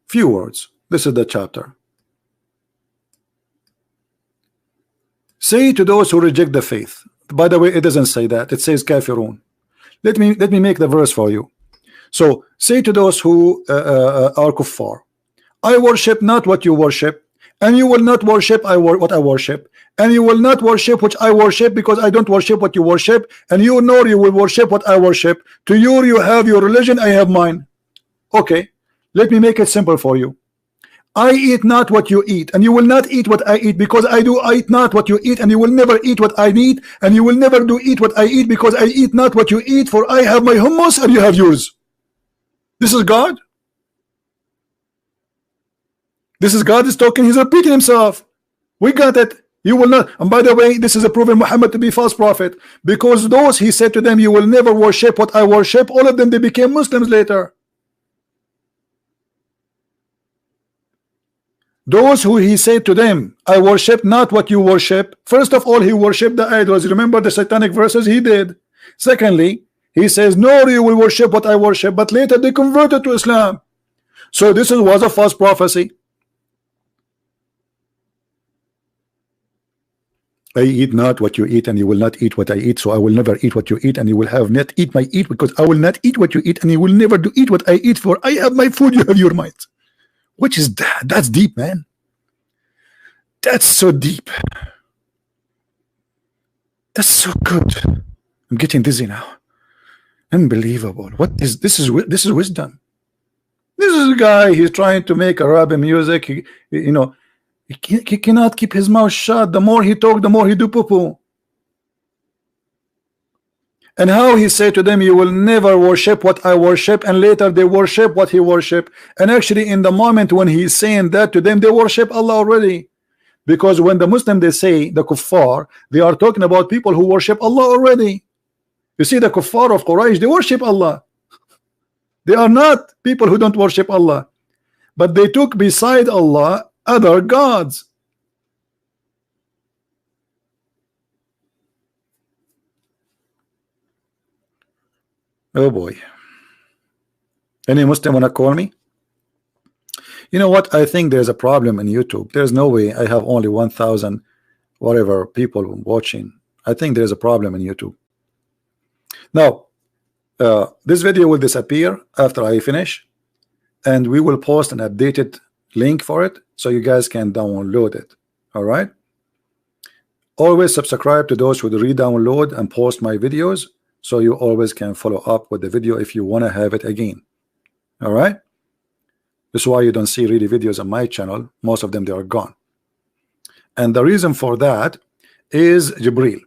Few words. This is the chapter. Say to those who reject the faith. By the way, it doesn't say that. It says kafirun. Let me make the verse for you. So say to those who are kuffar, I worship not what you worship, and you will not worship what I worship, and you will not worship which I worship, because I don't worship what you worship, and you nor you will worship what I worship. To you have your religion, I have mine. Okay, let me make it simple for you. I eat not what you eat, and you will not eat what I eat, because I eat not what you eat, and you will never eat what I eat, and you will never do eat what I eat, because I eat not what you eat, for I have my hummus and you have yours. This is God. This is God is talking. He's repeating himself. We got it. You will not. And by the way, this is a proven Muhammad to be false prophet, because those he said to them, you will never worship what I worship, all of them, they became Muslims later. Those who he said to them, I worship not what you worship. First of all, he worshipped the idols. Remember the satanic verses? He did. Secondly, he says, no, you will worship what I worship. But later they converted to Islam. So this was a false prophecy. I eat not what you eat, and you will not eat what I eat. So I will never eat what you eat, and you will have not eat my eat, because I will not eat what you eat, and you will never do eat what I eat, for I have my food, you have your mind. Which is that? That's deep, man. That's so deep. That's so good. I'm getting dizzy now. Unbelievable. What is this? Is wisdom. This is a guy. He's trying to make Arabic music. He cannot keep his mouth shut. The more he talk, the more he do poo-poo. And how he said to them, you will never worship what I worship, and later they worship what he worship. And actually in the moment when he's saying that to them, they worship Allah already. Because when the Muslim, they say the kuffar, they are talking about people who worship Allah already. You see, the kuffar of Quraysh, they worship Allah. They are not people who don't worship Allah, but they took beside Allah other gods. Oh boy. Any Muslim wanna call me? You know what? I think there's a problem in YouTube. There's no way I have only 1,000 whatever people watching. I think there's a problem in YouTube. Now, this video will disappear after I finish, and we will post an updated link for it so you guys can download it. All right. Always subscribe to those who re-download and post my videos, so you always can follow up with the video if you want to have it again. All right. That's why you don't see really videos on my channel. Most of them, they are gone. And the reason for that is Jibril.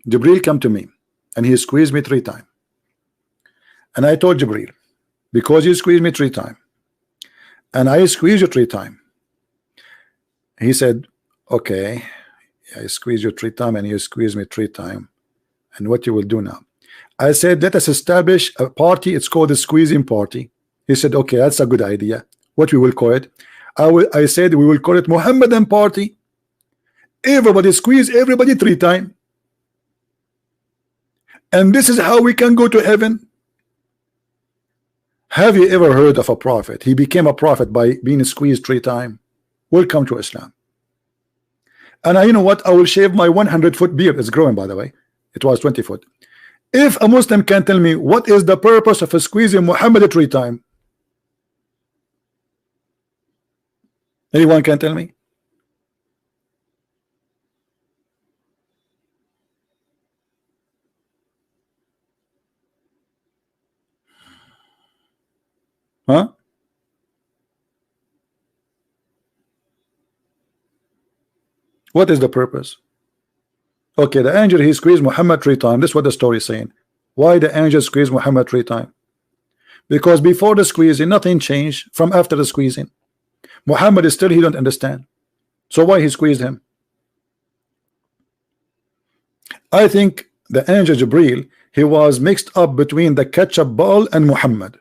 Jibril come to me and he squeezed me 3 times. And I told Jibril, because you squeezed me 3 times and I squeezed you 3 times. He said, okay, I squeezed you 3 times and you squeezed me 3 times. And what you will do now? I said, let us establish a party. It's called the squeezing party. He said, okay, that's a good idea. What we will call it? I said we will call it Muhammadan party. Everybody squeeze everybody 3 times. And this is how we can go to heaven. Have you ever heard of a prophet? He became a prophet by being squeezed 3 times. Welcome to Islam. And you know what? I will shave my 100-foot beard. It's growing, by the way. It was 20 foot. If a Muslim can tell me what is the purpose of squeezing Muhammad 3 times, anyone can tell me? Huh? What is the purpose? Okay, the angel, he squeezed Muhammad 3 times. This is what the story is saying. Why the angel squeezed Muhammad 3 times? Because before the squeezing, nothing changed from after the squeezing. Muhammad is still, he don't understand. So why he squeezed him? I think the angel Jibril, he was mixed up between the ketchup ball and Muhammad.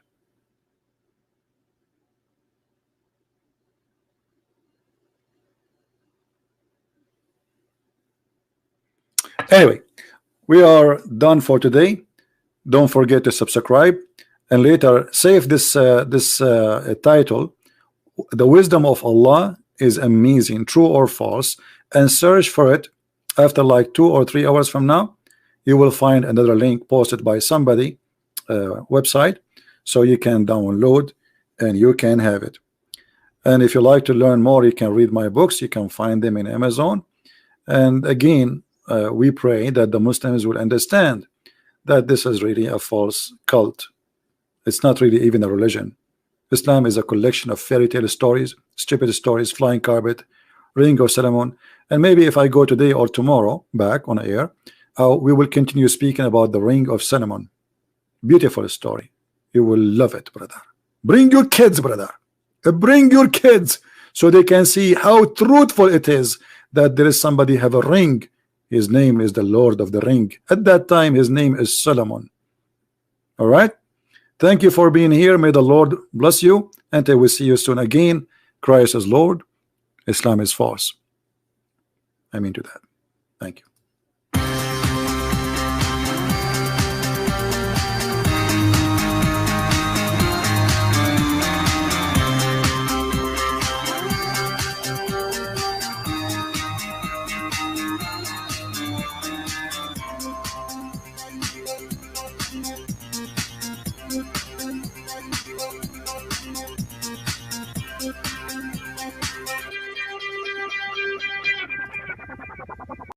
Anyway, we are done for today. Don't forget to subscribe, and later save this title. The wisdom of Allah is amazing, true or false, and search for it. After like 2 or 3 hours from now, you will find another link posted by somebody website, so you can download and you can have it. And if you like to learn more, you can read my books. You can find them in Amazon. And again, we pray that the Muslims will understand that this is really a false cult. It's not really even a religion. Islam is a collection of fairy tale stories, stupid stories, flying carpet, ring of Solomon. And maybe if I go today or tomorrow back on air, we will continue speaking about the ring of Solomon. Beautiful story. You will love it, brother. Bring your kids, brother. Bring your kids so they can see how truthful it is that there is somebody have a ring. His name is the Lord of the Ring. At that time, his name is Solomon. All right. Thank you for being here. May the Lord bless you. And I will see you soon again. Christ is Lord. Islam is false. I mean to that. Thank you.